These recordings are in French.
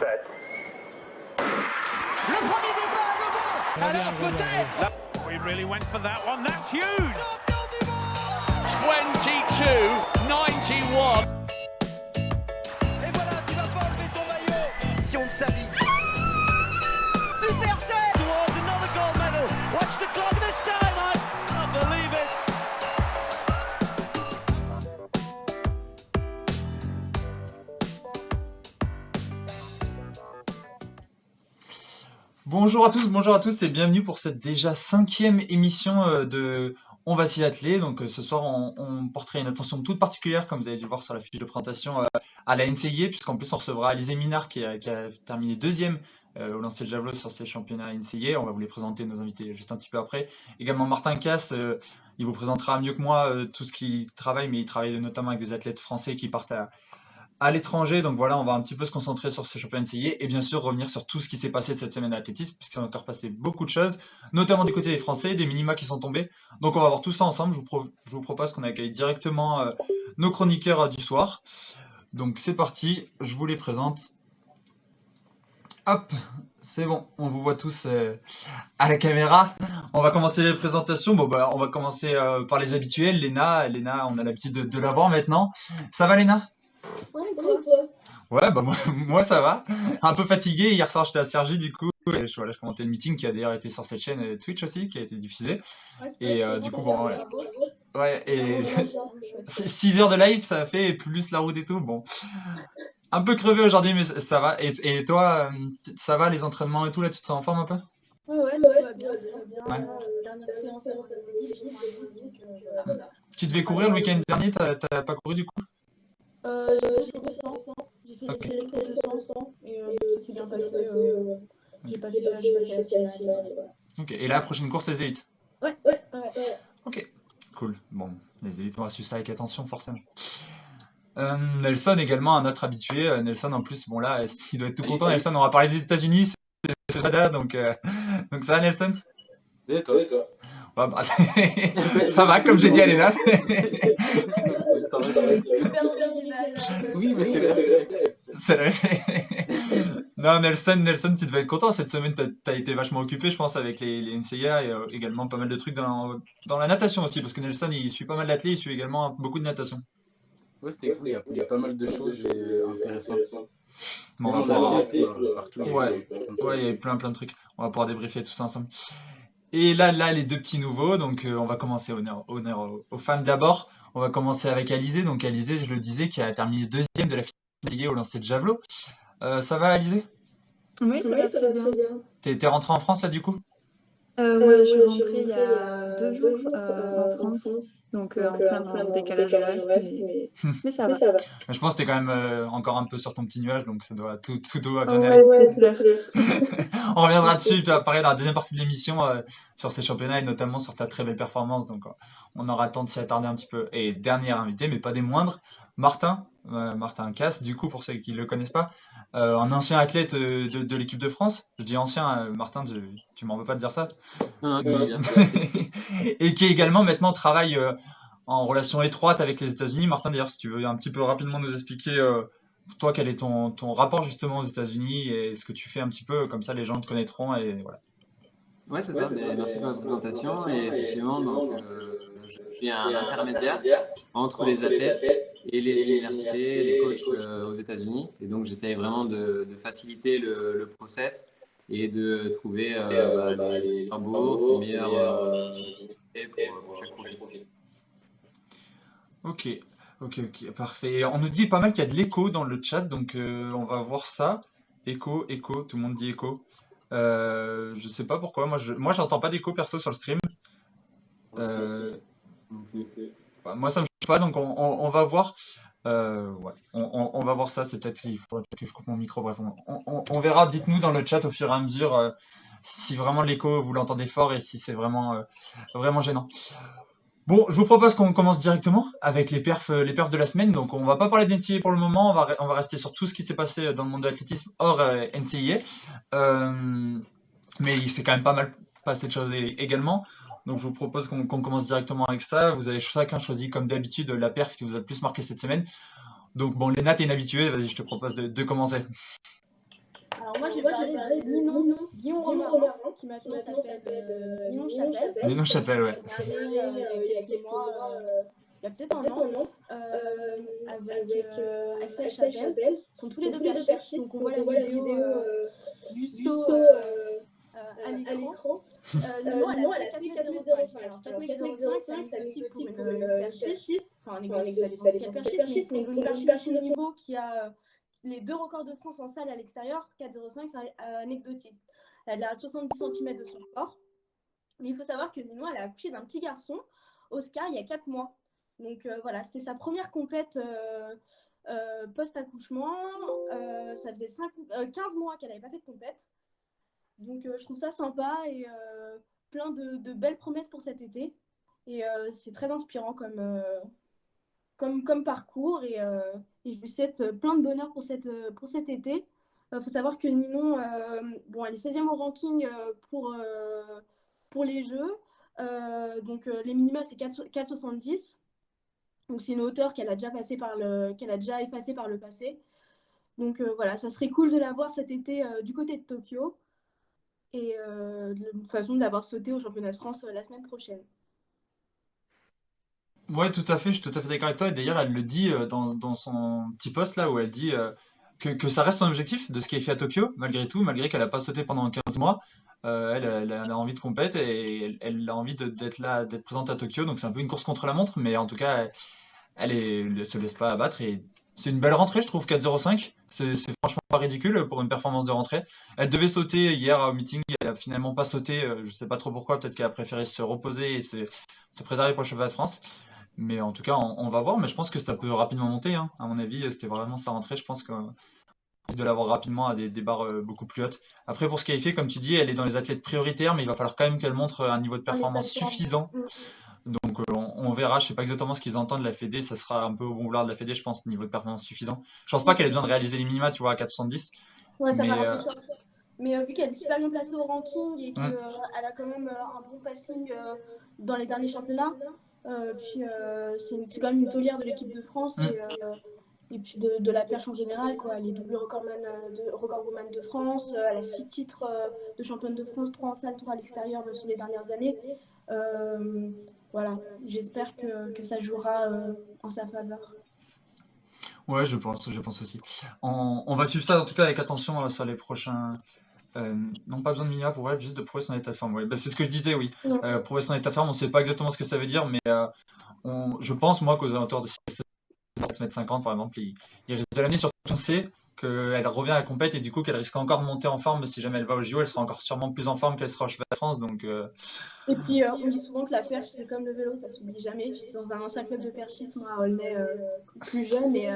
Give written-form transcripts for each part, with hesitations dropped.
set. Le premier départ, le bon. Alors peut-être. We really went for that one. That's huge. Champion du monde. 22-91. Et voilà, tu vas pas enlever ton maillot si on le savait. Super chef. Towards another gold medal. Watch the clock this time. I can't believe it. Bonjour à tous et bienvenue pour cette déjà 5e émission de On va s'y atteler. Donc ce soir on portera une attention toute particulière, comme vous avez dû voir sur la fiche de présentation, à la NCIA, puisqu'en plus on recevra Alizé Minard qui a terminé deuxième au lancer de javelot sur ces championnats NCIA. On va vous les présenter, nos invités, juste un petit peu après. Également Martin Casse, il vous présentera mieux que moi tout ce qu'il travaille, mais il travaille notamment avec des athlètes français qui partent à l'étranger. Donc voilà, on va un petit peu se concentrer sur ces championnats NCAA et bien sûr revenir sur tout ce qui s'est passé cette semaine à l'athlétisme, puisqu'il s'est encore passé beaucoup de choses, notamment du côté des Français, des minima qui sont tombés. Donc on va voir tout ça ensemble. Je vous propose qu'on accueille directement nos chroniqueurs du soir. Donc c'est parti, je vous les présente. Hop, c'est bon, on vous voit tous à la caméra. On va commencer les présentations. Bon bah on va commencer par les habituels. Léna, on a l'habitude de la voir maintenant. Ça va Léna ? Ouais, bah moi ça va. Un peu fatigué. Hier soir j'étais à Cergy du coup. Et je commentais le meeting qui a d'ailleurs été sur cette chaîne Twitch aussi, qui a été diffusé. Et du coup, bon, ouais, et 6 heures de live, ça a fait plus la route et tout. Bon, un peu crevé aujourd'hui, mais ça va. Et toi, ça va les entraînements et tout là, tu te sens en forme un peu? Ouais, tout va bien. Ouais. Dernière séance avant ça Tu devais courir le week-end dernier, t'as pas couru du coup? J'ai fait 200, j'ai fait Ok. les séries de 200 et ça s'est bien passé. J'ai pas fait la finale. Ok, et là, la prochaine course, les élites. Ouais. Ok, cool. Bon, les élites, on va suivre ça avec attention, forcément. Nelson également, un autre habitué. Nelson, en plus, bon là, il doit être tout content. Nelson, on va parler des États-Unis, c'est ça là, donc ça va, Nelson? Et toi? Ouais, bah, ça va, comme j'ai dit à Léna. Super original. Oui, mais c'est vrai. C'est vrai. Non, Nelson, tu devais être content. Cette semaine, t'as été vachement occupé, je pense, avec les NCAA et également pas mal de trucs dans la natation aussi, parce que Nelson, il suit pas mal d'athlètes, il suit également beaucoup de natation. Ouais, c'était cool, il y a pas mal de choses intéressantes. Bon, on va On pouvoir... a été partout. Ouais, il y avait plein de trucs. On va pouvoir débriefer tout ça ensemble. Et là, les deux petits nouveaux, donc on va commencer honneur aux femmes d'abord. On va commencer avec Alizé. Donc Alizé, je le disais, qui a terminé deuxième de la finale au lancer de javelot. Ça va, Alizé? Oui, ça va très bien. T'es rentrée en France là du coup? Ouais, je suis rentrée il y a 2 jours en France, donc en plein décalage horaire, mais ça va. Je pense que t'es quand même encore un peu sur ton petit nuage, donc ça doit tout doit bien aller. Ouais, c'est clair. On reviendra dessus, puis pareil dans la deuxième partie de l'émission sur ces championnats et notamment sur ta très belle performance. Donc on aura le temps de s'y attarder un petit peu. Et dernier invité, mais pas des moindres, Martin Casse, du coup pour ceux qui ne le connaissent pas, un ancien athlète de l'équipe de France. Je dis ancien, Martin, tu m'en veux pas de dire ça. Non, Et qui également maintenant travaille en relation étroite avec les États-Unis. Martin, d'ailleurs, si tu veux un petit peu rapidement nous expliquer, toi, quel est ton rapport justement aux États-Unis et ce que tu fais un petit peu, comme ça les gens te connaîtront et voilà. Ouais, c'est ça. Merci pour la présentation. Et effectivement, donc, je suis un intermédiaire entre les athlètes et les universités, les coachs aux États-Unis. Et donc, j'essaye vraiment de faciliter le process et de trouver les meilleures bourses, les meilleures opportunités pour chaque profil. Ok, parfait. On nous dit pas mal qu'il y a de l'écho dans le chat, donc on va voir ça. Écho, tout le monde dit écho. Je sais pas pourquoi, moi j'entends pas d'écho perso sur le stream. Bah, moi ça me choque pas, donc on va voir. Ouais, on va voir ça, c'est peut-être qu'il faudrait que je coupe mon micro, bref, on verra, dites-nous dans le chat au fur et à mesure si vraiment l'écho vous l'entendez fort et si c'est vraiment gênant. Bon, je vous propose qu'on commence directement avec les perfs de la semaine. Donc, on va pas parler d'NCAA pour le moment. On va rester sur tout ce qui s'est passé dans le monde de l'athlétisme hors NCAA. Mais il s'est quand même pas mal passé de choses également. Donc, je vous propose qu'on commence directement avec ça. Vous avez chacun choisi, comme d'habitude, la perf qui vous a le plus marqué cette semaine. Donc, bon, Léna, t'es une habituée. Vas-y, je te propose de commencer. Alors moi, j'ai parlé de Ninon Guillaume Romarin, qui maintenant s'appelle Ninon Chapelle. Ninon Chapelle, ouais. Qui est arrivé il y a quelques mois, il y a peut-être un an, avec Axel Chapelle. Ils sont tous les deux perchistes, donc on voit la vidéo du saut à l'écran. Ninon, elle a fait 4,05 m. Alors 4,05 m, c'est un petit pour une perchiste. Enfin, un exercice, ça dépend quelle perchiste, mais pour une perchiste de niveau qui a les 2 records de France en salle et à l'extérieur, 4,05 m, c'est anecdotique. Elle a 70 cm de son corps. Mais il faut savoir que Ninon, elle a accouché d'un petit garçon, Oscar, il y a 4 mois. Donc voilà, c'était sa première compète post-accouchement. Ça faisait 15 mois qu'elle n'avait pas fait de compète. Donc je trouve ça sympa et plein de belles promesses pour cet été. Et c'est très inspirant comme parcours. Et je lui souhaite plein de bonheur pour cet été. Faut savoir que Ninon, elle est 16e au ranking pour les Jeux. Donc les minima, c'est 4,70. Donc c'est une hauteur qu'elle a déjà effacée par le passé. Donc voilà, ça serait cool de la voir cet été du côté de Tokyo. Et de toute façon, de l'avoir sauté au championnat de France la semaine prochaine. Ouais, tout à fait, je suis tout à fait d'accord avec toi. Et d'ailleurs, elle le dit dans son petit post là où elle dit que ça reste son objectif de ce qu'elle fait à Tokyo, malgré tout, malgré qu'elle n'a pas sauté pendant 15 mois. Elle a envie de compète et elle a envie d'être là, d'être présente à Tokyo. Donc c'est un peu une course contre la montre, mais en tout cas, elle se laisse pas abattre. Et c'est une belle rentrée, je trouve, 4,05. C'est franchement pas ridicule pour une performance de rentrée. Elle devait sauter hier au meeting, elle a finalement pas sauté. Je sais pas trop pourquoi, peut-être qu'elle a préféré se reposer et se préserver pour le championnat de France. Mais en tout cas, on va voir. Mais je pense que ça peut rapidement monter, hein. À mon avis, c'était vraiment sa rentrée. Je pense qu'on risque de l'avoir rapidement à des barres beaucoup plus hautes. Après, pour se qualifier, comme tu dis, elle est dans les athlètes prioritaires, mais il va falloir quand même qu'elle montre un niveau de performance suffisant. Donc on verra. Je sais pas exactement ce qu'ils entendent de la Fédé. Ça sera un peu au bon vouloir de la Fédé, je pense, niveau de performance suffisant. Je pense pas qu'elle ait besoin de réaliser les minima, tu vois, à 4,70. Ouais, ça Mais va remplir. Mais vu qu'elle est super bien placée au ranking et qu'elle a quand même un bon passing dans les derniers championnats, puis c'est quand même une taulière de l'équipe de France et puis de la perche en général, quoi. Elle est double recordwoman de France, elle a 6 titres de championne de France, 3 en salle, 3 à l'extérieur sur les dernières années. Voilà, j'espère que ça jouera en sa faveur. Ouais, je pense aussi. On va suivre ça en tout cas avec attention sur les prochains. Non, pas besoin de minima pour elle, juste de prouver son état de forme. Ouais, bah, c'est ce que je disais, oui. Prouver son état de forme, on ne sait pas exactement ce que ça veut dire, mais je pense, moi, qu'aux alentours de 4,50 m, par exemple, il risque de l'année, surtout on sait qu'elle revient à la compète et du coup qu'elle risque encore de monter en forme. Si jamais elle va au JO, elle sera encore sûrement plus en forme qu'elle sera au championnat de France. Donc, Et puis, on dit souvent que la perche, c'est comme le vélo, ça ne s'oublie jamais. J'étais dans un ancien club de perchisme à Aulnay, plus jeune, et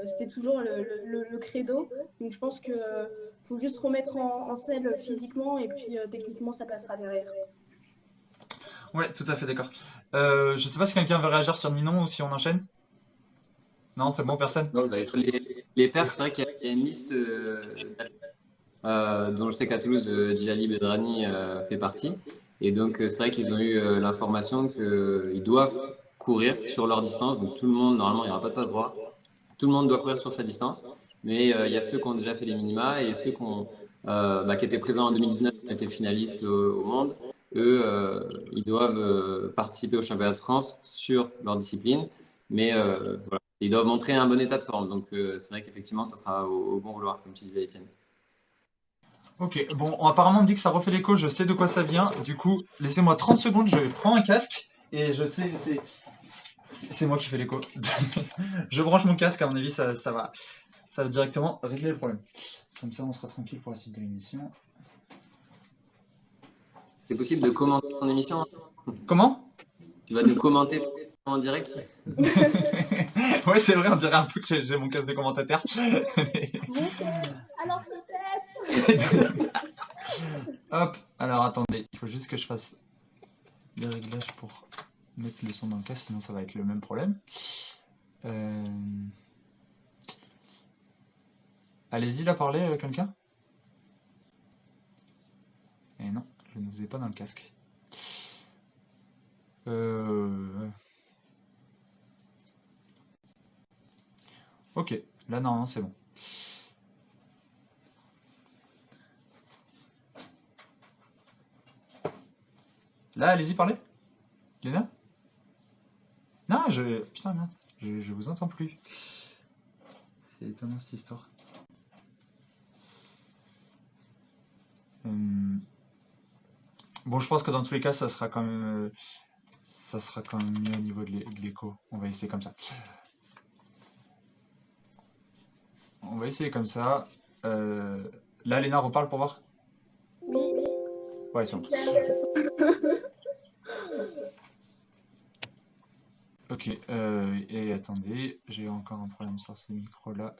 c'était toujours le credo. Donc, je pense qu'il faut juste se remettre en selle physiquement, et puis techniquement, ça passera derrière. Ouais, tout à fait d'accord. Je sais pas si quelqu'un veut réagir sur Ninon ou si on enchaîne. Non, c'est bon, personne. Non, vous avez tous les perfs, c'est vrai qu'il y a une liste dont je sais qu'à Toulouse, Djilali Bedrani fait partie. Et donc, c'est vrai qu'ils ont eu l'information qu'ils doivent courir sur leur distance. Donc, tout le monde, normalement, il n'y aura pas de passe droit. Tout le monde doit courir sur sa distance. Mais il y a ceux qui ont déjà fait les minima et ceux qui étaient présents en 2019, qui étaient finalistes au monde. Eux, ils doivent participer au championnat de France sur leur discipline. Mais voilà, ils doivent montrer un bon état de forme. Donc, c'est vrai qu'effectivement, ça sera au bon vouloir, comme tu disais, Étienne. Ok, bon, apparemment on me dit que ça refait l'écho, je sais de quoi ça vient. Du coup, laissez-moi 30 secondes, je prends un casque et je sais, c'est moi qui fais l'écho. Je branche mon casque, à mon avis, ça va directement régler le problème. Comme ça, on sera tranquille pour la suite de l'émission. C'est possible de commenter ton émission? Comment? Tu vas nous commenter en direct? Ouais, c'est vrai, on dirait un peu que j'ai mon casque de commentateur. Alors peut-être. Hop, alors attendez, il faut juste que je fasse les réglages pour mettre le son dans le casque, sinon ça va être le même problème. Allez-y, là, parlez, quelqu'un? Eh non, je ne vous ai pas dans le casque. Ok, là, normalement, c'est bon. Là, allez-y, parlez. Léna? Non, putain, merde. Je vous entends plus. C'est étonnant cette histoire. Bon, je pense que dans tous les cas, ça sera quand même mieux au niveau de l'écho. On va essayer comme ça. On va essayer comme ça. Là, Léna reparle pour voir. Oui. Ouais, c'est bon. Ok, et attendez, j'ai encore un problème sur ce micro-là.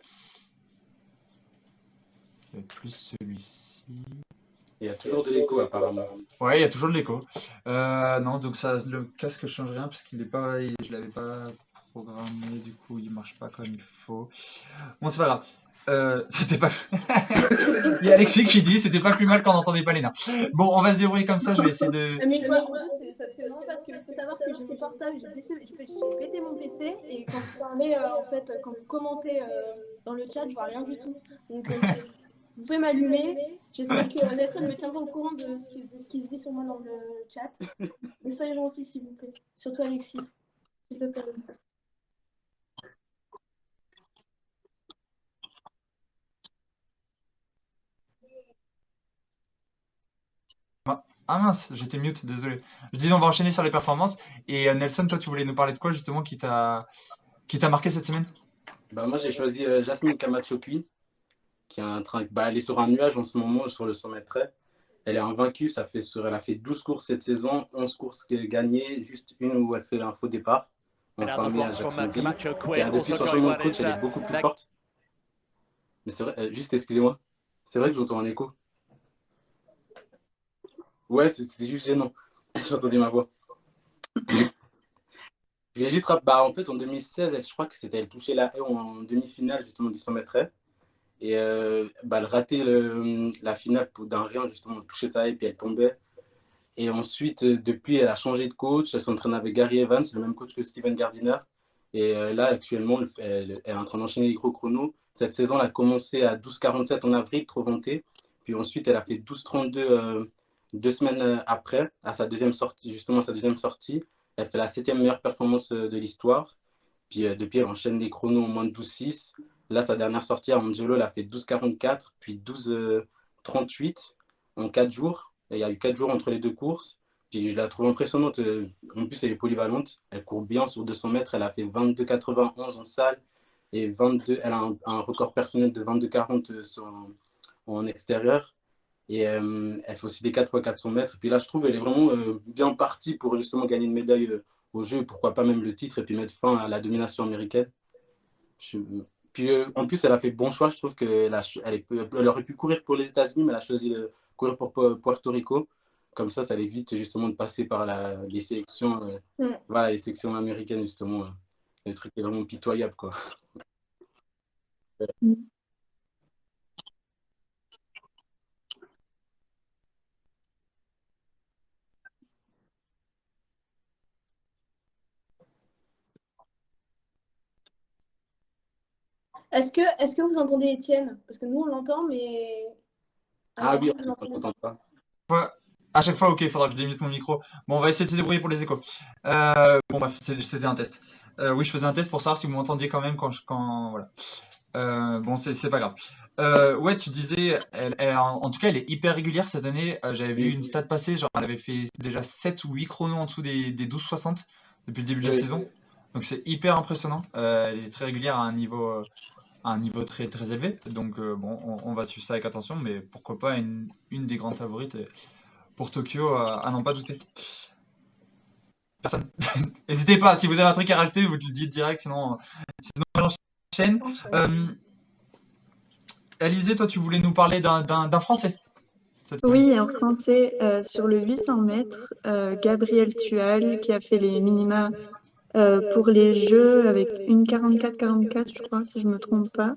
Ça va être plus celui-ci. Il y a toujours de l'écho apparemment. Ouais, il y a toujours de l'écho. Non, donc ça, le casque change rien parce qu'il est pas, je l'avais pas programmé, du coup il marche pas comme il faut. Bon, c'est pas grave. C'était pas. Il y a Alexis qui dit c'était pas plus mal quand on n'entendait pas Léna. Bon, on va se débrouiller comme ça. Je vais essayer de. Mais moi, ça se fait vraiment parce qu'il faut savoir que j'ai mon portable, j'ai pété mon PC et quand vous parlez, en fait, quand vous commentez dans le chat, je vois rien du tout. Donc, vous pouvez m'allumer. J'espère que Nelson me tiendra au courant de ce qui se dit sur moi dans le chat. Mais soyez gentils, s'il vous plaît. Surtout Alexis. S'il te plaît. Ah mince, j'étais mute, désolé. Je dis on va enchaîner sur les performances. Et Nelson, toi, tu voulais nous parler de quoi justement qui t'a marqué cette semaine? Bah, moi j'ai choisi Jasmine Camacho-Quinn, qui est en train, elle est sur un nuage en ce moment sur le 100 mètres. Elle est invaincue, elle a fait 12 courses cette saison, 11 courses gagnées, juste une où elle fait un faux départ. Enfin, mais à Jacksonville. Et depuis son changement de coach, elle est beaucoup plus forte. Mais c'est vrai, juste excusez-moi, c'est vrai que j'entends un écho. Ouais, c'était juste gênant. J'entendais ma voix. Je voulais juste en fait, en 2016, je crois que elle touchait la haie en demi-finale justement du 100 mètres. Et elle ratait la finale d'un rien, justement, elle touchait sa haie et puis elle tombait. Et ensuite, depuis, elle a changé de coach. Elle s'entraîne avec Gary Evans, le même coach que Steven Gardiner. Et là, actuellement, elle est en train d'enchaîner les gros chronos. Cette saison, elle a commencé à 12,47 en avril, trop vantée. Puis ensuite, elle a fait 12,32 2 semaines après, à sa deuxième sortie, justement, sa deuxième sortie. Elle fait la 7e meilleure performance de l'histoire. Puis depuis, elle enchaîne les chronos en moins de 12,6. Là, sa dernière sortie à Angelo, elle a fait 12,44, puis 12,38 en 4 jours. Et il y a eu 4 jours entre les deux courses. Puis je la trouve impressionnante. En plus, elle est polyvalente. Elle court bien sur 200 mètres. Elle a fait 22,91 en salle. Et elle a un record personnel de 22,40 en extérieur. Et elle fait aussi des 4 x 400 mètres. Puis là, je trouve qu'elle est vraiment bien partie pour justement gagner une médaille au jeu. Pourquoi pas même le titre et puis mettre fin à la domination américaine. Puis en plus, elle a fait bon choix. Je trouve qu'elle aurait pu courir pour les États-Unis, mais elle a choisi de courir pour Puerto Rico. Comme ça évite justement de passer par les sélections, voilà, les sélections américaines, justement. Le truc est vraiment pitoyable, quoi. Est-ce que vous entendez Étienne? Parce que nous, on l'entend, mais... Ah oui, on n'entend pas. À chaque fois, ok, il faudra que je démute mon micro. Bon, on va essayer de se débrouiller pour les échos. Bon, bref, c'était un test. Oui, je faisais un test pour savoir si vous m'entendiez quand même quand voilà. Bon, c'est pas grave. Ouais, tu disais, en tout cas, elle est hyper régulière cette année. J'avais vu une stat passer, genre elle avait fait déjà 7 ou 8 chronos en dessous des 12,60 depuis le début de la saison. Donc c'est hyper impressionnant. Elle est très régulière à un niveau très très élevé. Donc bon, on va suivre ça avec attention, mais pourquoi pas une des grandes favorites pour Tokyo, à n'en pas douter. Personne. N'hésitez pas, si vous avez un truc à rajouter, vous le dites direct, sinon j'enchaîne. Alizé, toi tu voulais nous parler d'un Français. Oui, en français, sur le 800 mètres, Gabriel Tual qui a fait les minima pour les Jeux avec une 44-44, je crois, si je ne me trompe pas.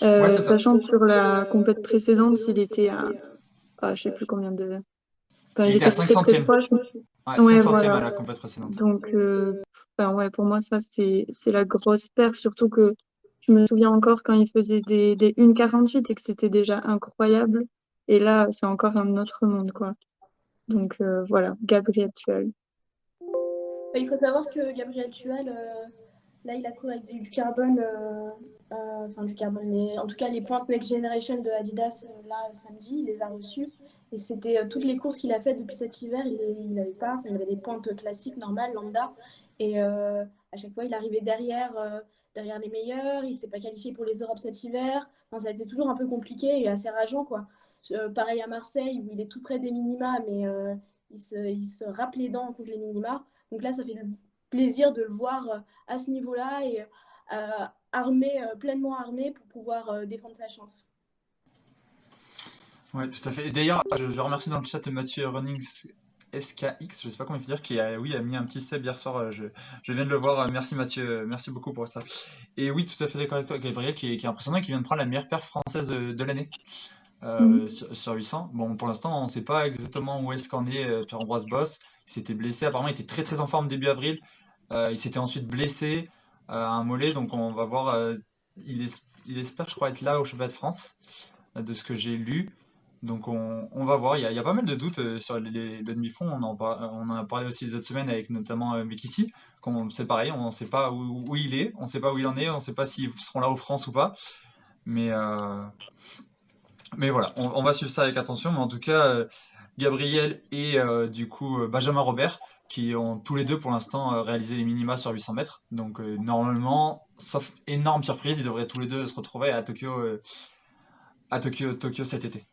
Ouais, sachant que sur la compète précédente, il était à je ne sais plus combien de... Enfin, il était à 5 centièmes. Ouais, 5 centièmes voilà. à la compète précédente. Donc, ouais, pour moi, ça, c'est la grosse perf, surtout que je me souviens encore quand il faisait des 1,48 et que c'était déjà incroyable. Et là, c'est encore un autre monde, quoi. Donc voilà, Gabriel Tual. Il faut savoir que Gabriel Tual, là, il a couru avec du carbone, enfin du carbone, mais en tout cas, les pointes Next Generation de Adidas, là, samedi, il les a reçus. Et c'était toutes les courses qu'il a faites depuis cet hiver, il avait pas, enfin, il avait des pointes classiques, normales, lambda. Et à chaque fois, il arrivait derrière les meilleurs. Il ne s'est pas qualifié pour les Europes cet hiver. Enfin, ça a été toujours un peu compliqué et assez rageant, quoi. Pareil à Marseille, où il est tout près des minima, mais il se râpe les dents contre les minima. Donc là, ça fait plaisir de le voir à ce niveau-là et pleinement armé pour pouvoir défendre sa chance. Ouais, tout à fait. Et d'ailleurs, je remercie dans le chat Mathieu Runnings SKX, je sais pas comment il faut dire, qui a, oui, a mis un petit sub hier soir. Je viens de le voir. Merci Mathieu, merci beaucoup pour ça. Et oui, tout à fait d'accord avec toi, Gabriel, qui est impressionnant, qui vient de prendre la meilleure perf française de l'année sur 800. Bon, pour l'instant, on ne sait pas exactement où est-ce qu'en est Pierre-Ambroise Boss. Il s'était blessé, apparemment, il était très très en forme début avril. Il s'était ensuite blessé à un mollet, donc on va voir. Il espère, je crois, être là au championnat de France, de ce que j'ai lu. Donc on va voir, il y a pas mal de doutes sur les demi-fonds, on en a parlé aussi les autres semaines avec notamment Mekissi, c'est pareil, on ne sait pas où il est, on ne sait pas où il en est, on ne sait pas s'ils seront là au France ou pas, mais, mais voilà, on va suivre ça avec attention, mais en tout cas, Gabriel et du coup Benjamin Robert, qui ont tous les deux pour l'instant réalisé les minima sur 800 mètres, donc normalement, sauf énorme surprise, ils devraient tous les deux se retrouver à Tokyo cet été.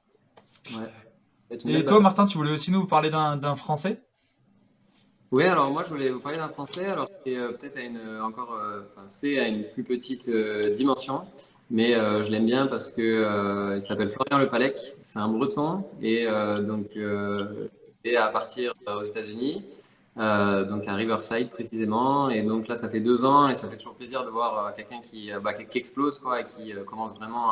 Ouais. Et toi, Martin, tu voulais aussi nous parler d'un Français? Oui, alors moi je voulais vous parler d'un Français, alors qui est peut-être c'est à une plus petite dimension, mais je l'aime bien parce que il s'appelle Florian Lepalec, c'est un Breton et est à partir aux États-Unis, donc à Riverside précisément, et donc là ça fait 2 ans et ça fait toujours plaisir de voir quelqu'un qui explose quoi et qui commence vraiment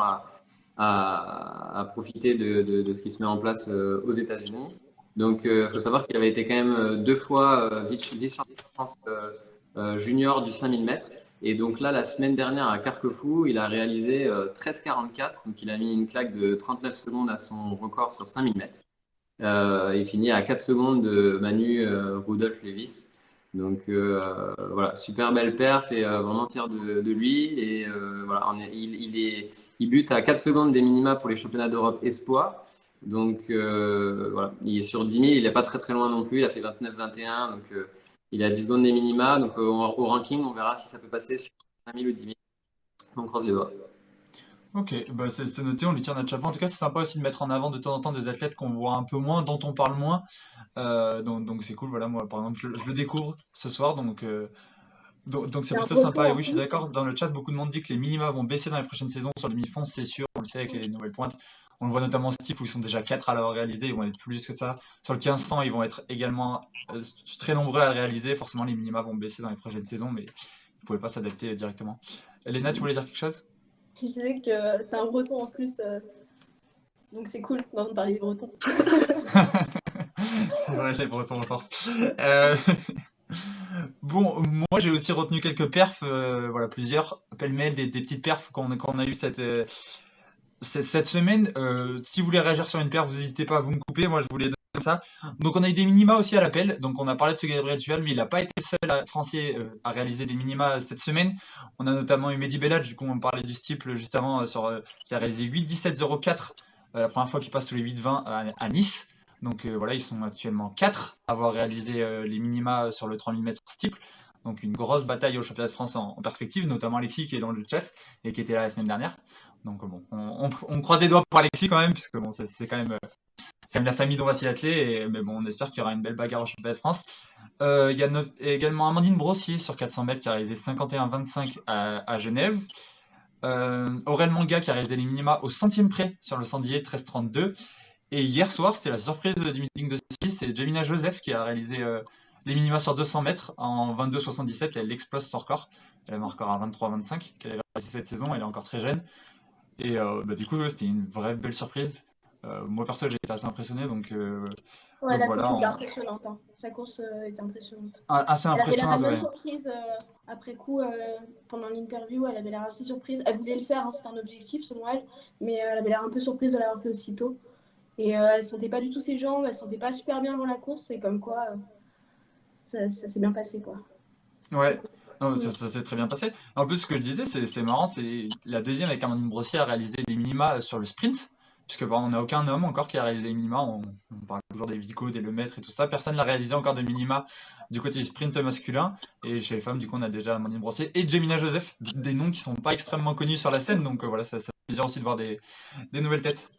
à profiter de ce qui se met en place aux États-Unis. Donc, il faut savoir qu'il avait été quand même 2 fois vice-champion de France junior du 5000 mètres. Et donc là, la semaine dernière à Carquefou, il a réalisé 13,44. Donc, il a mis une claque de 39 secondes à son record sur 5000 mètres. Il finit à 4 secondes de Manu Rudolph Levis. Donc voilà, super belle perf et vraiment fier de lui. Et voilà, il bute à 4 secondes des minima pour les championnats d'Europe Espoir. Donc voilà, il est sur 10 000, il n'est pas très très loin non plus, il a fait 29-21, donc il est à 10 secondes des minima. Donc au ranking, on verra si ça peut passer sur 5 000 ou 10 000. On croise les doigts. Ok, bah c'est noté, on lui tire notre chapeau. En tout cas, c'est sympa aussi de mettre en avant de temps en temps des athlètes qu'on voit un peu moins, dont on parle moins. Donc c'est cool, voilà, moi par exemple, je le découvre ce soir, donc c'est plutôt sympa. Et oui, je suis d'accord, dans le chat, beaucoup de monde dit que les minima vont baisser dans les prochaines saisons sur les demi-fonds, c'est sûr, on le sait avec les nouvelles pointes. On le voit notamment Steve où ils sont déjà 4 à l'avoir réalisé, ils vont être plus que ça. Sur le 1500, ils vont être également très nombreux à le réaliser. Forcément, les minima vont baisser dans les prochaines saisons, mais ils ne pouvaient pas s'adapter directement. Elena, tu voulais dire quelque chose? Je disais que c'est un breton en plus, donc c'est cool d'entendre parler des bretons. C'est vrai, les bretons, je pense. Bon, moi j'ai aussi retenu quelques perfs, voilà, plusieurs pêle-mêle, des petites perfs qu'on a eu cette semaine. Si vous voulez réagir sur une perf, vous n'hésitez pas à vous me couper, moi je voulais donner comme ça. Donc on a eu des minima aussi à l'appel, donc on a parlé de ce Gabriel Tual, mais il n'a pas été le seul français à réaliser des minima cette semaine. On a notamment eu Mehdi Bellad, du coup on parlait du steeple juste avant, qui a réalisé 8,17,04, la première fois qu'il passe sous les 8,20 à Nice. Donc voilà, ils sont actuellement 4 à avoir réalisé les minima sur le 3000 mètres steeple. Donc une grosse bataille au championnat de France en perspective, notamment Alexis qui est dans le chat et qui était là la semaine dernière. Donc bon, on croise les doigts pour Alexis quand même, puisque bon, c'est quand même la famille dont on va s'y atteler. Mais bon, on espère qu'il y aura une belle bagarre au championnat de France. Il y a également Amandine Brossier sur 400 mètres qui a réalisé 51,25 à Genève. Aurel Manga qui a réalisé les minima au centième près sur le sandier, 13,32. Et hier soir, c'était la surprise du meeting de 6, c'est Jemina Joseph qui a réalisé les minima sur 200 mètres en 22,77. Elle explose son record. Elle a un record à 23,25 qu'elle a réalisé cette saison. Elle est encore très jeune. Et du coup, c'était une vraie belle surprise. Moi, perso, j'ai été assez impressionné. Donc la voilà, course était impressionnante. Hein. Sa course était impressionnante. Assez impressionnante, elle avait ouais. l'air surprise après coup, pendant l'interview. Elle avait l'air assez surprise. Elle voulait le faire, hein, c'était un objectif selon elle. Mais elle avait l'air un peu surprise de l'avoir fait aussitôt. Et elle sentait pas du tout ses jambes, elle sentait pas super bien avant la course, et comme quoi ça s'est bien passé, quoi. Ouais, non, ça s'est très bien passé. En plus, ce que je disais, c'est marrant, c'est la deuxième avec Amandine Brossier a réalisé les minima sur le sprint, puisque bon, on n'a aucun homme encore qui a réalisé les minima. On parle toujours des Vico, des Lemaitre et tout ça. Personne n'a réalisé encore de minima du côté du sprint masculin. Et chez les femmes, du coup, on a déjà Amandine Brossier et Jemina Joseph, des noms qui sont pas extrêmement connus sur la scène. Donc voilà, ça fait plaisir aussi de voir des nouvelles têtes.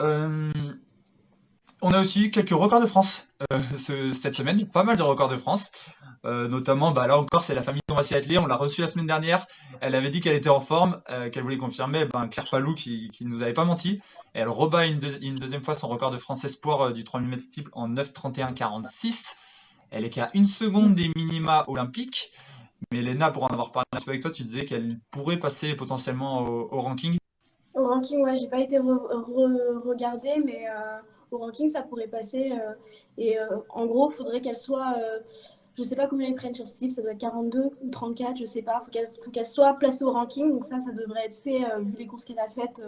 Euh, on a aussi quelques records de France cette semaine, pas mal de records de France. Notamment, bah, là encore, c'est la famille On va s'y atteler. On l'a reçue la semaine dernière. Elle avait dit qu'elle était en forme, qu'elle voulait confirmer. Ben, Claire Palou qui nous avait pas menti. Et elle rebat une deuxième fois son record de France Espoir du 3000 mètres steeple en 9,31,46. Elle est qu'à 1 seconde des minima olympiques. Mais Léna, pour en avoir parlé un petit peu avec toi, tu disais qu'elle pourrait passer potentiellement au ranking. Au ranking, ouais, j'ai pas été regarder, mais au ranking, ça pourrait passer. En gros, il faudrait qu'elle soit. Je sais pas combien ils prennent sur Steeple, ça doit être 42 ou 34, je sais pas. Faut qu'elle soit placée au ranking, donc ça devrait être fait vu les courses qu'elle a faites.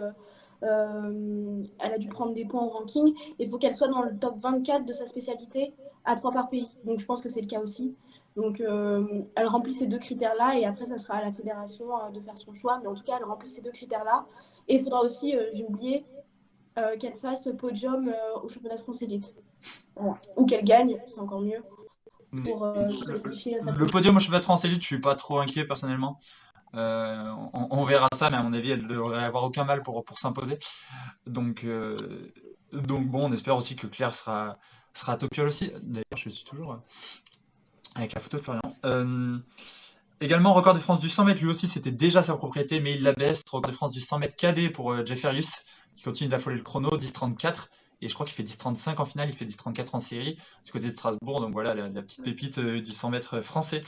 Elle a dû prendre des points au ranking. Et il faut qu'elle soit dans le top 24 de sa spécialité à 3 par pays. Donc je pense que c'est le cas aussi. Donc elle remplit ces 2 critères-là et après ça sera à la fédération de faire son choix. Mais en tout cas, elle remplit ces 2 critères-là. Et il faudra aussi, j'ai oublié, qu'elle fasse podium au championnat de France élite. Voilà. Ou qu'elle gagne, c'est encore mieux. Pour solidifier sa Le podium au championnat de France élite, je suis pas trop inquiet personnellement. On verra ça, mais à mon avis, elle devrait avoir aucun mal pour s'imposer. Donc bon, on espère aussi que Claire sera à Tokyo aussi. D'ailleurs, je suis toujours avec la photo de Florian. Également, record de France du 100 mètres, lui aussi, c'était déjà sa propriété, mais il la baisse. Record de France du 100 mètres cadet pour Jefferius, qui continue d'affoler le chrono, 10,34. Et je crois qu'il fait 10,35 en finale, il fait 10,34 en série, du côté de Strasbourg. Donc voilà, la petite pépite du 100 mètres français,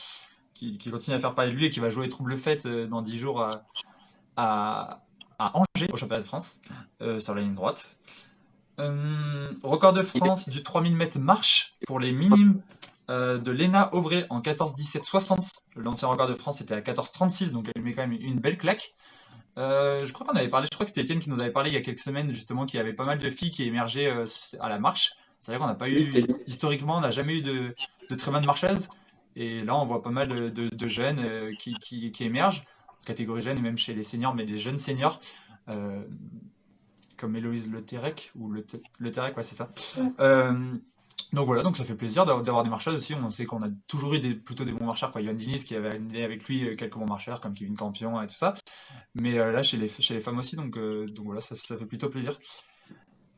qui continue à faire parler de lui et qui va jouer trouble fête dans 10 jours à Angers, au championnat de France, sur la ligne droite. Record de France du 3000 mètres marche pour les minimes de Léna Auvray en 14,17,60. L'ancien record de France était à 14,36, donc elle met quand même une belle claque. Je crois qu'on avait parlé, je crois que c'était Étienne qui nous avait parlé il y a quelques semaines justement qu'il y avait pas mal de filles qui émergeaient à la marche. C'est vrai qu'on n'a pas eu, historiquement, on n'a jamais eu de très bonnes marcheuses. Et là, on voit pas mal de jeunes qui émergent, catégorie jeune et même chez les seniors, mais des jeunes seniors, comme Héloïse Le Terrec, ouais, c'est ça. Donc voilà, donc ça fait plaisir d'avoir des marcheurs aussi. On sait qu'on a toujours eu plutôt des bons marcheurs. Yoann Diniz qui avait amené avec lui quelques bons marcheurs comme Kevin Campion et tout ça. Mais là, chez les femmes aussi, donc voilà, ça fait plutôt plaisir.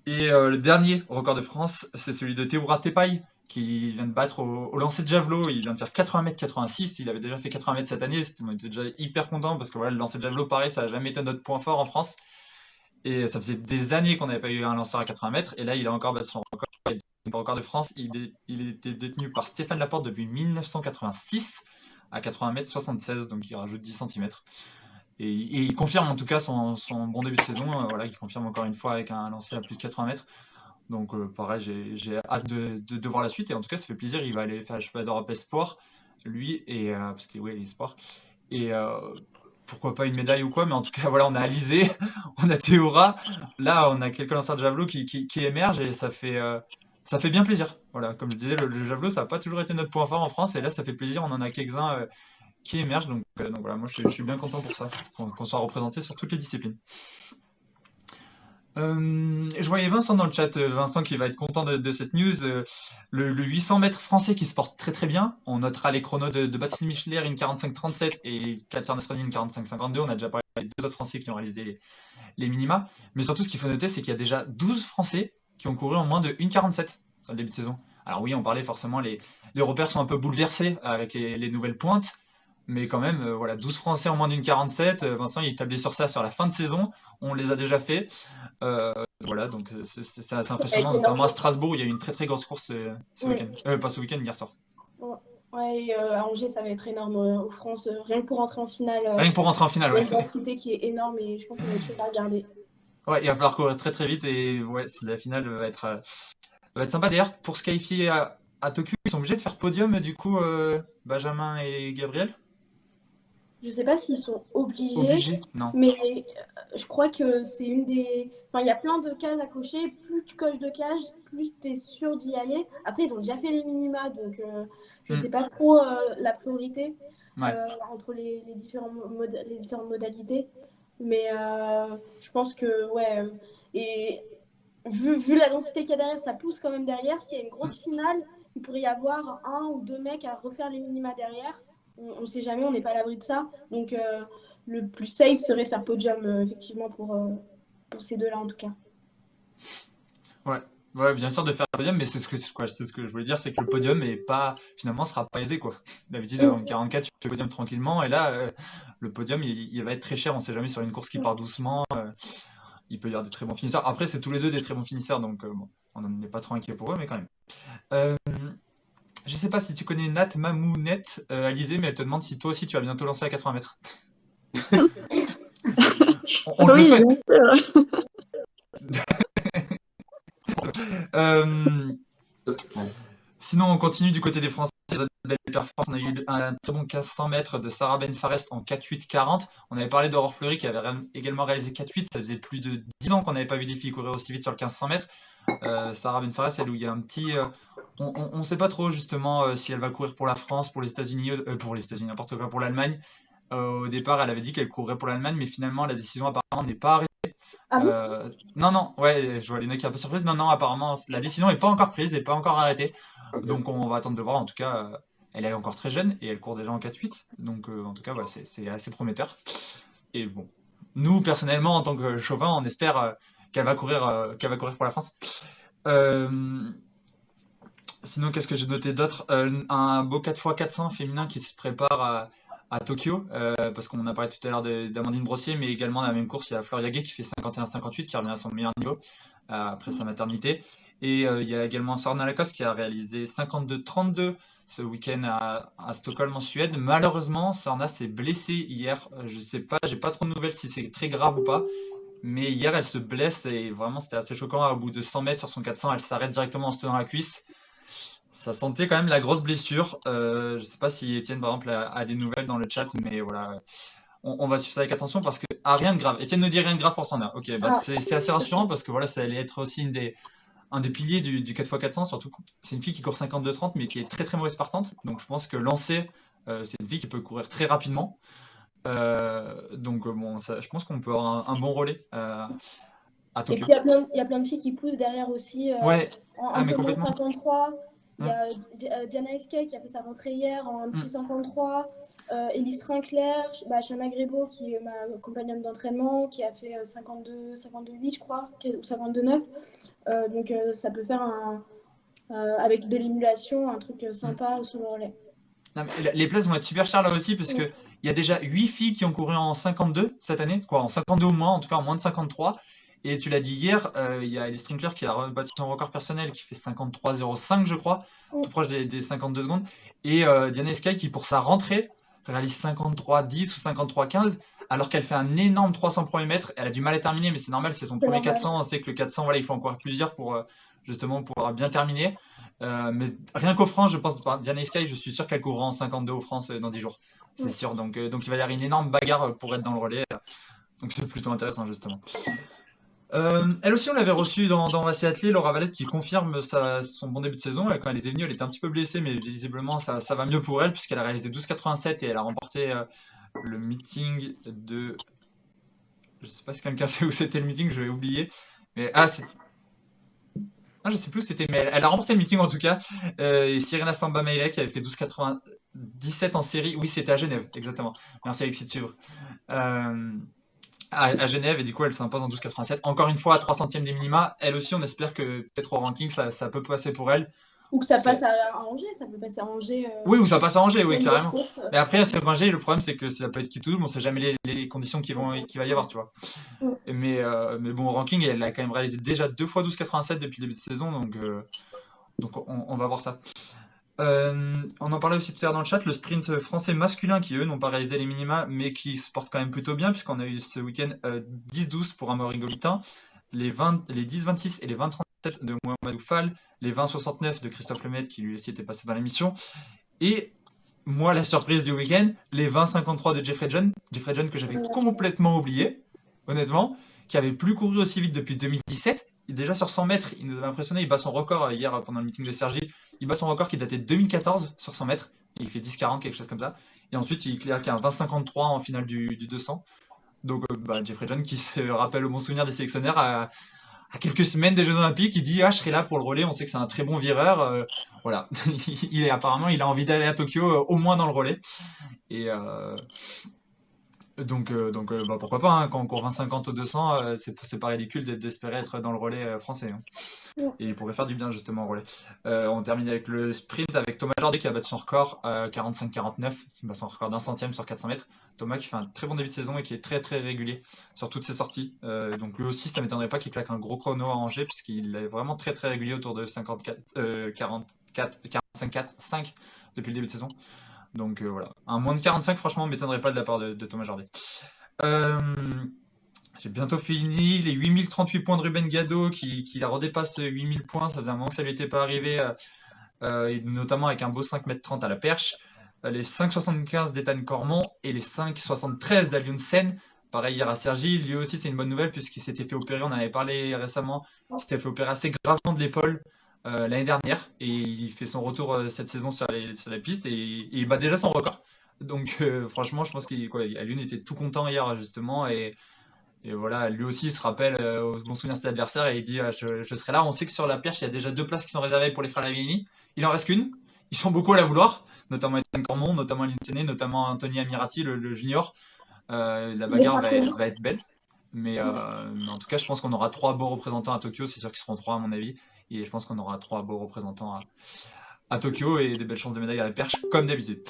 Et le dernier record de France, c'est celui de Théoura Tepaille qui vient de battre au lancer de javelot. Il vient de faire 80,86 m. Il avait déjà fait 80 mètres cette année. On était déjà hyper content parce que voilà, le lancer de javelot, pareil, ça n'a jamais été notre point fort en France. Et ça faisait des années qu'on n'avait pas eu un lanceur à 80 mètres. Et là, il a encore battu son record. Le record de France, il était détenu par Stéphane Laporte depuis 1986 à 80 mètres 76, donc il rajoute 10 cm. Et il confirme en tout cas son bon début de saison, voilà, il confirme encore une fois avec un lancer à plus de 80 mètres. Donc pareil, j'ai hâte de voir la suite et en tout cas ça fait plaisir, il va aller faire le championnat d'Europe Espoir, lui, et parce qu'il est espoir. Et pourquoi pas une médaille ou quoi, mais en tout cas voilà, on a Alizé, on a Théora, là on a quelques lanceurs de javelot qui émergent et ça fait bien plaisir. Voilà, comme je disais, le javelot ça n'a pas toujours été notre point fort en France et là ça fait plaisir, on en a quelques-uns qui émergent, donc voilà, moi je suis bien content pour ça, qu'on soit représenté sur toutes les disciplines. Je voyais Vincent dans le chat, Vincent qui va être content de cette news. Le 800 mètres français qui se porte très très bien. On notera les chronos de Baptiste Michler, une 45,37 et Katia Nasrani, une 45,52. On a déjà parlé des 2 autres Français qui ont réalisé les minima. Mais surtout, ce qu'il faut noter, c'est qu'il y a déjà 12 Français qui ont couru en moins de 1,47 sur le début de saison. Alors oui, on parlait forcément, les repères sont un peu bouleversés avec les nouvelles pointes. Mais quand même, voilà, 12 Français en moins d'une 47. Vincent, il tablait sur ça sur la fin de saison. On les a déjà fait. Voilà, donc c'est assez impressionnant. Notamment à Strasbourg, il y a eu une très très grosse course ce week-end. Pas ce week-end, hier soir. Ouais, à Angers, ça va être énorme aux France. Rien que pour rentrer en finale. Rien que pour rentrer en finale, ouais. Il y a une densité qui est énorme et je pense que ça va être chose à regarder. Ouais, il va falloir courir très très vite et ouais, la finale va être sympa. D'ailleurs, pour se qualifier à Tokyo, ils sont obligés de faire podium du coup, Benjamin et Gabriel. Je sais pas s'ils sont obligés, non. Mais je crois que c'est une des... Enfin, il y a plein de cases à cocher. Plus tu coches de cage, plus tu es sûr d'y aller. Après, ils ont déjà fait les minima, donc je sais pas trop la priorité entre les différentes modalités. Mais je pense que, ouais, et vu la densité qu'il y a derrière, ça pousse quand même derrière. S'il y a une grosse finale, il pourrait y avoir 1 ou 2 mecs à refaire les minima derrière. On ne sait jamais, on n'est pas à l'abri de ça. Donc, le plus safe serait de faire podium, effectivement, pour ces deux-là, en tout cas. Ouais, bien sûr de faire le podium, mais c'est ce que je voulais dire, c'est que le podium finalement sera pas aisé, quoi. D'habitude, en 44, tu fais le podium tranquillement, et là, le podium, il va être très cher. On sait jamais sur une course qui part doucement. Il peut y avoir des très bons finisseurs. Après, c'est tous les deux des très bons finisseurs, donc bon, on n'est pas trop inquiet pour eux, mais quand même. Je sais pas si tu connais Nat Mamounette, Alizé, mais elle te demande si toi aussi tu vas bientôt lancer à 80 mètres. On te le Oui, souhaite. bien sûr. Sinon, on continue du côté des Français. De belles performances. On a eu un très bon 1500 mètres de Sarah Ben Fares en 4,8,40. On avait parlé d'Aurore Fleury qui avait également réalisé 4,8. Ça faisait plus de 10 ans qu'on n'avait pas vu des filles courir aussi vite sur le 1500 mètres. Sarah Ben Fares, elle, où il y a un petit. On ne sait pas trop justement si elle va courir pour la France, pour les États-Unis, n'importe quoi, pour l'Allemagne. Au départ, elle avait dit qu'elle courrait pour l'Allemagne, mais finalement, la décision apparemment n'est pas arrêtée. Non, ouais, je vois Léna qui est un peu surprise. Non, apparemment, la décision n'est pas encore prise, n'est pas encore arrêtée. Ok. Donc, on va attendre de voir. En tout cas, elle est encore très jeune et elle court déjà en 4,8. Donc, en tout cas, ouais, c'est assez prometteur. Et bon, nous, personnellement, en tant que chauvin, on espère qu'elle va courir pour la France. Sinon, qu'est-ce que j'ai noté d'autre? Un beau 4x400 féminin qui se prépare à Tokyo, parce qu'on a parlé tout à l'heure d'Amandine Brossier, mais également dans la même course, il y a Fleur Yaguet qui fait 51-58, qui revient à son meilleur niveau après sa maternité. Et il y a également Sorna Lacoste qui a réalisé 52-32 ce week-end à Stockholm en Suède. Malheureusement, Sorna s'est blessée hier. Je sais pas, j'ai pas trop de nouvelles si c'est très grave ou pas. Mais hier, elle se blesse et vraiment, c'était assez choquant. Au bout de 100 mètres sur son 400, elle s'arrête directement en se tenant la cuisse. Ça sentait quand même la grosse blessure. Je sais pas si Étienne, par exemple, a des nouvelles dans le chat, mais voilà. On va suivre ça avec attention parce que rien de grave. Étienne nous dit rien de grave pour Sorna. Ok, c'est assez rassurant parce que voilà, ça allait être aussi un des piliers du 4x400. Surtout, c'est une fille qui court 52-30, mais qui est très très mauvaise partante. Donc je pense que lancer, c'est une fille qui peut courir très rapidement. Donc bon, je pense qu'on peut avoir un bon relais à Et Tokyo. puis, il y a plein de filles qui poussent derrière aussi. Ouais, Un mais peu moins complètement. 53. Il y a Diana Esquet qui a fait sa rentrée hier en petit 53. Élise Trincler, Shana Grebo qui est ma compagnonne d'entraînement qui a fait 52-8 je crois, ou 52-9. Donc ça peut faire avec de l'émulation un truc sympa sur le relais. Non, mais les places vont être super chères là aussi parce que il y a déjà 8 filles qui ont couru en 52 cette année, quoi, en 52 ou moins, en tout cas en moins de 53. Et tu l'as dit hier, il y a Ellie Strinkler qui a battu son record personnel qui fait 53,05 je crois, tout proche des 52 secondes. Et Diana Esquet qui pour sa rentrée réalise 53,10 ou 53,15 alors qu'elle fait un énorme 300 premiers mètres. Elle a du mal à terminer mais c'est normal, c'est son premier 400. On sait que le 400, voilà, il faut encore plusieurs pour justement pouvoir bien terminer. Mais rien qu'aux France, je pense, Diana Esquet, je suis sûr qu'elle courra en 52 aux France dans 10 jours. C'est sûr. Donc il va y avoir une énorme bagarre pour être dans le relais. Donc c'est plutôt intéressant justement. Elle aussi, on l'avait reçue dans On va s'y atteler, Laura Valette qui confirme son bon début de saison. Quand elle était venue, elle était un petit peu blessée, mais visiblement ça va mieux pour elle puisqu'elle a réalisé 12,87 et elle a remporté le meeting de. Je sais pas si quelqu'un sait où c'était le meeting, je vais oublier. Mais je sais plus où c'était, mais elle a remporté le meeting en tout cas. Et Sirena Samba Meile qui avait fait 12,97 en série. Oui, c'était à Genève, exactement. Merci Alexis de suivre. À Genève et du coup elle s'impose en 12,87. Encore une fois à 3 centièmes des minima. Elle aussi on espère que peut-être au ranking ça peut passer pour elle. Ou que ça passe à Angers, ça peut passer à Angers. Oui, ou ça passe à Angers, oui, carrément. Mais après, c'est Angers, le problème c'est que ça peut être qui tout double, on sait jamais les conditions qu'il va y avoir, tu vois. Mais bon, au ranking, elle a quand même réalisé déjà 2 fois 12,87 depuis le début de saison, donc on va voir ça. On en parlait aussi tout à l'heure dans le chat, le sprint français masculin qui eux n'ont pas réalisé les minima mais qui se portent quand même plutôt bien puisqu'on a eu ce week-end 10-12 pour Amaury Golitin, les 10-26 et les 20-37 de Mohamedou Fall, les 20-69 de Christophe Lemaitre qui lui aussi était passé dans l'émission et moi la surprise du week-end, les 20-53 de Jeffrey John que j'avais complètement oublié, honnêtement, qui avait plus couru aussi vite depuis 2017. déjà sur 100 mètres, il nous avait impressionné. Il bat son record hier pendant le meeting de Sergi. Il bat son record qui datait de 2014 sur 100 mètres. Et il fait 10,40, quelque chose comme ça. Et ensuite, il claque un 20,53 en finale du 200. Donc, Jeffrey John, qui se rappelle au bon souvenir des sélectionneurs, à quelques semaines des Jeux Olympiques, il dit je serai là pour le relais. On sait que c'est un très bon vireur. Voilà. Apparemment, il a envie d'aller à Tokyo, au moins dans le relais. Et. Donc, pourquoi pas, hein, quand on court 20,50 au 200, c'est pas ridicule d'espérer être dans le relais français. Hein. Ouais. Et il pourrait faire du bien justement au relais. On termine avec le sprint avec Thomas Jordi qui a battu son record 45-49, qui bat son record d'un centième sur 400 mètres. Thomas qui fait un très bon début de saison et qui est très très régulier sur toutes ses sorties. Donc lui aussi, ça m'étonnerait pas qu'il claque un gros chrono à Angers puisqu'il est vraiment très très régulier autour de 45-4-5 depuis le début de saison. Donc voilà, un moins de 45, franchement, ne m'étonnerait pas de la part de Thomas Jordi. J'ai bientôt fini. Les 8038 points de Ruben Gado qui redépasse 8000 points. Ça faisait un moment que ça lui était pas arrivé, notamment avec un beau 5,30 m à la perche. Les 5,75 d'Ethan Cormont et les 5,73 d'Alion Sen. Pareil hier à Sergi. Lui aussi, c'est une bonne nouvelle puisqu'il s'était fait opérer. On en avait parlé récemment. Il s'était fait opérer assez gravement de l'épaule. L'année dernière et il fait son retour cette saison sur la piste et il bat déjà son record. Donc franchement, je pense qu'Alion était tout content hier justement et voilà, lui aussi il se rappelle au bon souvenir de ses adversaires et il dit je serai là. On sait que sur la perche il y a déjà 2 places qui sont réservées pour les frères Lavillenie. Il en reste qu'une. Ils sont beaucoup à la vouloir, notamment Ethan Cormont, notamment Alion Sen, notamment Anthony Amirati, le junior. La bagarre va être belle. Mais en tout cas, je pense qu'on aura 3 beaux représentants à Tokyo. C'est sûr qu'ils seront 3 à mon avis. Et je pense qu'on aura 3 beaux représentants à Tokyo et des belles chances de médailles à la perche, comme d'habitude.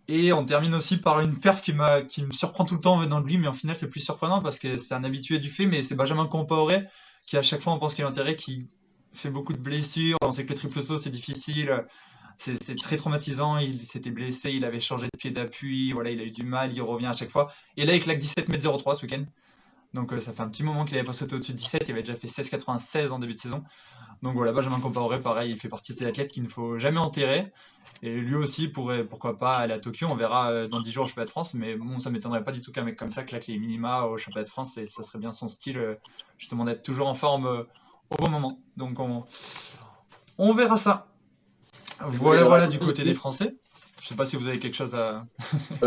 Et on termine aussi par une perf qui me surprend tout le temps venant de lui, mais en final c'est plus surprenant parce que c'est un habitué du fait, mais c'est Benjamin Compaoré qui à chaque fois on pense qu'il est enterré, qui fait beaucoup de blessures. On sait que le triple saut c'est difficile, c'est très traumatisant. Il s'était blessé, il avait changé de pied d'appui, voilà, il a eu du mal, il revient à chaque fois. Et là il claque 17,03 m ce week-end. Donc ça fait un petit moment qu'il n'avait pas sauté au-dessus de 17, il avait déjà fait 16,96 en début de saison. Donc voilà, Benjamin Compaoré, pareil, il fait partie de ces athlètes qu'il ne faut jamais enterrer. Et lui aussi pourrait, pourquoi pas, aller à Tokyo. On verra dans 10 jours au championnat de France, mais bon, ça m'étonnerait pas du tout qu'un mec comme ça claque les minima au championnat de France, et ça serait bien son style, justement, d'être toujours en forme au bon moment. Donc on verra ça. Voilà du côté des Français. Je sais pas si vous avez quelque chose à...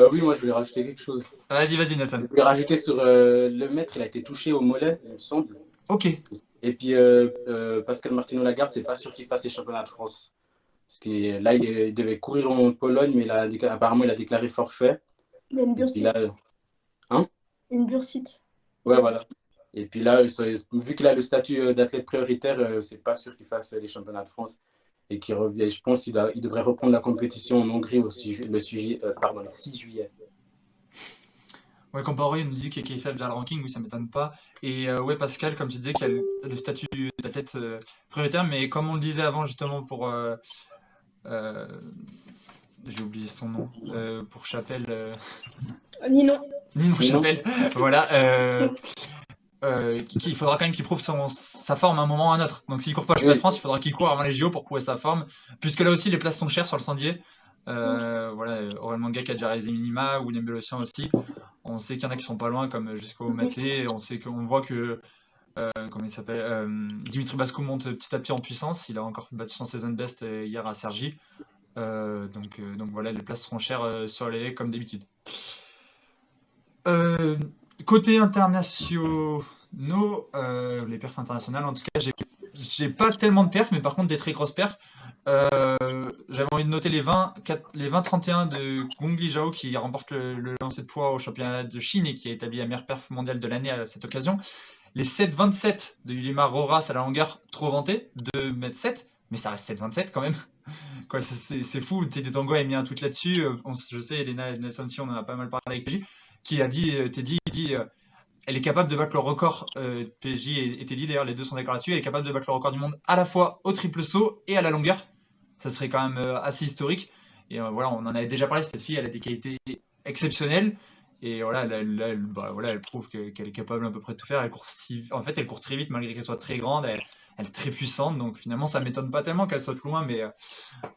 Oui, moi je voulais rajouter quelque chose. Vas-y, Nassan. Je voulais rajouter sur le maître, il a été touché au mollet, il me semble. Ok. Et puis Pascal Martino Lagarde, c'est pas sûr qu'il fasse les championnats de France. Parce que là, il devait courir en Pologne, mais apparemment il a déclaré forfait. Il y a une bursite. Hein? Une bursite. Ouais, voilà. Et puis là, vu qu'il a le statut d'athlète prioritaire, c'est pas sûr qu'il fasse les championnats de France. Et qu'il revient, je pense qu'il devrait reprendre la compétition en Hongrie aussi, le 6 juillet. Ouais, Compaoré nous dit qu'il est qualifié vers le ranking, oui, ça m'étonne pas. Et ouais, Pascal, comme tu disais, qu'il a le statut d'athlète prioritaire, mais comme on le disait avant, justement, pour. J'ai oublié son nom. Pour Chapelle. Ninon Chapelle, voilà. Il faudra quand même qu'il prouve sa forme à un moment ou à un autre. Donc s'il court pas au championnat de France, il faudra qu'il court avant les JO pour prouver sa forme. Puisque là aussi, les places sont chères sur le Sandier. Voilà, Aurel Manga qui a déjà réalisé minima, ou Nembelocian aussi. On sait qu'il y en a qui sont pas loin, comme jusqu'au Maté. On voit que comment il s'appelle, Dimitri Basco monte petit à petit en puissance. Il a encore battu son season best hier à Sergi. Donc voilà, les places seront chères sur les haies comme d'habitude. Côté internationaux, les perfs internationales, en tout cas, j'ai pas tellement de perfs, mais par contre des très grosses perfs. J'avais envie de noter les 20-31 de Gong Li Zhao qui remporte le lancer de poids au championnat de Chine et qui a établi la meilleure perf mondiale de l'année à cette occasion. Les 7,27 de Yulimar Roras à la longueur, trop vanté, 2,7 m, mais ça reste 7,27 quand même. Quoi, c'est fou. Teddy Tango a mis un tweet là-dessus. Je sais, Elena Nelson, si on en a pas mal parlé avec PJ, qui a dit, Teddy dit, elle est capable de battre le record, PJ et Teddy d'ailleurs, les deux sont d'accord là-dessus, elle est capable de battre le record du monde à la fois au triple saut et à la longueur. Ça serait quand même assez historique. Et voilà, on en avait déjà parlé, cette fille, elle a des qualités exceptionnelles. Et voilà, elle prouve qu'elle est capable à peu près de tout faire. Elle court très vite malgré qu'elle soit très grande. Elle est très puissante, donc finalement ça m'étonne pas tellement qu'elle saute loin, mais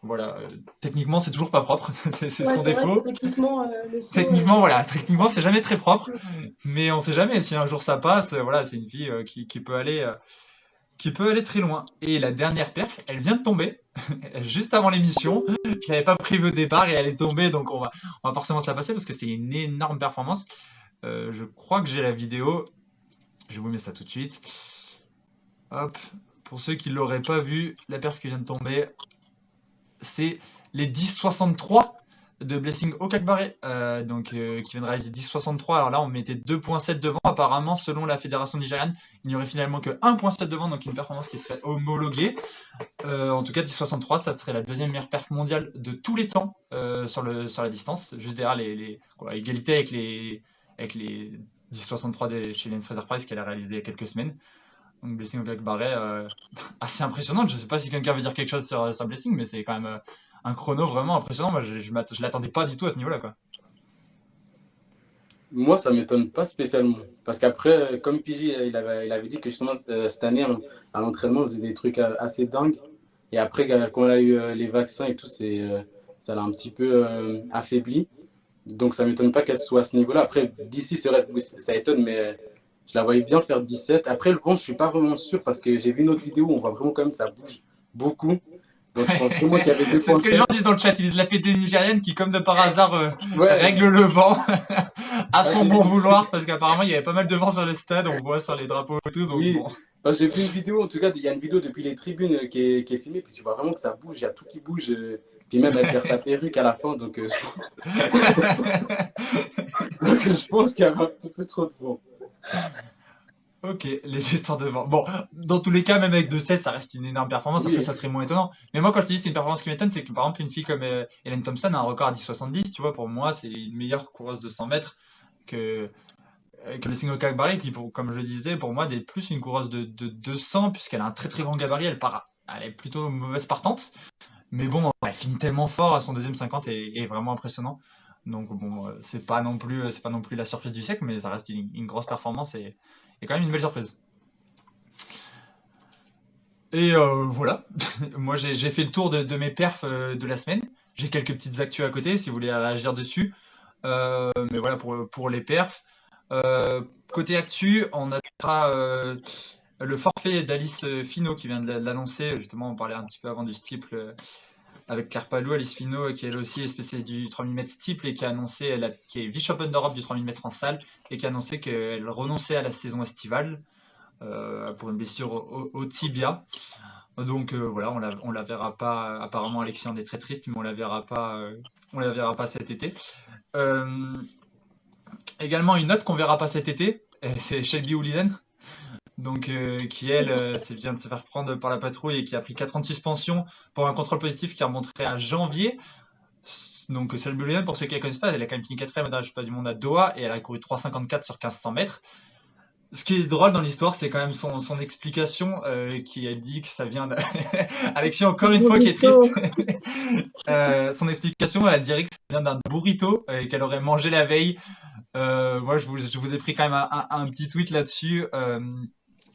voilà, techniquement c'est toujours pas propre, c'est son défaut. Techniquement, le saut, techniquement c'est jamais très propre, mais on sait jamais si un jour ça passe. Voilà, c'est une fille qui peut aller qui peut aller très loin. Et la dernière perf, elle vient de tomber, juste avant l'émission. Je l'avais pas prévu au départ et elle est tombée, donc on va forcément se la passer parce que c'est une énorme performance. Je crois que j'ai la vidéo. Je vous mets ça tout de suite. Hop. Pour ceux qui ne l'auraient pas vu, la perf qui vient de tomber, c'est les 10,63 de Blessing Okakbare, qui vient de réaliser 10,63. Alors là, on mettait 2,7 devant. Apparemment, selon la fédération nigériane, il n'y aurait finalement que 1,7 devant, donc une performance qui serait homologuée. En tout cas, 10,63, ça serait la deuxième meilleure perf mondiale de tous les temps sur la distance, juste derrière égalité avec les 10,63 chez Hélène Fraser-Pryce qu'elle a réalisé il y a quelques semaines. Donc Blessing Okakbare, assez impressionnante. Je ne sais pas si quelqu'un veut dire quelque chose sur Blessing, mais c'est quand même un chrono vraiment impressionnant. Moi, je l'attendais pas du tout à ce niveau-là, quoi. Moi, ça m'étonne pas spécialement. Parce qu'après, comme Pidgey, il avait dit que justement, cette année, à l'entraînement, il faisait des trucs assez dingues. Et après, quand il a eu les vaccins et tout, ça l'a un petit peu affaibli. Donc, ça m'étonne pas qu'elle soit à ce niveau-là. Après, d'ici, c'est vrai, ça étonne, mais je la voyais bien faire 17. Après, le vent, je suis pas vraiment sûr parce que j'ai vu une autre vidéo où on voit vraiment quand même ça bouge beaucoup. Donc, je pense vraiment qu'il y avait deux C'est ce que les gens disent dans le chat. Ils disent la fédé nigérienne qui, comme de par hasard, règle le vent à son bon vouloir parce qu'apparemment, il y avait pas mal de vent sur le stade. On voit sur les drapeaux et tout. Donc oui, bon. parce que j'ai vu une vidéo, en tout cas, il y a une vidéo depuis les tribunes qui est filmée, puis tu vois vraiment que ça bouge, il y a tout qui bouge, puis même elle perd sa perruque à la fin, donc, donc je pense qu'il y avait un petit peu trop de vent. Ok, les histoires de vent. Bon, dans tous les cas, même avec 2-7, ça reste une énorme performance. Oui. Après, ça serait moins étonnant. Mais moi, quand je te dis c'est une performance qui m'étonne, c'est que par exemple, une fille comme Hélène Thompson a un record à 10,70. Tu vois, pour moi, c'est une meilleure coureuse de 100 mètres que Blessing Okakbare, qui, comme je le disais, pour moi, est plus une coureuse de 200, puisqu'elle a un très très grand gabarit. Elle est plutôt mauvaise partante. Mais bon, elle finit tellement fort. Son deuxième 50 est vraiment impressionnant. Donc bon, c'est pas non plus la surprise du siècle, mais ça reste une grosse performance et quand même une belle surprise. Et voilà, moi j'ai fait le tour de mes perfs de la semaine. J'ai quelques petites actus à côté si vous voulez réagir dessus. Mais voilà pour les perfs. Côté actu, on a le forfait d'Alice Finot qui vient de l'annoncer. Justement, on parlait un petit peu avant du steeple avec Claire Palou, Alice Finot, qui elle aussi est spécialiste du 3000 m steeple et qui a annoncé, qui est vice-championne d'Europe du 3000 m en salle et qui a annoncé qu'elle renonçait à la saison estivale pour une blessure au tibia. Donc voilà, on la verra pas. Apparemment, Alexis en est très triste, mais on la verra pas cet été. Également, une autre qu'on verra pas cet été, c'est Shelby Ouliden. Donc, qui elle vient de se faire prendre par la patrouille et qui a pris 4 ans de suspension pour un contrôle positif qui a remonté à janvier. Donc, Shelby Ouliden, pour ceux qui ne la connaissent pas, elle a quand même fini 4e au championnat du monde à Doha et elle a couru 3,54 sur 1500 mètres. Ce qui est drôle dans l'histoire, c'est quand même son explication qui a dit que ça vient de... Alexis, encore une fois, qui est triste. Son explication, elle dirait que ça vient d'un burrito qu'elle aurait mangé la veille. Moi, je vous ai pris quand même un petit tweet là-dessus.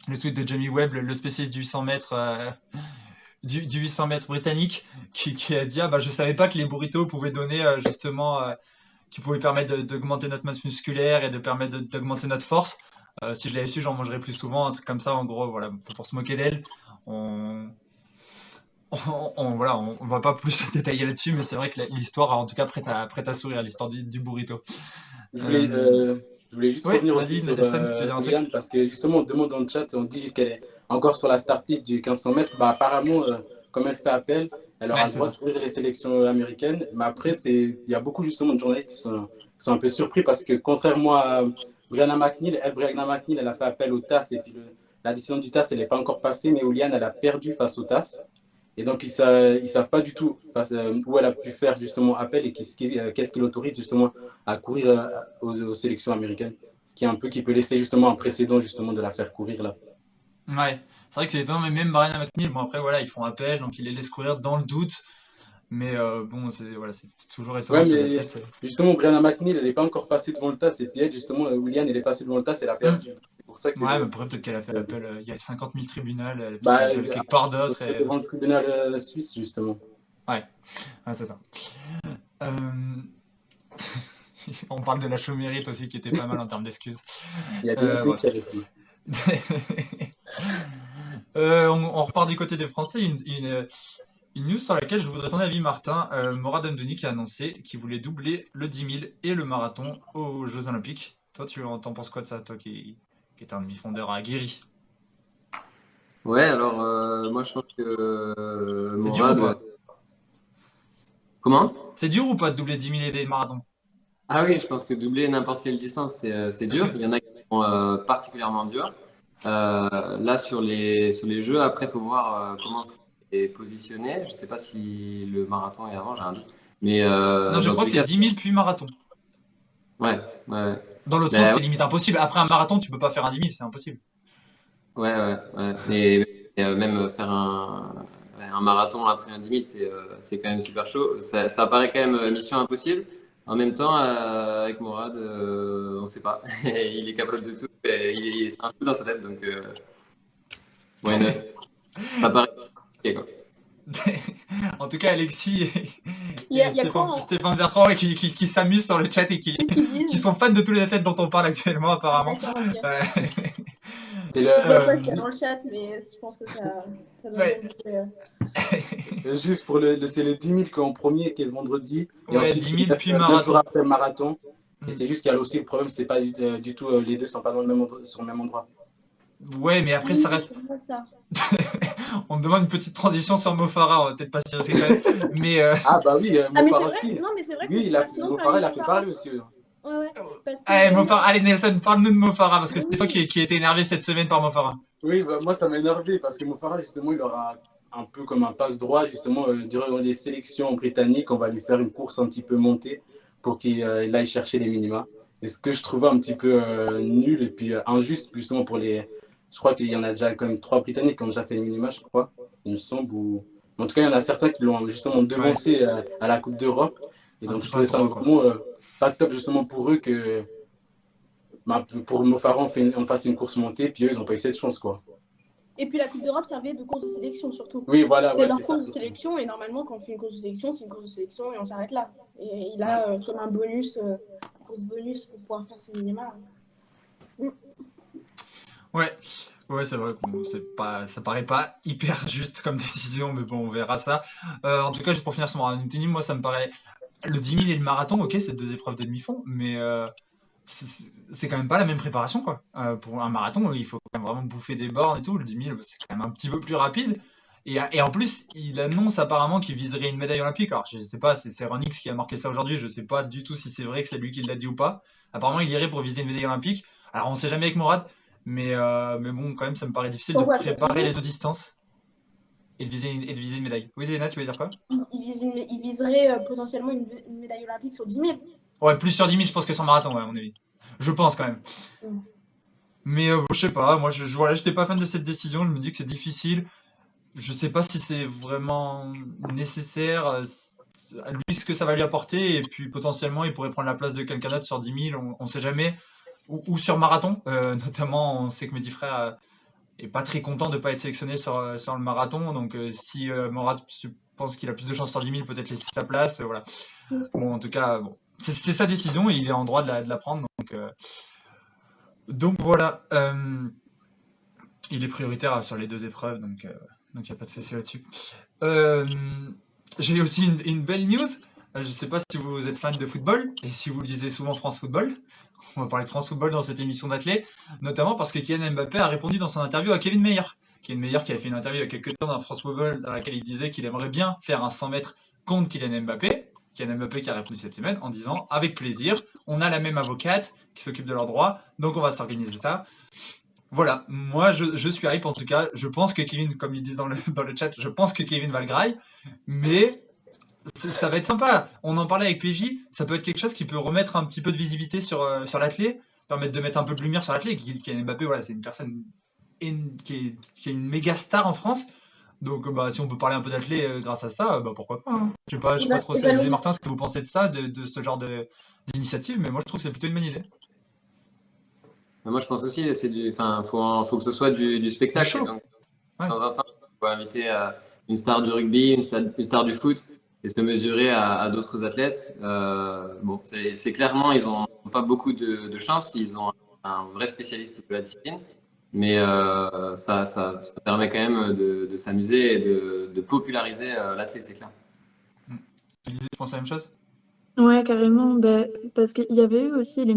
Le tweet de Jamie Webb, le spécialiste du 800 mètres, du 800 mètres britannique, qui a dit je savais pas que les burritos pouvaient donner qui pouvaient permettre d'augmenter notre masse musculaire et de permettre d'augmenter notre force. Si je l'avais su, j'en mangerais plus souvent, un truc comme ça. En gros, voilà, pour se moquer d'elle, on va pas plus détailler là-dessus, mais c'est vrai que l'histoire a en tout cas prête à sourire, l'histoire du burrito. Je voulais juste revenir aussi sur Oriane, parce que justement, on demande dans le chat, on dit qu'elle est encore sur la start list du 1500 mètres. Apparemment, comme elle fait appel, elle aura le droit de courir les sélections américaines. Mais après, il y a beaucoup justement de journalistes qui sont un peu surpris parce que contrairement à Brianna McNeil, elle a fait appel au TAS et puis la décision du TAS, elle n'est pas encore passée, mais Oliane, elle a perdu face au TAS. Et donc, ils savent pas du tout où elle a pu faire justement appel et qu'est-ce qui l'autorise justement à courir aux sélections américaines. Ce qui est un peu qui peut laisser justement un précédent justement de la faire courir là. Ouais, c'est vrai que c'est étonnant, mais même Brianna McNeil, bon après voilà, ils font appel, donc ils les laissent courir dans le doute. Mais bon, c'est toujours étonnant. Ouais, mais justement, Brianna McNeil, elle n'est pas encore passée devant le TAS. Et puis elle, justement, William, elle est passée devant le TAS, elle a perdu. C'est pour ça que... Ouais, mais peut-être qu'elle a fait appel. Il y a 50 000 tribunaux, elle a fait appel quelque part d'autre. Devant le tribunal suisse, justement. Ouais, c'est ça. On parle de la chômérite aussi, qui était pas mal en termes d'excuses. Il y a des switchers aussi. On repart du côté des Français. Une news sur laquelle je voudrais ton avis, Martin. Morad Amdouni qui a annoncé qu'il voulait doubler le 10 000 et le marathon aux Jeux Olympiques. Toi, t'en penses quoi de ça, toi qui est un demi-fondeur aguerri? Ouais, alors moi je pense que C'est dur ou Morad. pas? Comment? C'est dur ou pas de doubler 10 000 et des marathons? Ah oui, je pense que doubler n'importe quelle distance, c'est dur. Il y en a qui sont particulièrement durs. Là, sur les jeux, après, il faut voir comment c'est positionné. Je ne sais pas si le marathon est avant, j'ai un doute. Mais Non, je dans crois tous que les c'est cas, 10 000 puis marathon. ouais, ouais. Dans l'autre sens, Ben, c'est limite impossible. Après un marathon, tu peux pas faire un 10 000, c'est impossible. ouais, ouais, ouais. Et même faire un marathon après un 10 000, c'est quand même super chaud. Ça paraît quand même mission impossible. En même temps, avec Morad, on ne sait pas. Il est capable de tout. C'est un fou dans sa tête, donc why not? Ça paraît compliqué, quoi. En tout cas, Alexis Il y et a quoi en... Stéphane Bertrand ouais, qui s'amusent sur le chat et qui sont fans de tous les athlètes dont on parle actuellement, apparemment. D'accord, ok. Et Je vois pas le, ce qu'il y a dans le chat, mais je pense que ça doit Ouais. bien bouger. juste pour c'est le 10 000 qui est en premier, qui est le vendredi. Et Ouais, ensuite, 10 000 c'est puis 9 marathon. jours après le marathon. Mm. Et c'est juste qu'il y a aussi le problème, c'est pas du tout, les deux sont pas dans le même sur le même endroit. Ouais, mais après, ça reste. C'est vrai, ça. On me demande une petite transition sur Mo Farah, on va peut-être pas s'y risquer quand même. Mais Ah bah oui, Ah, mais Mo c'est Farah vrai, aussi. non, mais c'est vrai que Oui, c'est il a, pertinent Mo de Farah, il parler a de fait Mo parler aussi. Ouais, parce que allez, allez, Nelson, parle-nous de Mo Farah, parce que Ah c'était toi qui était énervé cette semaine par Mo Farah. Oui, bah, moi ça m'a énervé parce que Mo Farah, justement, il aura un peu comme un passe-droit, justement, durant les sélections britanniques, on va lui faire une course un petit peu montée pour qu'il aille chercher les minima. Et ce que je trouvais un petit peu nul et puis injuste, justement, pour les. Je crois qu'il y en a déjà quand même 3 Britanniques qui ont déjà fait les minima, je crois, il me semble. En tout cas, il y en a certains qui l'ont justement devancé à la Coupe d'Europe. Et Un donc, petit je trouvais ça passe-droit, quoi. vraiment pas top, justement, pour eux que pour Mo Farah, on fasse une course montée, puis eux, ils n'ont pas eu cette chance, quoi. Et puis la Coupe d'Europe servait de course de sélection surtout. Oui, voilà, C'est ouais, leur c'est ça. course de sélection et normalement quand on fait une course de sélection, c'est une course de sélection et on s'arrête là. Et il a comme un bonus, course bonus pour pouvoir faire ses minima. Ouais, ouais, c'est vrai que ça paraît pas hyper juste comme décision, mais bon, on verra ça. En tout cas, juste pour finir sur Morad Amdouni, moi, ça me paraît. Le 10 000 et le marathon, ok, c'est 2 épreuves de demi-fond, mais c'est quand même pas la même préparation, quoi. Pour un marathon, il faut quand même vraiment bouffer des bornes et tout. Le 10 000, c'est quand même un petit peu plus rapide. Et en plus, il annonce apparemment qu'il viserait une médaille olympique. Alors, je sais pas, c'est Ronix qui a marqué ça aujourd'hui. Je sais pas du tout si c'est vrai que c'est lui qui l'a dit ou pas. Apparemment, il irait pour viser une médaille olympique. Alors, on sait jamais avec Morad, mais bon, quand même, ça me paraît difficile de Pourquoi préparer les 2 distances et de viser une médaille. Oui, Léna, tu veux dire quoi? Il viserait potentiellement une médaille olympique sur 10 000. Ouais, plus sur 10 000, je pense que sur marathon, ouais, à mon avis. Je pense quand même. Mm. Mais je sais pas, moi, voilà, j'étais pas fan de cette décision. Je me dis que c'est difficile. Je sais pas si c'est vraiment nécessaire, lui, ce que ça va lui apporter, et puis potentiellement, il pourrait prendre la place de quelqu'un d'autre sur 10 000, on sait jamais, ou sur marathon, notamment, on sait que Mehdi Frère est pas très content de pas être sélectionné sur le marathon, donc si Morad pense qu'il a plus de chances sur 10 000, peut-être laisser sa place, voilà. Bon, en tout cas, bon, c'est sa décision, et il est en droit de la prendre, donc voilà. Il est prioritaire sur les 2 épreuves, donc il n'y a pas de souci là-dessus. J'ai aussi une belle news. Je ne sais pas si vous êtes fan de football et si vous lisez souvent France Football. On va parler de France Football dans cette émission d'athlètes, notamment parce que Kylian Mbappé a répondu dans son interview à Kevin Meyer. Kevin Meyer qui a fait une interview il y a quelques temps dans France Football dans laquelle il disait qu'il aimerait bien faire un 100 mètres contre Kylian Mbappé. Kylian Mbappé qui a répondu cette semaine en disant « Avec plaisir, on a la même avocate qui s'occupe de leurs droits, donc on va s'organiser ça ». Voilà, moi je suis hype en tout cas. Je pense que Kevin, comme ils disent dans le chat, je pense que Kevin va le graille, mais ça va être sympa. On en parlait avec PJ, ça peut être quelque chose qui peut remettre un petit peu de visibilité sur l'athlète, permettre de mettre un peu de lumière sur l'athlète. Kylian Mbappé, voilà, c'est une personne qui est une méga star en France. Donc si on peut parler un peu d'athlète grâce à ça, pourquoi pas. Hein. Je sais pas trop ce que Martin, ce que vous pensez de ça, de ce genre d'initiative, mais moi je trouve que c'est plutôt une bonne idée. Moi, je pense aussi, faut que ce soit du spectacle. Donc, de temps en temps, il faut inviter une star du rugby, une star du foot, et se mesurer à d'autres athlètes. Bon, c'est clairement, ils n'ont pas beaucoup de chance. Ils ont un vrai spécialiste de la discipline. Mais ça permet quand même de s'amuser et de populariser l'athlète, c'est clair. Élisée, tu penses la même chose? Ouais, carrément. Parce qu'il y avait eu aussi il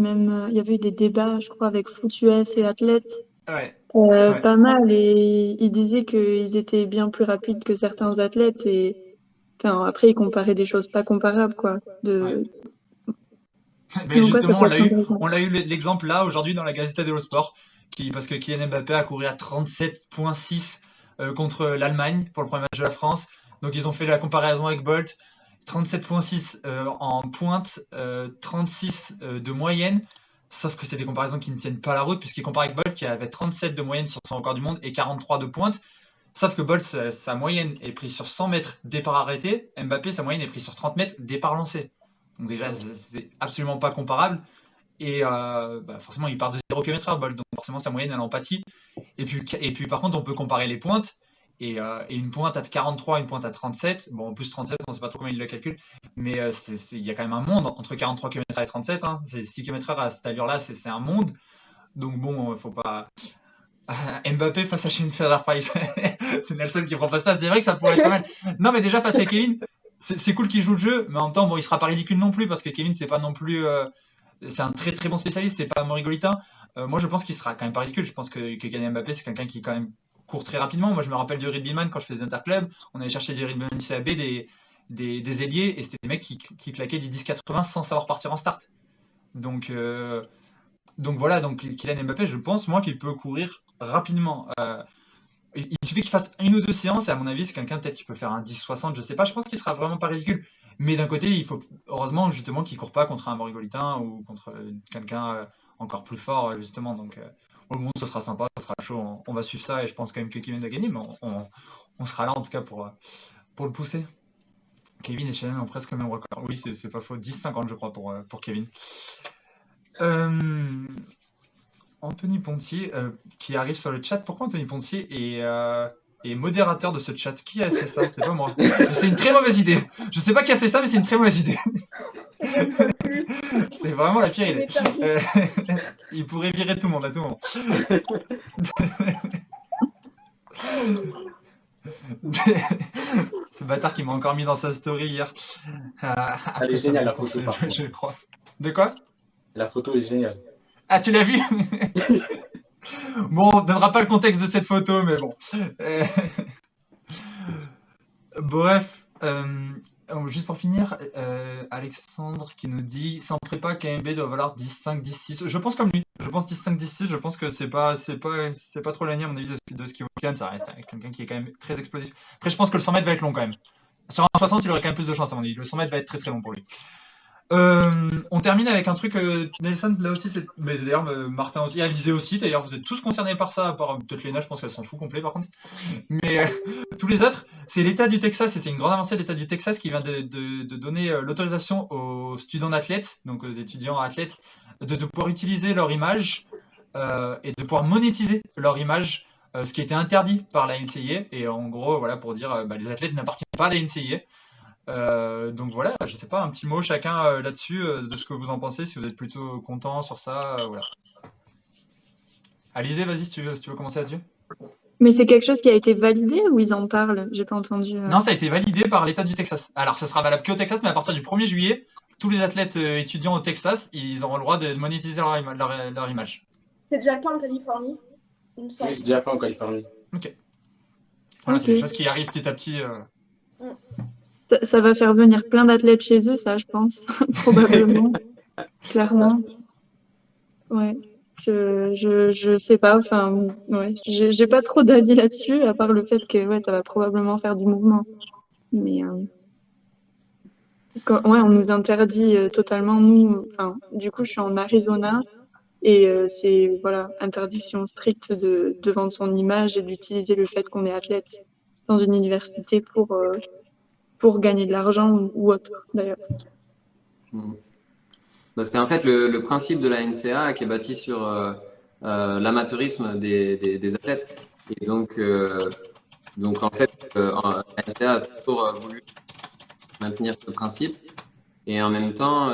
y avait eu des débats, je crois, avec Foot US et Athlète, Ouais. Ouais. pas mal, et ils disaient qu'ils étaient bien plus rapides que certains athlètes, et enfin, après, ils comparaient des choses pas comparables, quoi. Ouais. Mais Donc, ouais, ça justement, peut être intéressant. on l'a eu l'exemple là aujourd'hui dans la Gazzetta dello Sport, parce que Kylian Mbappé a couru à 37,6 contre l'Allemagne pour le premier match de la France. Donc ils ont fait la comparaison avec Bolt, 37,6 en pointe, 36 de moyenne. Sauf que c'est des comparaisons qui ne tiennent pas la route, puisqu'il compare avec Bolt qui avait 37 de moyenne sur son record du monde et 43 de pointe. Sauf que Bolt, sa moyenne est prise sur 100 mètres départ arrêté. Mbappé, sa moyenne est prise sur 30 mètres départ lancé. Donc déjà, c'est absolument pas comparable. Et forcément, il part de 0 km/h, Bolt. Donc forcément, sa moyenne, elle en pâtit. Et puis par contre, on peut comparer les pointes. Et une pointe à 43, une pointe à 37. Bon, en plus 37, on ne sait pas trop comment il le calcule. Mais il y a quand même un monde entre 43 km/h et 37. Hein. C'est 6 km/h à cette allure-là, c'est un monde. Donc bon, faut pas... Mbappé face à Shane Price. C'est Nelson qui propose ça. C'est vrai que ça pourrait être pas mal. Non, mais déjà face à Kevin, c'est cool qu'il joue le jeu, mais en même temps, bon, il sera pas ridicule non plus parce que Kevin, c'est pas non plus. C'est un très très bon spécialiste, c'est pas Morigolitain. Moi, je pense qu'il sera quand même pas ridicule. Je pense que Kylian Mbappé, c'est quelqu'un qui quand même court très rapidement. Moi, je me rappelle du rugbyman quand je faisais Interclub. On allait chercher des rugbyman du CAB, des ailiers, et c'était des mecs qui claquaient des 10-80 sans savoir partir en start. Donc voilà, donc Kylian Mbappé, je pense moi qu'il peut courir rapidement. Il suffit qu'il fasse une ou deux séances, et à mon avis, c'est quelqu'un peut-être qui peut faire un 10-60, je sais pas, je pense qu'il sera vraiment pas ridicule. Mais d'un côté, il faut heureusement justement qu'il court pas contre un Morigolitain ou contre quelqu'un encore plus fort, justement. Donc au moins, ce sera sympa, ce sera chaud, on va suivre ça, et je pense quand même que Kevin va gagner, mais on sera là en tout cas pour le pousser. Kevin et Shannon ont presque le même record. Oui, c'est pas faux, 10-50 je crois pour Kevin. Anthony Pontier qui arrive sur le chat. Pourquoi Anthony Pontier est modérateur de ce chat? Qui a fait ça? C'est pas moi. C'est une très mauvaise idée. Je sais pas qui a fait ça, mais c'est une très mauvaise idée. C'est vraiment la pire idée. Il pourrait virer tout le monde à tout moment. Ce bâtard qui m'a encore mis dans sa story hier. Elle est géniale la photo, je crois. De quoi? La photo est géniale. Ah, tu l'as vu? Bon, on ne donnera pas le contexte de cette photo, mais bon. Bref, juste pour finir, Alexandre qui nous dit sans prépa, KMB doit valoir 10-5, 10-6. Je pense comme lui. Je pense 10-5, 10-6. Je pense que c'est pas trop l'éloigné à mon avis de ce qu'il vaut Kylian. Ça reste quelqu'un qui est quand même très explosif. Après, je pense que le 100 mètres va être long quand même. Sur un 60, il aurait quand même plus de chance à mon avis. Le 100 mètres va être très très long pour lui. On termine avec un truc, Nelson, là aussi, mais d'ailleurs, Martin aussi, Alizé aussi, d'ailleurs, vous êtes tous concernés par ça, à part peut-être Léna, je pense qu'elle s'en fout complet par contre. Mais tous les autres, c'est l'État du Texas, et c'est une grande avancée de l'État du Texas qui vient de donner l'autorisation aux students d'athlètes, donc aux étudiants athlètes, de pouvoir utiliser leur image et de pouvoir monétiser leur image, ce qui était interdit par la NCAA, et en gros, voilà, pour dire, les athlètes n'appartiennent pas à la NCAA. Donc voilà, je sais pas, un petit mot chacun là-dessus, de ce que vous en pensez, si vous êtes plutôt content sur ça, voilà. Alizé, vas-y, si tu veux commencer là-dessus. Mais c'est quelque chose qui a été validé ou ils en parlent? J'ai pas entendu. Non, ça a été validé par l'État du Texas. Alors, ça sera valable qu'au Texas, mais à partir du 1er juillet, tous les athlètes étudiants au Texas, ils auront le droit de monétiser leur image. C'est déjà le cas en Californie, il me semble. Oui, c'est déjà fait en Californie. Ok. Voilà, Ok. c'est des choses qui arrivent petit à petit. Ça va faire venir plein d'athlètes chez eux, ça, je pense, probablement, clairement. Ouais, je sais pas, enfin, ouais, j'ai pas trop d'avis là-dessus, à part le fait que, ouais, ça va probablement faire du mouvement. Mais, ouais, on nous interdit totalement, nous, enfin, du coup, je suis en Arizona, et c'est, voilà, interdiction stricte de vendre son image et d'utiliser le fait qu'on est athlète dans une université pour gagner de l'argent ou autre, d'ailleurs. C'est en fait le principe de la NCA qui est bâti sur l'amateurisme des athlètes. Et donc en fait, la NCA a toujours voulu maintenir ce principe. Et en même temps,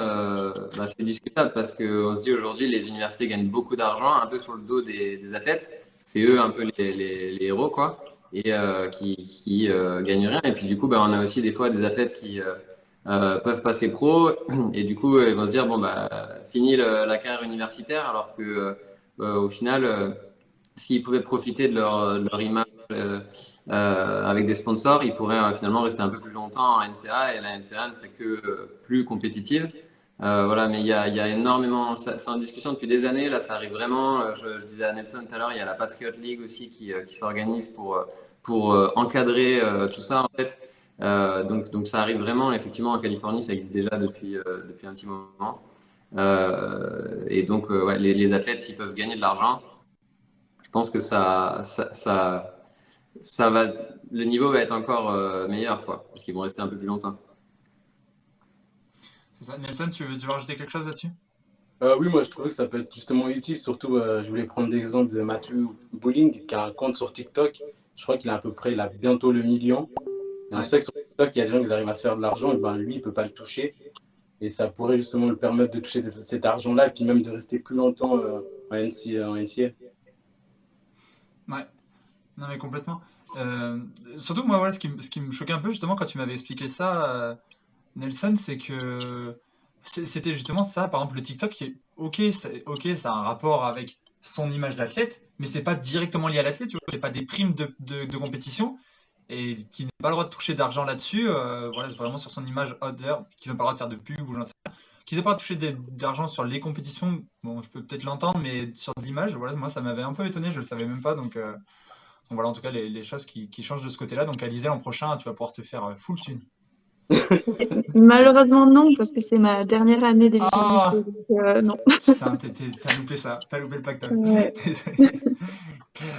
c'est discutable parce qu'on se dit aujourd'hui, les universités gagnent beaucoup d'argent, un peu sur le dos des athlètes. C'est eux un peu les héros, quoi, et qui gagnent rien. Et puis du coup, on a aussi des fois des athlètes qui peuvent passer pro, et du coup, ils vont se dire, bon, fini la carrière universitaire, alors que au final, s'ils pouvaient profiter de leur image avec des sponsors, ils pourraient finalement rester un peu plus longtemps en NCA et la NCA ne serait que plus compétitive. Voilà, mais il y a énormément, c'est en discussion depuis des années, là ça arrive vraiment, je disais à Nelson tout à l'heure, il y a la Patriot League aussi qui s'organise pour encadrer tout ça en fait. Donc ça arrive vraiment, effectivement en Californie ça existe déjà depuis un petit moment. Et donc ouais, les athlètes s'ils peuvent gagner de l'argent, je pense que ça va, le niveau va être encore meilleur, quoi, parce qu'ils vont rester un peu plus longtemps. C'est ça. Nelson, tu veux rajouter quelque chose là-dessus? Oui, moi je trouvais que ça peut être justement utile. Surtout, je voulais prendre l'exemple de Matthew Bowling qui a un compte sur TikTok. Je crois qu'il a à peu près, il a bientôt le million. Et on Ouais. sait que sur TikTok, il y a des gens qui arrivent à se faire de l'argent, et ben lui, il peut pas le toucher. Et ça pourrait justement lui permettre de toucher cet argent-là, et puis même de rester plus longtemps en NCA. Ouais, non mais complètement. Surtout moi, voilà, ce qui me choquait un peu justement quand tu m'avais expliqué ça, Nelson, c'est que c'était justement ça, par exemple le TikTok, qui est ok, ça a un rapport avec son image d'athlète, mais c'est pas directement lié à l'athlète, tu vois, c'est pas des primes de compétition, et qui n'a pas le droit de toucher d'argent là-dessus, voilà, c'est vraiment sur son image other, qu'ils n'ont pas le droit de faire de pub ou j'en sais rien, qu'ils n'ont pas le droit de toucher d'argent sur les compétitions, bon, je peux peut-être l'entendre, mais sur de l'image, voilà, moi ça m'avait un peu étonné, je le savais même pas, donc voilà, en tout cas, les choses qui changent de ce côté-là. Donc, Alizé, l'an prochain, tu vas pouvoir te faire full thune. Malheureusement, non, parce que c'est ma dernière année d'éligibilité. Ah, Non. putain, t'as loupé ça. T'as loupé le pactole. Ouais. Désolé.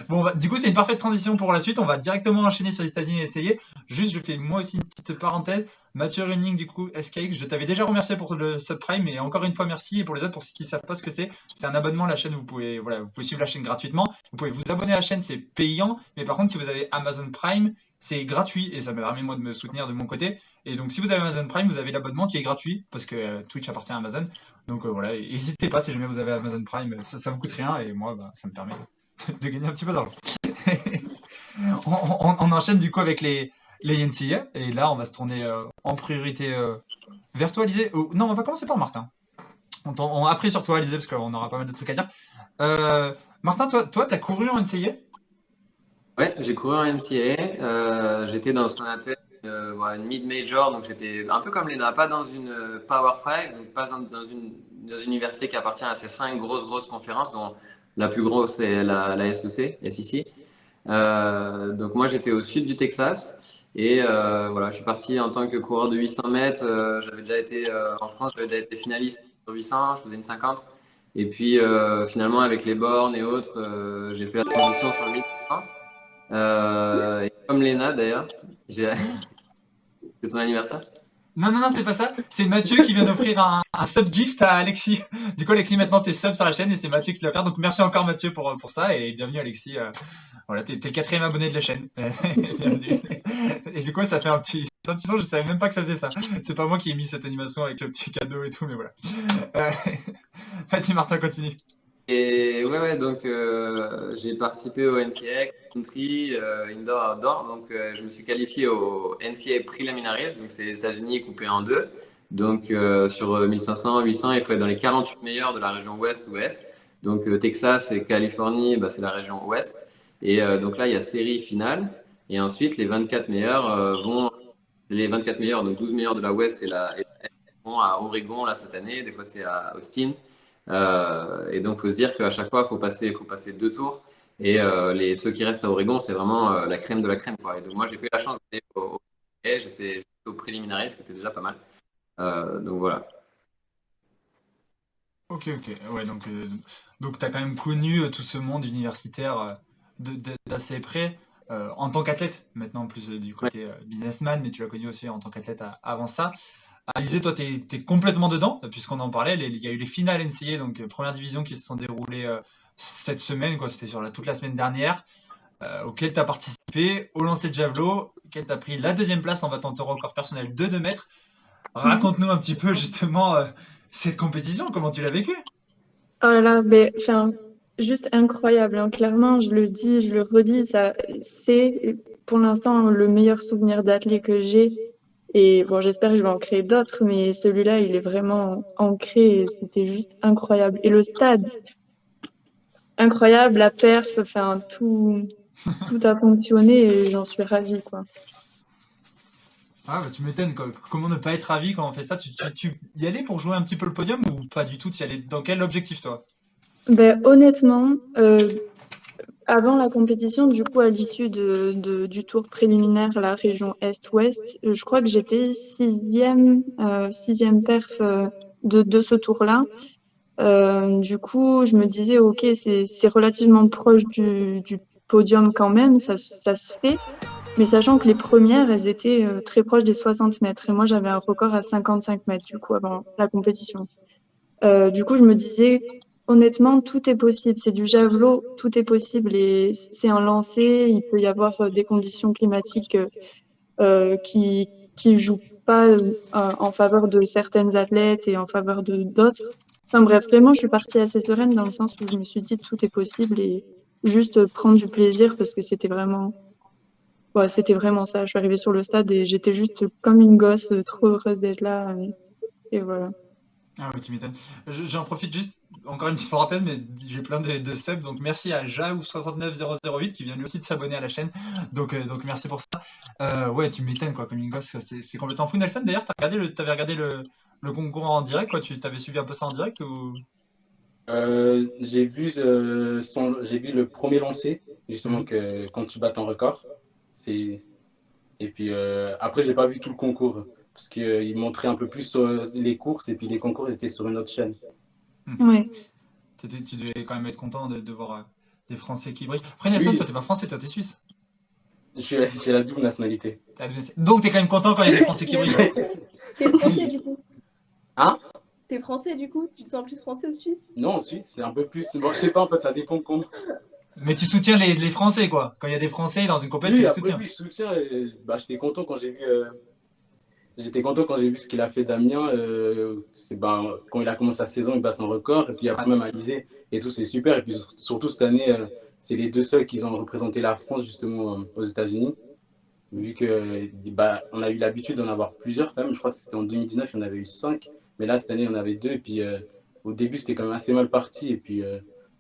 Bon, du coup, c'est une parfaite transition pour la suite. On va directement enchaîner sur les États-Unis et essayer. Juste, je fais moi aussi une petite parenthèse. Mathieu Running, du coup, SKX, je t'avais déjà remercié pour le subprime, et encore une fois, merci. Et pour les autres, pour ceux qui ne savent pas ce que c'est un abonnement à la chaîne. Vous pouvez suivre la chaîne gratuitement. Vous pouvez vous abonner à la chaîne, c'est payant. Mais par contre, si vous avez Amazon Prime, c'est gratuit. Et ça me permet, moi, de me soutenir de mon côté. Et donc, si vous avez Amazon Prime, vous avez l'abonnement qui est gratuit, parce que Twitch appartient à Amazon. Donc voilà, n'hésitez pas si jamais vous avez Amazon Prime, ça vous coûte rien. Et moi, ça me permet de gagner un petit peu d'argent. on enchaîne du coup avec les NCA, et là on va se tourner en priorité vers toi, Alizé. Non, on va commencer par Martin. Après sur toi, Alizé, parce qu'on aura pas mal de trucs à dire. Martin, toi, t'as couru en NCA? Ouais, j'ai couru en NCAA. J'étais dans ce qu'on appelle une mid-major, donc j'étais un peu comme Lena, pas dans une Power 5, donc pas dans une université qui appartient à ces 5 grosses conférences, dont la plus grosse est la SEC, SEC. Donc moi j'étais au sud du Texas et voilà, je suis parti en tant que coureur de 800 mètres. J'avais déjà été en France, j'avais déjà été finaliste sur 800, je faisais une 50. Et puis finalement avec les bornes et autres, j'ai fait la transition sur le 1500. Et comme Léna d'ailleurs, c'est ton anniversaire? Non, c'est pas ça. C'est Mathieu qui vient d'offrir un sub gift à Alexis. Du coup, Alexis, maintenant, t'es sub sur la chaîne et c'est Mathieu qui te l'a fait. Donc, merci encore, Mathieu, pour ça. Et bienvenue, Alexis. Voilà, t'es le 4e abonné de la chaîne. Bienvenue. Et du coup, ça fait un petit son. Je savais même pas que ça faisait ça. C'est pas moi qui ai mis cette animation avec le petit cadeau et tout, mais voilà. Vas-y, Martin, continue. Et ouais, donc j'ai participé au NCAA Country, Indoor, Outdoor. Donc je me suis qualifié au NCAA Preliminaries, donc c'est les États-Unis coupés en deux. Donc sur 1500, 800, il faut être dans les 48 meilleurs de la région ouest-ouest. Donc Texas et Californie, c'est la région ouest. Et donc là, il y a série finale. Et ensuite, les 24 meilleurs les 24 meilleurs, donc 12 meilleurs de la ouest et la est vont à Oregon là cette année. Des fois, c'est à Austin. Et donc, il faut se dire qu'à chaque fois, il faut passer 2 tours. Et ceux qui restent à Oregon, c'est vraiment la crème de la crème, quoi. Et donc, moi, j'ai eu la chance d'aller j'étais au préliminaire, ce qui était déjà pas mal. Donc, voilà. Ok. Ouais, donc tu as quand même connu tout ce monde universitaire d'assez près en tant qu'athlète, maintenant plus du côté businessman, mais tu l'as connu aussi en tant qu'athlète avant ça. Alizé, toi, tu es complètement dedans, puisqu'on en parlait. Il y a eu les finales NCAA, donc première division, qui se sont déroulées cette semaine, quoi. C'était sur toute la semaine dernière, auquel tu as participé au lancer de javelot, auquel tu as pris la 2e place en battant ton record personnel de 2 mètres. Raconte-nous un petit peu justement cette compétition, comment tu l'as vécue? Oh là là, mais enfin, juste incroyable, hein. Clairement, je le dis, je le redis, c'est pour l'instant le meilleur souvenir d'athlète que j'ai. Et bon, j'espère que je vais en créer d'autres, mais celui-là, il est vraiment ancré et c'était juste incroyable. Et le stade, incroyable, la perf, enfin, tout a fonctionné et j'en suis ravie, quoi. Ah, bah, tu m'étonnes, quoi. Comment ne pas être ravi quand on fait ça? Tu y allais pour jouer un petit peu le podium ou pas du tout? Tu y allais dans quel objectif, toi? Ben, honnêtement, avant la compétition, du coup, à l'issue du tour préliminaire, la région Est-Ouest, je crois que j'étais sixième perf de ce tour-là. Du coup, je me disais, ok, c'est relativement proche du podium quand même, ça se fait. Mais sachant que les premières, elles étaient très proches des 60 mètres. Et moi, j'avais un record à 55 mètres, du coup, avant la compétition. Du coup, je me disais, honnêtement, tout est possible. C'est du javelot, tout est possible et c'est un lancer. Il peut y avoir des conditions climatiques qui jouent pas en faveur de certaines athlètes et en faveur de d'autres. Enfin bref, vraiment, je suis partie assez sereine dans le sens où je me suis dit tout est possible et juste prendre du plaisir parce que c'était vraiment ça. Je suis arrivée sur le stade et j'étais juste comme une gosse, trop heureuse d'être là et voilà. Ah oui, tu m'étonnes. J'en profite juste, encore une petite parenthèse, mais j'ai plein de subs, donc merci à Jaou69008 qui vient lui aussi de s'abonner à la chaîne, donc merci pour ça. Ouais, tu m'étonnes, quoi, comme une gosse, c'est complètement fou. Nelson, d'ailleurs, t'avais regardé le concours en direct, quoi, tu t'avais suivi un peu ça en direct ou... J'ai vu le premier lancé, justement, Mhm. que quand tu bats ton record. Et puis après, j'ai pas vu tout le concours parce qu'il montrait un peu plus les courses et puis les concours ils étaient sur une autre chaîne. Ouais. Tu devais quand même être content de voir des Français qui brillent. Après, Nelson, Oui, toi, t'es pas français, toi, t'es suisse. j'ai la double nationalité. Donc, t'es quand même content quand il y a des Français qui brillent. T'es français du coup? Hein? T'es français du coup? Tu te sens plus français ou suisse? Non, ensuite, c'est un peu plus. Bon, je sais pas, en fait, ça dépend comment. Mais tu soutiens les Français, quoi. Quand il y a des Français dans une compétition, tu Oui, les après, soutiens. oui, je soutiens. Bah, j'étais content quand j'ai vu ce qu'il a fait Damien. Quand il a commencé sa saison, il bat son record. Et puis après, même Alizé et tout, c'est super. Et puis surtout cette année, c'est les deux seuls qui ont représenté la France justement aux États-Unis. Vu que on a eu l'habitude d'en avoir plusieurs quand même. Je crois que c'était en 2019, il y en avait eu 5. Mais là, cette année, il y en avait 2. Et puis au début, c'était quand même assez mal parti. Et puis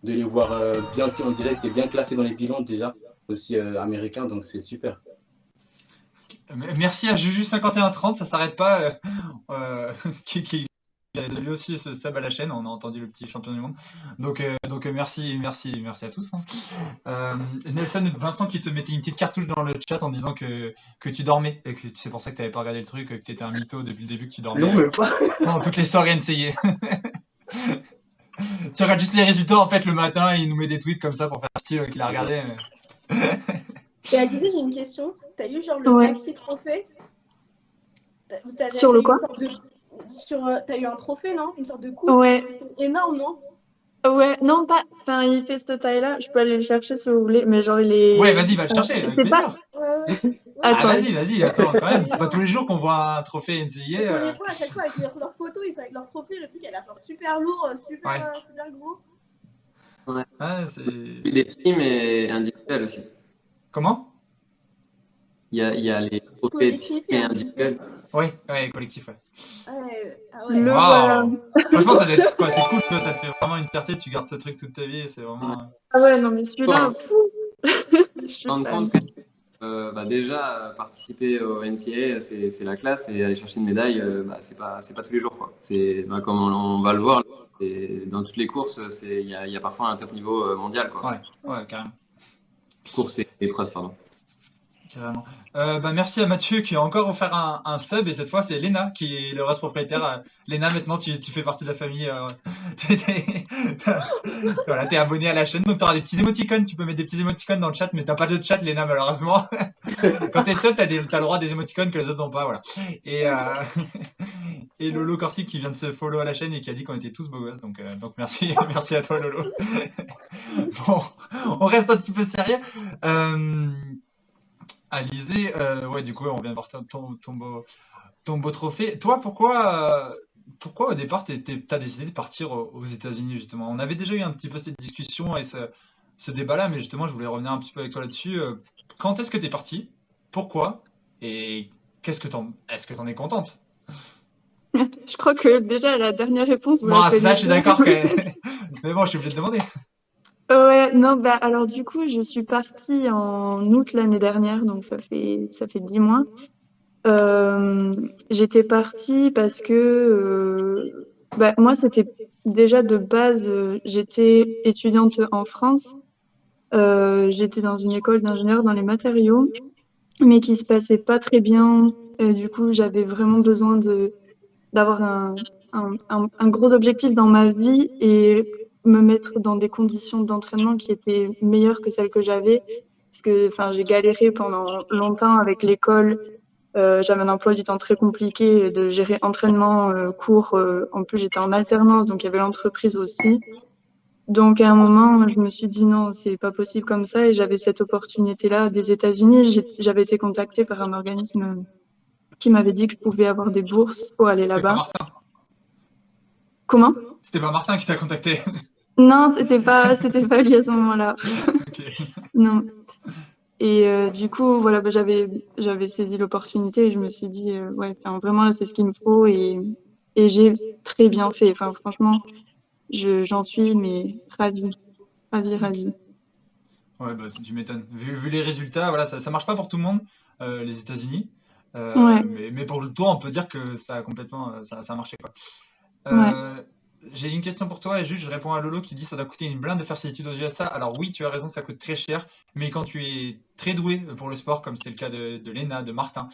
de les voir déjà, ils étaient bien classés dans les bilans déjà, aussi américains. Donc c'est super. Merci à Juju5130, ça s'arrête pas. Qui a lui aussi ce sub à la chaîne, on a entendu le petit champion du monde. Donc merci à tous, hein. Nelson, Vincent qui te mettait une petite cartouche dans le chat en disant que tu dormais et que c'est pour ça que tu n'avais pas regardé le truc, que tu étais un mytho depuis le début, que tu dormais Non, même pas. pendant toutes les soirées NCA. Tu regardes juste les résultats en fait le matin et il nous met des tweets comme ça pour faire style qu'il a regardé. Et Alizé, j'ai une question. T'as eu genre le Ouais. maxi trophée? Sur le quoi? T'as eu un trophée, non? Une sorte de coupe? Ouais. C'est énorme, non? Ouais, non, pas. Enfin, il fait cette taille-là. Je peux aller le chercher si vous voulez, mais genre, il est. Ouais, vas-y, va le chercher, avec C'est pas. plaisir. Ouais. Ah, Attends. vas-y, attends, quand même. C'est pas tous les jours qu'on voit un trophée Parce qu'on NCAA. les voit à chaque fois avec leurs photos, ils sont avec leurs trophées, le truc elle a l'air genre super lourd, super gros. Ouais, c'est... Des teams et individuels aussi. Comment? Il y a les trophées Collectif et individuels. Ouais, collectif, ouais. Ah ouais. Le Waouh. voilà. Franchement, ça doit être quoi, c'est cool, toi, ça te fait vraiment une fierté, tu gardes ce truc toute ta vie, et c'est vraiment... Ah ouais, non, mais celui-là, je suis Rendre fan. compte que déjà participer au NCAA c'est la classe et aller chercher une médaille c'est pas tous les jours quoi. C'est comme on va le voir dans toutes les courses il y a parfois un top niveau mondial quoi. Ouais, carrément. Course et épreuve pardon. Carrément. Merci à Mathieu qui a encore offert un sub et cette fois c'est Léna qui est le reste propriétaire. Léna, maintenant tu fais partie de la famille. Voilà, t'es abonné à la chaîne donc t'auras des petits émoticônes. Tu peux mettre des petits émoticônes dans le chat, mais t'as pas de chat, Léna, malheureusement. Quand t'es sub, t'as le droit des émoticônes que les autres n'ont pas. Voilà. Et Lolo Corsi qui vient de se follow à la chaîne et qui a dit qu'on était tous beaux gosses. Donc merci, merci à toi, Lolo. Bon, on reste un petit peu sérieux. Alizé, ouais, du coup, on vient de voir ton ton beau trophée. Toi, pourquoi au départ t'as décidé de partir aux États-Unis justement? On avait déjà eu un petit peu cette discussion et ce débat-là, mais justement, je voulais revenir un petit peu avec toi là-dessus. Quand est-ce que t'es parti? Pourquoi? Et est-ce que t'en es contente? Je crois que déjà la dernière réponse, vous la Moi, c'est ça, je suis connaissez. d'accord mais bon, je suis obligé de demander. Ouais, non, bah alors du coup, je suis partie en août l'année dernière, donc ça fait 10 mois. J'étais partie parce que bah, moi, c'était déjà de base, j'étais étudiante en France. J'étais dans une école d'ingénieur dans les matériaux, mais qui se passait pas très bien. Du coup, j'avais vraiment besoin d'avoir un gros objectif dans ma vie et me mettre dans des conditions d'entraînement qui étaient meilleures que celles que j'avais. Parce que, enfin, j'ai galéré pendant longtemps avec l'école. J'avais un emploi du temps très compliqué de gérer entraînement, cours. En plus, j'étais en alternance, donc il y avait l'entreprise aussi. Donc, à un moment, je me suis dit non, c'est pas possible comme ça. Et j'avais cette opportunité-là des États-Unis. J'avais été contactée par un organisme qui m'avait dit que je pouvais avoir des bourses pour aller C'était pas là-bas. Martin. Comment? C'était pas Martin qui t'a contacté. Non, c'était pas lui à ce moment-là. Ok. Non. Et du coup, voilà, bah, j'avais saisi l'opportunité et je me suis dit, ouais, enfin, vraiment là, c'est ce qu'il me faut et j'ai très bien fait. Enfin, franchement, j'en suis mais ravie, ravie, Ok. ravie. Ouais, bah, tu m'étonnes. Vu les résultats, voilà, ça marche pas pour tout le monde, les États-Unis. Ouais, Mais pour toi, on peut dire que ça a complètement, ça a marché, quoi. ouais, Euh, j'ai une question pour toi et juste je réponds à Lolo qui dit ça doit coûter une blinde de faire ses études aux USA. Alors oui, tu as raison, ça coûte très cher, mais quand tu es très doué pour le sport, comme c'était le cas de Léna, de Martin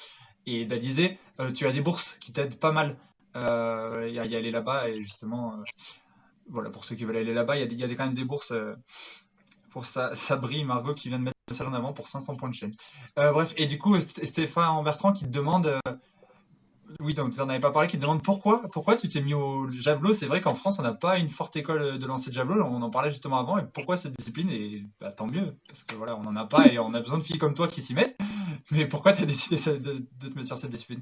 et d'Alizé, tu as des bourses qui t'aident pas mal à y aller là-bas et justement, voilà, pour ceux qui veulent aller là-bas, il y a quand même des bourses pour Sabri Margot qui vient de mettre le message en avant pour 500 points de chaîne. Bref, et du coup, Stéphane Bertrand qui te demande oui, donc tu n'en avais pas parlé, qui te demande pourquoi tu t'es mis au javelot. C'est vrai qu'en France, on n'a pas une forte école de lancer de javelot, on en parlait justement avant, et pourquoi cette discipline? Et bah, tant mieux, parce que voilà, on n'en a pas et on a besoin de filles comme toi qui s'y mettent. Mais pourquoi tu as décidé de te mettre sur cette discipline?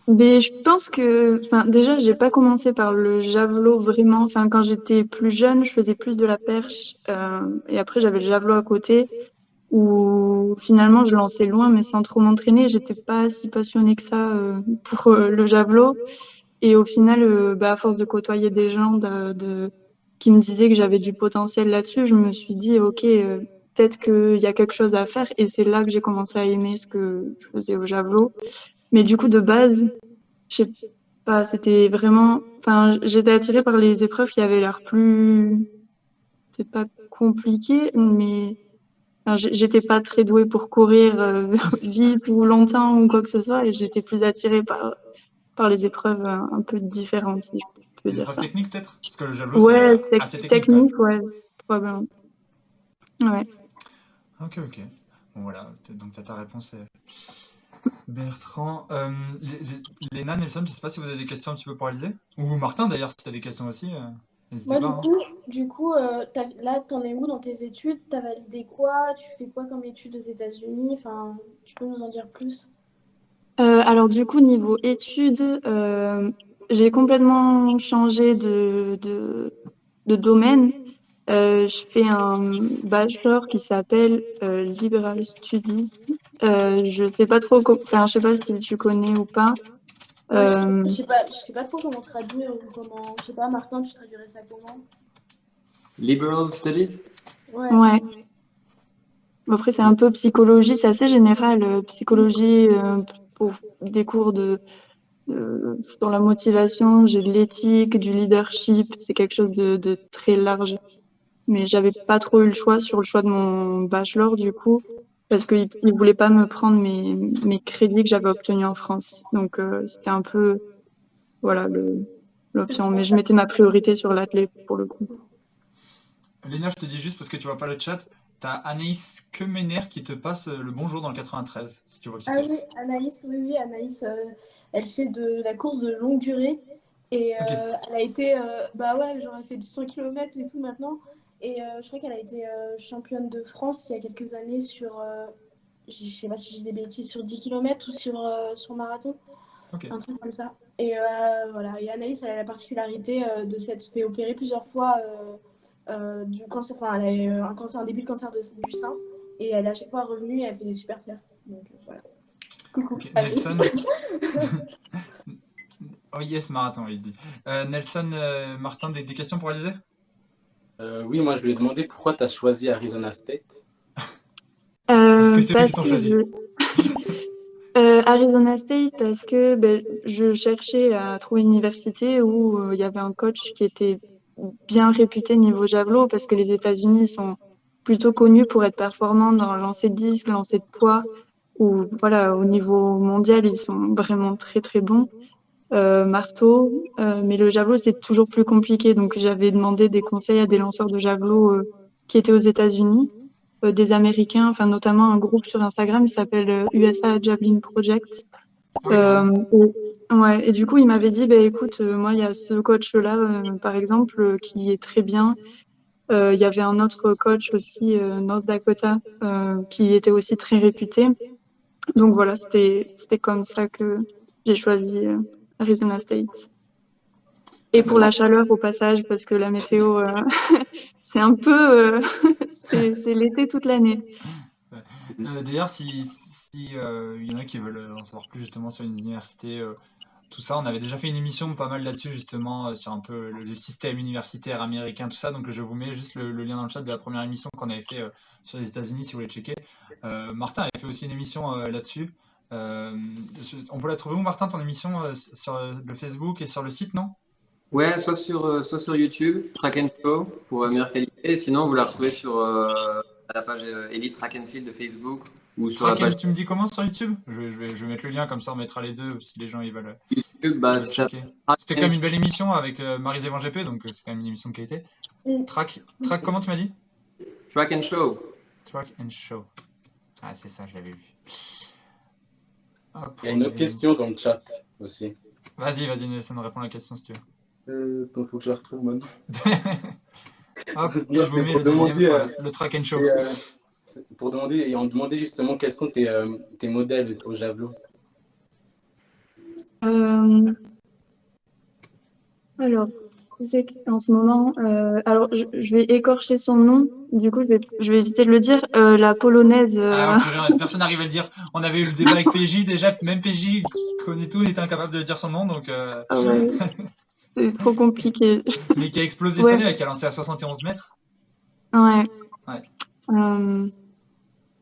mais je pense que, enfin, déjà, j'ai pas commencé par le javelot vraiment. Enfin, quand j'étais plus jeune, je faisais plus de la perche, et après j'avais le javelot à côté. Où finalement je lançais loin mais sans trop m'entraîner. J'étais pas si passionnée que ça pour le javelot. Et au final, bah, à force de côtoyer des gens qui me disaient que j'avais du potentiel là-dessus, je me suis dit, ok, peut-être qu'il y a quelque chose à faire. Et c'est là que j'ai commencé à aimer ce que je faisais au javelot. Mais du coup, de base, je sais pas, c'était vraiment... Enfin, j'étais attirée par les épreuves qui avaient l'air plus... C'est pas compliqué, mais enfin, j'étais pas très douée pour courir vite ou longtemps ou quoi que ce soit, et j'étais plus attirée par les épreuves un peu différentes, si je peux Les dire épreuves ça. techniques peut-être? Parce que le javelot, c'est Ouais, assez technique quand même. technique, ouais, probablement. Ouais. Ok, ok. Bon, voilà, donc tu as ta réponse. Bertrand, Léna, Nelson, je sais pas si vous avez des questions un petit peu pour Alizé. Ou Martin d'ailleurs, si tu as des questions aussi, n'hésitez Moi, pas, hein. du coup là, t'en es où dans tes études? T'as validé quoi? Tu fais quoi comme études aux États-Unis? Enfin, tu peux nous en dire plus? Alors du coup, niveau études, j'ai complètement changé de domaine. Je fais un bachelor qui s'appelle Liberal Studies. Je sais pas trop, enfin, je sais pas si tu connais ou pas. Ouais, Euh, je sais pas trop comment traduire ou comment. Je sais pas, Martin, tu traduirais ça comment? Liberal Studies? Ouais. ouais. Après, c'est un peu psychologie, c'est assez général. Psychologie pour des cours sur la motivation, j'ai de l'éthique, du leadership. C'est quelque chose de très large. Mais j'avais pas trop eu le choix sur le choix de mon bachelor, du coup, parce qu'il ne voulait pas me prendre mes crédits que j'avais obtenus en France. Donc, c'était un peu, voilà, C'est l'option. pour Mais je ça. mettais ma priorité sur l'athlète pour le coup. Léna, je te dis juste parce que tu vois pas le chat, t'as Anaïs Kemener qui te passe le bonjour dans le 93, si tu vois qui Ah c'est. oui, Anaïs, oui, Anaïs, elle fait de la course de longue durée et Ok. elle a été, bah ouais, genre elle fait du 100 km et tout maintenant et je crois qu'elle a été championne de France il y a quelques années sur, je sais pas si j'ai des bêtises, sur 10 km ou sur marathon. Ok. un truc comme ça. Et voilà. Et Anaïs, elle a la particularité de s'être fait opérer plusieurs fois du cancer. Enfin, elle a eu un cancer, un début de cancer du sein. Et elle est à chaque fois revenue et elle fait des super perfs. Donc voilà. Coucou. Ok, Anaïs. Nelson. Oh yes, marathon, il dit. Nelson, Martin, des questions pour Alizé? Oui, moi, je lui ai demandé pourquoi tu as choisi Arizona State. Est-ce que c'est eux Parce qui t'ont que choisi? Arizona State, parce que je cherchais à trouver une université où il y avait un coach qui était bien réputé niveau javelot, parce que les États-Unis sont plutôt connus pour être performants dans le lancer de disque, le lancer de poids, ou voilà, au niveau mondial, ils sont vraiment très très bons. Marteau, mais le javelot, c'est toujours plus compliqué. Donc, j'avais demandé des conseils à des lanceurs de javelot qui étaient aux États-Unis, des Américains, enfin notamment un groupe sur Instagram qui s'appelle USA Javelin Project. Ah oui, carrément. Ouais, et du coup, il m'avait dit, bah, écoute, moi, il y a ce coach-là, par exemple, qui est très bien. Il y avait un autre coach aussi, North Dakota, qui était aussi très réputé. Donc voilà, c'était comme ça que j'ai choisi Arizona State. Et Ah, c'est pour la bon. chaleur au passage, parce que la météo, c'est un peu, c'est l'été toute l'année. D'ailleurs, si il y en a qui veulent en savoir plus justement sur une université, tout ça, on avait déjà fait une émission pas mal là-dessus justement sur un peu le système universitaire américain, tout ça. Donc je vous mets juste le lien dans le chat de la première émission qu'on avait fait sur les États-Unis si vous voulez checker. Martin avait fait aussi une émission là-dessus. On peut la trouver où, Martin, ton émission sur le Facebook et sur le site, non? Ouais, soit sur YouTube, Track and Show pour meilleure qualité. Et sinon, vous la retrouvez sur à la page Elite Track and Field de Facebook ou sur la page Tu me dis comment sur YouTube? Je vais mettre le lien, comme ça on mettra les deux si les gens YouTube. ils Bah, veulent ça, checker. Track C'était and quand même une Show. belle émission avec Marie Zévan GP, donc c'est quand même une émission de qualité. Track, comment tu m'as dit? Track and Show. Track and Show. Ah, c'est ça, je l'avais vu. Hop, Il y a une autre question dans le chat aussi. Vas-y, Nelson, réponds à la question si tu veux. Attends, faut que je la retrouve maintenant. Hop, et Non, je vous c'était mets pour le deuxième, demander, voilà, le Track and Show. pour demander, et on demandait justement quels sont tes modèles au javelot. Alors, c'est en ce moment, alors je vais écorcher son nom, du coup je vais éviter de le dire. La polonaise. Ah, purée, personne n'arrive à le dire. On avait eu le débat avec PJ, déjà, même PJ qui connaît tout était incapable de dire son nom, donc Ah ouais, c'est trop compliqué. mais qui a explosé Ouais. cette année, qui a lancé à 71 mètres. Ouais. Ouais.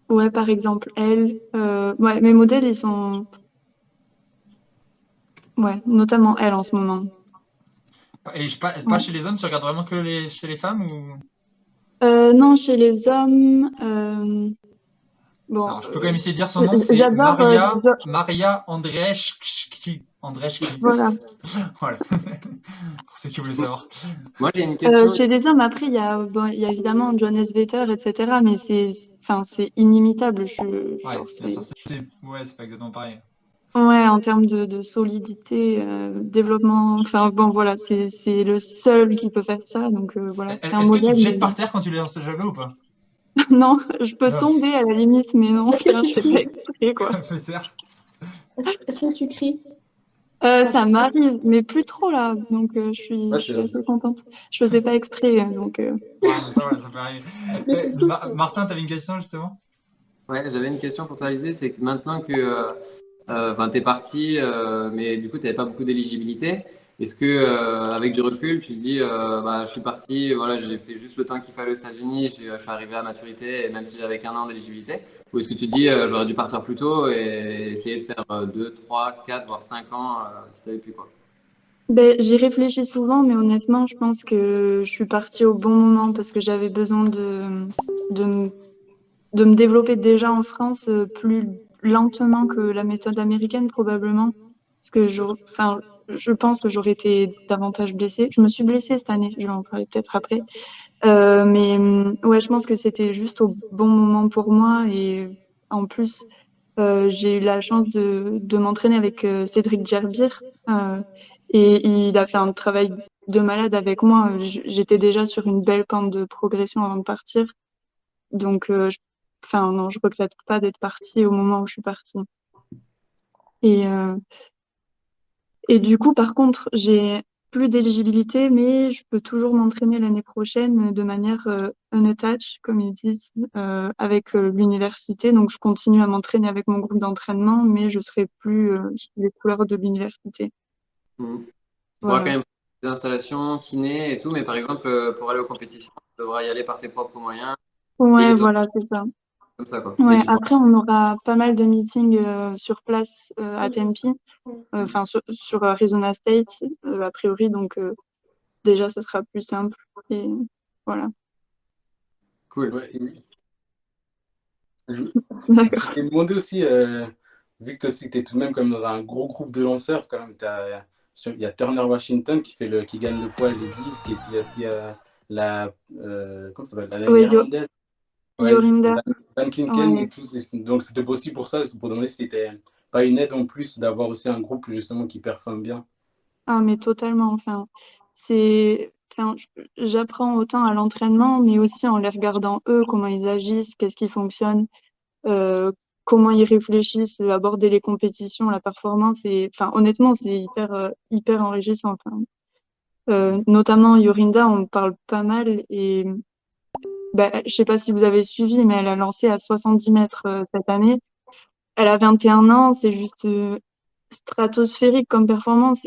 Ouais, par exemple, elle. Ouais, mes modèles, ils sont. Ouais, notamment elle en ce moment. Et pas Ouais. chez les hommes, tu regardes vraiment que chez les femmes ou? Non, chez les hommes. Bon, Alors, je peux quand même essayer de dire son nom, c'est j'adore. Maria Andreevski. Voilà. Voilà. Pour ceux qui voulaient savoir. Moi, j'ai une question. Chez les hommes, après, il y a évidemment John Vetter, etc. Mais c'est inimitable. Ouais, Genre, bien sûr, c'est pas exactement pareil. Ouais, en termes de solidité, développement. Enfin, bon, voilà, c'est le seul qui peut faire ça. Donc, voilà, c'est un Est-ce que tu modèle. te jettes par terre quand tu lances ce javelot ou pas? Non, je peux Non. tomber à la limite, mais non, Est-ce que je tu fais cries? pas exprès, quoi. Peut-être. Est-ce que tu cries? Ça m'arrive, mais plus trop là, donc je Ouais, suis assez contente. Je faisais pas exprès, donc. Ouais, mais ça, voilà, ça peut arriver. Martin, t'avais une question justement? Ouais, j'avais une question pour toi, Alizé. C'est que maintenant que tu es parti, mais du coup, tu n'avais pas beaucoup d'éligibilité. Est-ce que, avec du recul, tu te dis, bah, je suis parti, voilà, j'ai fait juste le temps qu'il fallait aux États-Unis, je suis arrivé à maturité, et même si j'avais qu'un an d'éligibilité? Ou est-ce que tu te dis, j'aurais dû partir plus tôt et essayer de faire 2, 3, 4, voire 5 ans si tu n'avais plus quoi? Ben, j'y réfléchis souvent, mais honnêtement, je pense que je suis partie au bon moment parce que j'avais besoin de, me- de me développer déjà en France plus lentement que la méthode américaine, probablement. Parce que enfin, je pense que j'aurais été davantage blessée. Je me suis blessée cette année, je vais en parler peut-être après. Mais ouais, je pense que c'était juste au bon moment pour moi. Et en plus, j'ai eu la chance de m'entraîner avec Cédric Gerbir. Et il a fait un travail de malade avec moi. J'étais déjà sur une belle pente de progression avant de partir. Donc, enfin, non, je regrette pas d'être partie au moment où je suis partie. Et Et du coup, par contre, j'ai plus d'éligibilité, mais je peux toujours m'entraîner l'année prochaine de manière unattached, comme ils disent, avec l'université. Donc, je continue à m'entraîner avec mon groupe d'entraînement, mais je serai plus sous les couleurs de l'université. Mhm. Tu pourras quand Voilà. même faire des installations, kiné et tout, mais par exemple, pour aller aux compétitions, tu devras y aller par tes propres moyens, Ouais, payer toi, voilà, c'est ça. comme ça, quoi. Mais Ouais, tu pourras. après, on aura pas mal de meetings sur place à Tempe, enfin sur Arizona State, a priori, donc déjà, ça sera plus simple. Et voilà. Cool. Ouais, je, je D'accord. t'ai demandé aussi, vu que toi aussi, tu es tout de même comme dans un gros groupe de lanceurs, quand même, il y a Turner Washington qui gagne le poids les disques, et puis aussi comment ça s'appelle, Oui, l'Irlandaise, ouais, Yorinda. Van Klinken Ouais. et tout. Donc c'était aussi pour ça, pour demander si c'était pas une aide en plus d'avoir aussi un groupe justement qui performe bien. Ah, mais totalement. Enfin, j'apprends autant à l'entraînement, mais aussi en les regardant eux, comment ils agissent, qu'est-ce qui fonctionne, euh, comment ils réfléchissent, aborder les compétitions, la performance. Enfin, honnêtement, c'est hyper enrichissant. Enfin, notamment Yorinda, on parle pas mal et bah, je sais pas si vous avez suivi, mais elle a lancé à 70 mètres cette année. Elle a 21 ans, c'est juste stratosphérique comme performance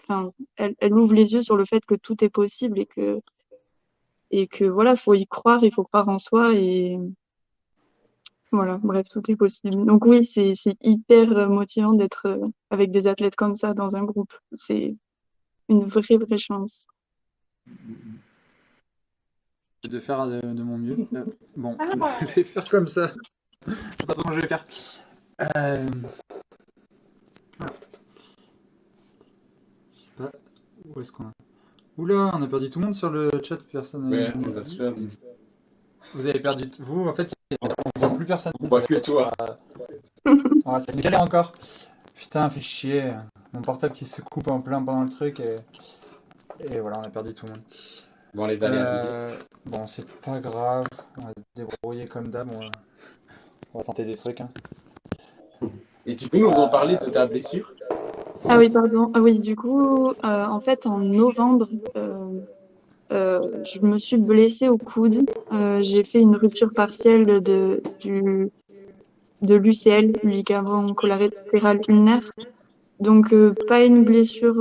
enfin, elle ouvre les yeux sur le fait que tout est possible et que voilà, faut y croire, il faut croire en soi et voilà, bref, tout est possible. Donc oui, c'est hyper motivant d'être avec des athlètes comme ça dans un groupe. C'est une vraie chance. De faire de mon mieux. Bon, Ah, je vais faire comme ça. Je sais pas trop comment je vais faire. Euh, je sais pas. Où est-ce qu'on a. Oula, on a perdu tout le monde sur le chat, personne Ouais, n'a on va se dit. faire. Vous avez perdu. Vous, en fait, on voit plus personne. On voit que toi. Ah, c'est une galère encore. Putain, fait chier. Mon portable qui se coupe en plein pendant le truc et voilà, on a perdu tout le monde. Bon, les aléas du direct. Bon, c'est pas grave. On va se débrouiller comme d'hab. On va tenter des trucs. Hein. Et tu peux nous en parler de ta blessure? Ah oui, pardon. Ah oui, du coup, en fait, en novembre, je me suis blessée au coude. J'ai fait une rupture partielle de l'UCL, ligament collatéral ulnaire. Donc, pas une blessure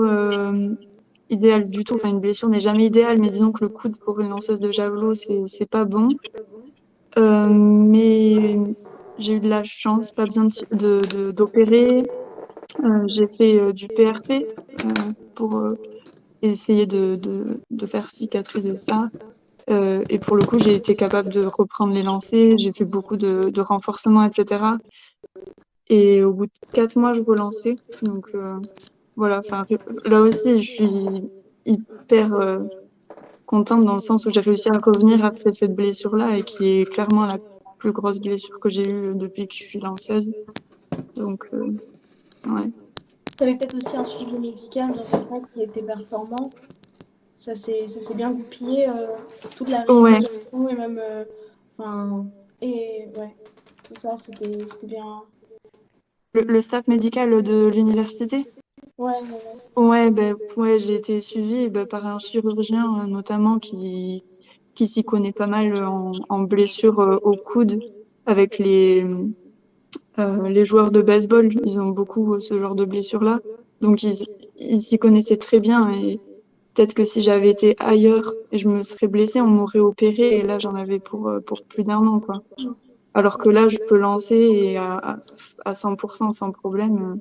idéale du tout. Enfin, une blessure n'est jamais idéale, mais disons que le coude pour une lanceuse de javelot, c'est pas bon. Mais j'ai eu de la chance, pas besoin d'opérer. J'ai fait du PRP pour essayer de faire cicatriser ça. Et pour le coup, j'ai été capable de reprendre les lancers. J'ai fait beaucoup de renforcement, etc. Et au bout de 4 mois, je relançais. Donc voilà, enfin, là aussi, je suis hyper contente dans le sens où j'ai réussi à revenir après cette blessure-là et qui est clairement la plus grosse blessure que j'ai eue depuis que je suis lanceuse. Donc, ouais. tu avais peut-être aussi un suivi médical dans ton cas qui était performant. Ça s'est bien goupillé, toute la Ouais, rééducation et même. Enfin, et ouais, tout ça, c'était bien. le staff médical de l'université. Ouais, ouais, ouais. Ouais, ben, ouais, j'ai été suivie par un chirurgien notamment qui s'y connaît pas mal en blessures au coude avec les joueurs de baseball. Ils ont beaucoup ce genre de blessures-là. Donc ils s'y connaissaient très bien et peut-être que si j'avais été ailleurs et je me serais blessée, on m'aurait opéré et là j'en avais pour plus d'un an, quoi. Alors que là, je peux lancer et à 100% sans problème.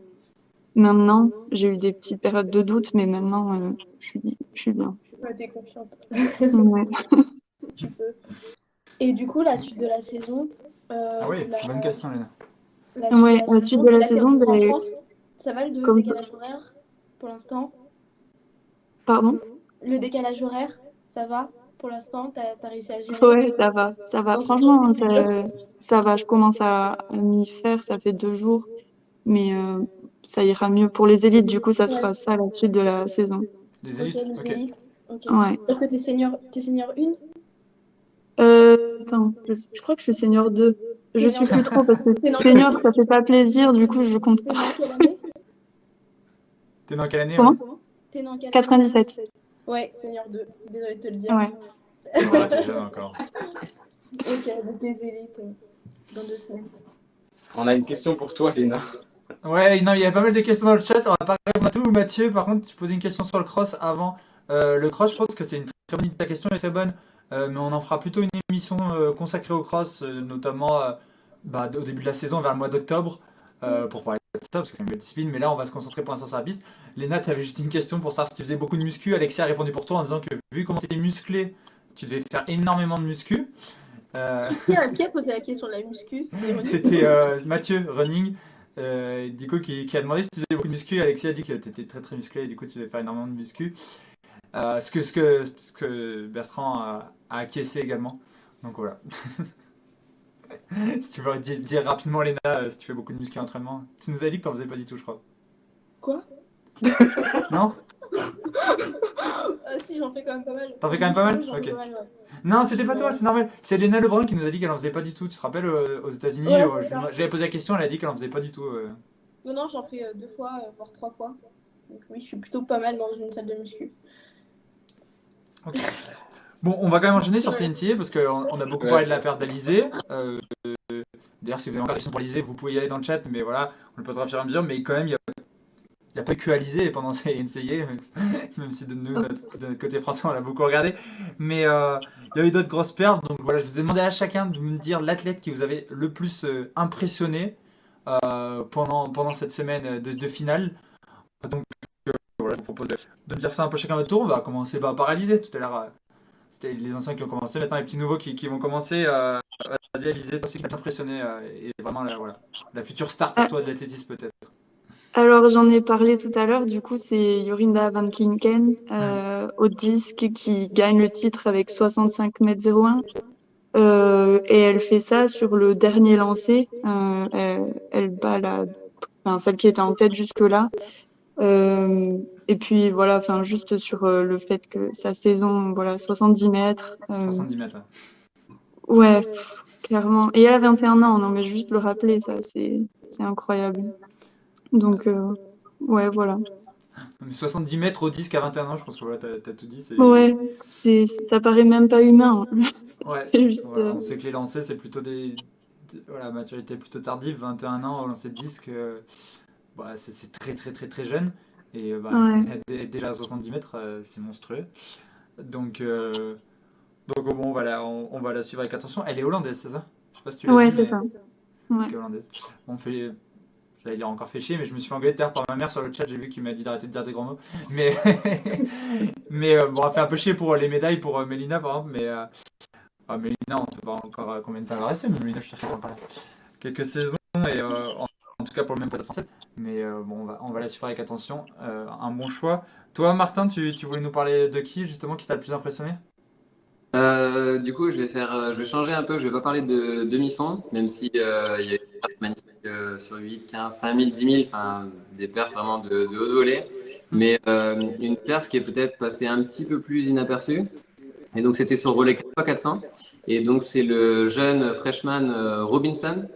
Maintenant, j'ai eu des petites périodes de doute, mais maintenant, je suis bien. Ouais, t'es confiante. Ouais. Tu peux. Et du coup, la suite de la saison. Ah oui, la, bonne question, Léna. la suite de Ouais, la la suite saison. de la Là, t'es saison, retour en ben, France. Ça va le comme... décalage horaire pour l'instant? Pardon? Le décalage horaire, ça va pour l'instant? T'as réussi à gérer? Ouais, ça va, ça va. Bon, Franchement, c'est plus dur. ça va. Je commence à m'y faire. Ça fait 2 jours, mais ça ira mieux pour les élites. Du coup, ça Ouais. sera ça la suite de la saison. Les Ok, élites? les Ok. élites. Ok. Ouais. Parce que t'es senior 1? Attends, je crois que je suis senior 2. Je Senior suis 2. plus trop parce que T'es dans senior, ça fait pas plaisir. Du coup, je compte t'es pas. dans quelle année? T'es dans quelle année? Comment? T'es dans quelle année? 97. Ouais, Seigneur 2. Désolée de te le dire. Ouais. Ouais, t'es jeune encore. Ok, donc les élites dans 2 semaines. On a une question pour toi, Léna. Ouais, non, il y a pas mal de questions dans le chat. On va pas répondre à tout. Mathieu, par contre, tu posais une question sur le cross avant. Le cross, je pense que c'est une très bonne idée. Ta question est très bonne. Mais on en fera plutôt une émission consacrée au cross, notamment au début de la saison, vers le mois d'octobre, pour parler de ça, parce que c'est une belle discipline. Mais là, on va se concentrer pour l'instant sur la piste. Léna, tu avais juste une question pour savoir si tu faisais beaucoup de muscu. Alexia a répondu pour toi en disant que vu comment tu étais musclé, tu devais faire énormément de muscu. Qui a posé la question de la muscu? C'était Mathieu, running, du coup, qui a demandé si tu faisais beaucoup de muscu. Alexis a dit que tu étais très très musclé et du coup tu devais faire énormément de muscu. Ce que Bertrand a acquiescé également. Donc voilà. Si tu veux dire rapidement, Léna, si tu fais beaucoup de muscu en entraînement. Tu nous as dit que t'en faisais pas du tout, je crois. Quoi? Non? Ah si, j'en fais quand même pas mal. T'en fais quand même pas mal? J'en fais Ok. pas mal, ouais. Non, c'était pas toi, c'est normal. C'est Léna Lebrun qui nous a dit qu'elle en faisait pas du tout. Tu te rappelles, aux États-Unis, Ouais, c'est ça. j'avais posé la question, elle a dit qu'elle en faisait pas du tout. Non, j'en fais 2 fois, voire 3 fois. Donc oui, je suis plutôt pas mal dans une salle de muscu. Ok. Bon, on va quand même enchaîner sur CNCA parce qu'on a beaucoup parlé de la perte d'Alizé. D'ailleurs, si vous avez encore des questions pour Alizé, vous pouvez y aller dans le chat, mais voilà, on le posera au fur et à mesure. Mais quand même, il n'y a pas que Alizé pendant CNCA, même si de notre côté français, on l'a beaucoup regardé. Mais il y a eu d'autres grosses pertes. Donc voilà, je vous ai demandé à chacun de me dire l'athlète qui vous avait le plus impressionné pendant cette semaine de finale. Donc voilà, je vous propose de me dire ça un peu chacun à votre tour. On va commencer par Alizé tout à l'heure. C'était les anciens qui ont commencé, maintenant les petits nouveaux qui vont commencer. Vas-y, Alizé, toi aussi qui t'as impressionné et vraiment la future star pour toi de l'athlétisme peut-être. Alors, j'en ai parlé tout à l'heure, du coup, c'est Jorinda Van Klinken au disque qui gagne le titre avec 65,01 m. Et elle fait ça sur le dernier lancer. Elle bat celle qui était en tête jusque-là. Et puis voilà, juste sur le fait que sa saison, voilà, 70 mètres. 70 mètres. Ouais, clairement. Et elle a 21 ans, non, mais juste le rappeler, ça, c'est incroyable. Donc, ouais, voilà. 70 mètres au disque à 21 ans, je pense que voilà, t'as tout dit. Ouais, ça paraît même pas humain. Ouais, juste, voilà, on sait que les lancers, c'est plutôt voilà, maturité plutôt tardive, 21 ans au lancer de disque, c'est très très très très jeune. Et être déjà à 70 mètres, c'est monstrueux. Donc bon, voilà, on va la suivre avec attention. Elle est hollandaise, c'est ça? Je sais pas si tu l'as dit, ouais, mais c'est ça. Ouais. elle est hollandaise. J'allais dire encore fait chier, mais je me suis fait engueuler tout à l'heure par ma mère sur le chat, j'ai vu qu'il m'a dit d'arrêter de dire des grands mots. Mais, bon, on a fait un peu chier pour les médailles pour Mélina par exemple, mais Mélina, on ne sait pas encore combien de temps elle va rester, mais Mélina, je cherche encore quelques saisons, et en tout cas pour le même poste français. Mais bon, on va la suivre avec attention. Un bon choix. Toi, Martin, tu voulais nous parler de qui justement qui t'a le plus impressionné? Du coup, je vais changer un peu. Je vais pas parler de demi-fond, même si il y a eu des perfs magnifiques sur 8, 15, 5000, 10 000, enfin des perfs vraiment de haut de volet. Mais une perf qui est peut-être passée un petit peu plus inaperçue. Et donc, c'était sur relais 4x400. Et donc, c'est le jeune freshman Robinson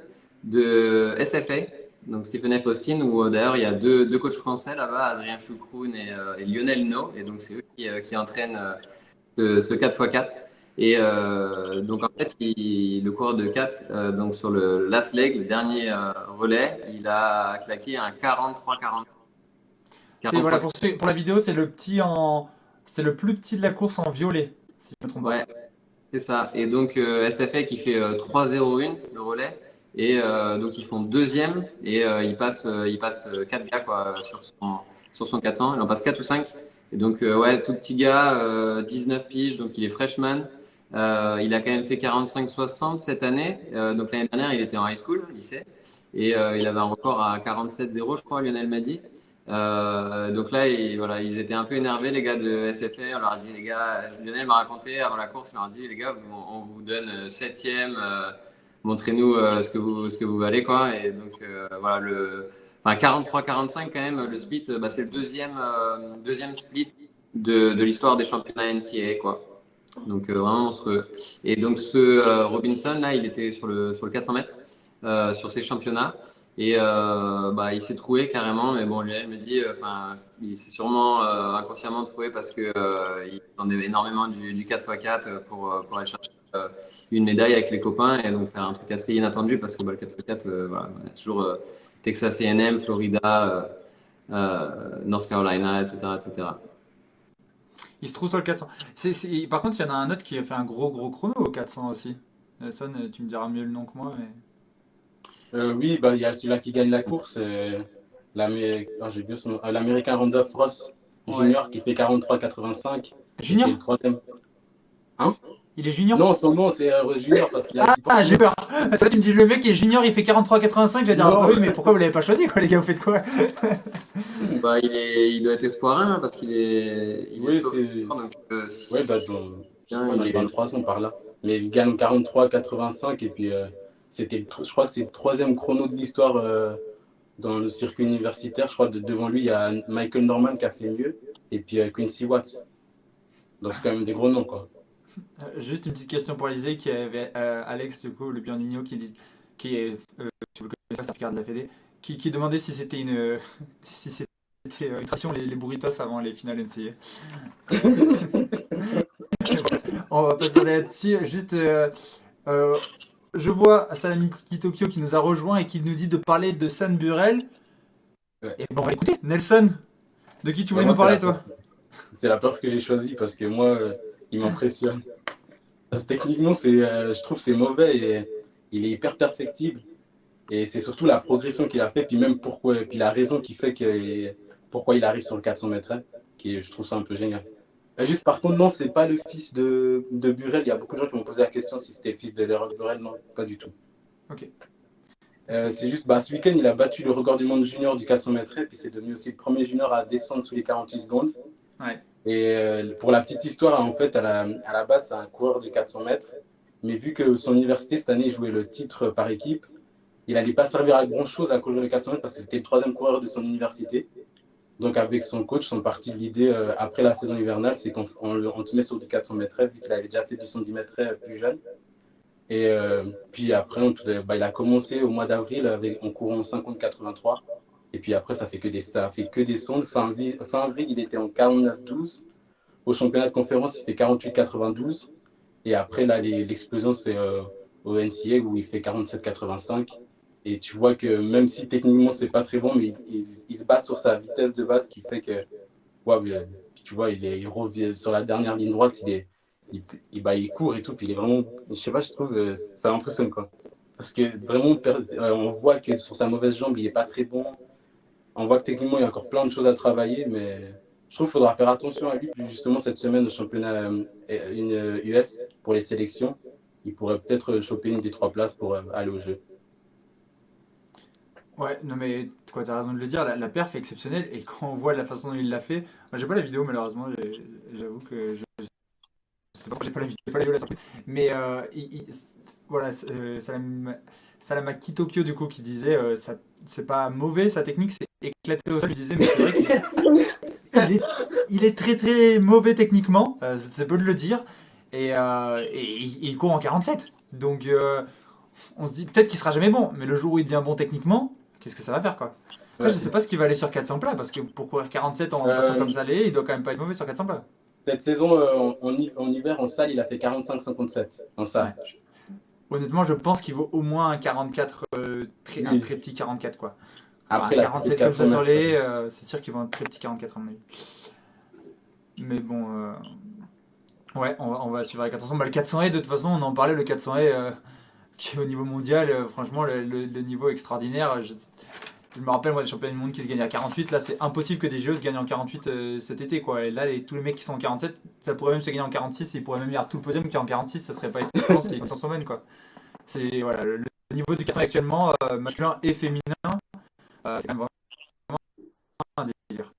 de SFA, donc Stephen F. Austin, où d'ailleurs il y a deux coachs français là-bas, Adrien Choucroune et Lionel No. Et donc, c'est eux qui entraînent ce 4x4. Et donc en fait, le coureur de 4, donc sur le last leg, le dernier relais, il a claqué un 43-40. Voilà, pour la vidéo, c'est c'est le plus petit de la course en violet, si je ne me trompe pas. Ouais, c'est ça. Et donc SFA qui fait 3-0-1 le relais. Et donc ils font deuxième et il passe 4 gars quoi, sur son 400. Il en passe 4 ou 5. Et donc, ouais, tout petit gars, 19 piges, donc il est freshman. Il a quand même fait 45-60 cette année. Donc l'année dernière, il était en high school, lycée. Et il avait un record à 47-0, je crois, Lionel m'a dit. Donc là, voilà, ils étaient un peu énervés, les gars de SFA. On leur a dit, les gars, Lionel m'a raconté avant la course, il leur a dit, les gars, on vous donne 7e, montrez-nous ce que vous valez, quoi. Et donc, voilà, 43-45 quand même, le split, c'est le deuxième split de l'histoire des championnats NCAA, quoi. Donc vraiment monstrueux. Et donc ce Robinson là, il était sur le 400 mètres sur ces championnats. Et il s'est trouvé carrément, mais bon, lui, il me dit, il s'est sûrement inconsciemment trouvé parce que il en avait énormément du 4x4 pour aller chercher une médaille avec les copains et donc faire un truc assez inattendu parce que le 4x4, voilà, il y a toujours Texas A&M, Florida, North Carolina, etc., etc. Il se trouve sur le 400. Par contre, il y en a un autre qui a fait un gros chrono au 400 aussi. Nelson, tu me diras mieux le nom que moi, mais. Oui, bah, il y a celui-là qui gagne la course, j'ai oublié son nom. L'Américain Randolph Ross Junior qui fait 43,85. Junior? C'est le troisième. Hein? Il est junior? Non, son nom c'est Junior parce qu'il a. Ah, j'ai peur. Ça, tu me dis le mec est junior, il fait 43,85. J'allais dire, Non. ah oui, mais pourquoi vous l'avez pas choisi, quoi, les gars, vous faites quoi? Il doit être espoirin parce qu'il est. Oui, sauf- c'est. donc, Ouais, bah, je crois dans les 23 ans par là. Mais il gagne 43,85 et puis je crois que c'est le troisième chrono de l'histoire dans le circuit universitaire. Je crois que devant lui, il y a Michael Norman qui a fait mieux et puis Quincy Watts. Donc c'est quand même des gros noms, quoi. Juste une petite question pour Alizé, qui avait Alex, du coup, le Biandinho, qui est, si vous le connaissez pas, c'est un ficard de la Fédé, qui demandait si c'était si c'était une tradition les burritos avant les finales NCAA. On va pas se tarder là-dessus. Juste, je vois Salamiki Tokyo qui nous a rejoint et qui nous dit de parler de San Burel. Ouais. Et bon, on va écouter. Nelson, de qui tu voulais nous parler, toi? C'est la peur que j'ai choisie parce que moi, il m'impressionne. Parce que techniquement, je trouve que c'est mauvais et il est hyper perfectible. Et c'est surtout la progression qu'il a fait, puis même puis la raison qui fait pourquoi il arrive sur le 400 mètres, je trouve ça un peu génial. Juste par contre, non, c'est pas le fils de Burel. Il y a beaucoup de gens qui m'ont posé la question si c'était le fils de Leroy Burel. Non, pas du tout. Ok. C'est juste, ce week-end, il a battu le record du monde junior du 400 mètres, puis c'est devenu aussi le premier junior à descendre sous les 48 secondes. Ouais. Et pour la petite histoire, en fait, à la base, c'est un coureur de 400 mètres. Mais vu que son université, cette année, jouait le titre par équipe, il n'allait pas servir à grand-chose à courir le 400 mètres parce que c'était le troisième coureur de son université. Donc, avec son coach, sont partis de l'idée, après la saison hivernale, c'est qu'on te met sur du 400 mètres, vu qu'il avait déjà fait du 110 mètres plus jeune. Et puis après, il a commencé au mois d'avril en courant en 50-83. Et puis après, ça fait que des sondes. Fin avril, il était en 49-12. Au championnat de conférence, il fait 48-92. Et après, là, l'explosion, c'est au NCA où il fait 47-85. Et tu vois que même si techniquement, c'est pas très bon, mais il se base sur sa vitesse de base qui fait que, tu vois, il revient sur la dernière ligne droite, il court et tout. Puis il est vraiment, je sais pas, je trouve, ça impressionne, quoi. Parce que vraiment, on voit que sur sa mauvaise jambe, il est pas très bon. On voit que techniquement, il y a encore plein de choses à travailler, mais je trouve qu'il faudra faire attention à lui. Puis justement, cette semaine, au championnat US pour les sélections, il pourrait peut-être choper une des 3 places pour aller au jeu. Ouais, non mais tu as raison de le dire, la perf est exceptionnelle et quand on voit la façon dont il l'a fait, moi j'ai pas la vidéo malheureusement, j'avoue que je sais pas pourquoi j'ai pas la vidéo là, mais voilà, Salamaki Tokyo du coup qui disait c'est pas mauvais sa technique, c'est éclaté au sol, il disait mais c'est vrai qu'il est très très mauvais techniquement, c'est peu de le dire, et il court en 47, donc on se dit peut-être qu'il sera jamais bon, mais le jour où il devient bon techniquement, qu'est-ce que ça va faire, quoi. Après, je sais pas ce qu'il va aller sur 400 plats, parce que pour courir 47 en passant comme ça, il doit quand même pas être mauvais sur 400 plats. Cette saison, en hiver, en salle, il a fait 45-57 en salle. Ouais. Honnêtement, je pense qu'il vaut au moins un 44, un très petit 44, quoi. Après, un 47 comme ça sur les, c'est sûr qu'il vaut un très petit 44 à mon avis. Mais bon, ouais, on va suivre avec attention. Le 400 de toute façon, on en parlait, le 400 qui est au niveau mondial, franchement, le niveau extraordinaire. Je me rappelle, moi, des championnats du monde qui se gagnent à 48. Là, c'est impossible que des JO se gagnent en 48 cet été, quoi. Et là, tous les mecs qui sont en 47, ça pourrait même se gagner en 46. Il pourrait même y avoir tout le podium qui est en 46. Ça serait pas étonnant si les conditions sont bonnes, quoi. C'est voilà, le niveau du 400 actuellement, masculin et féminin, c'est quand même vraiment un délire.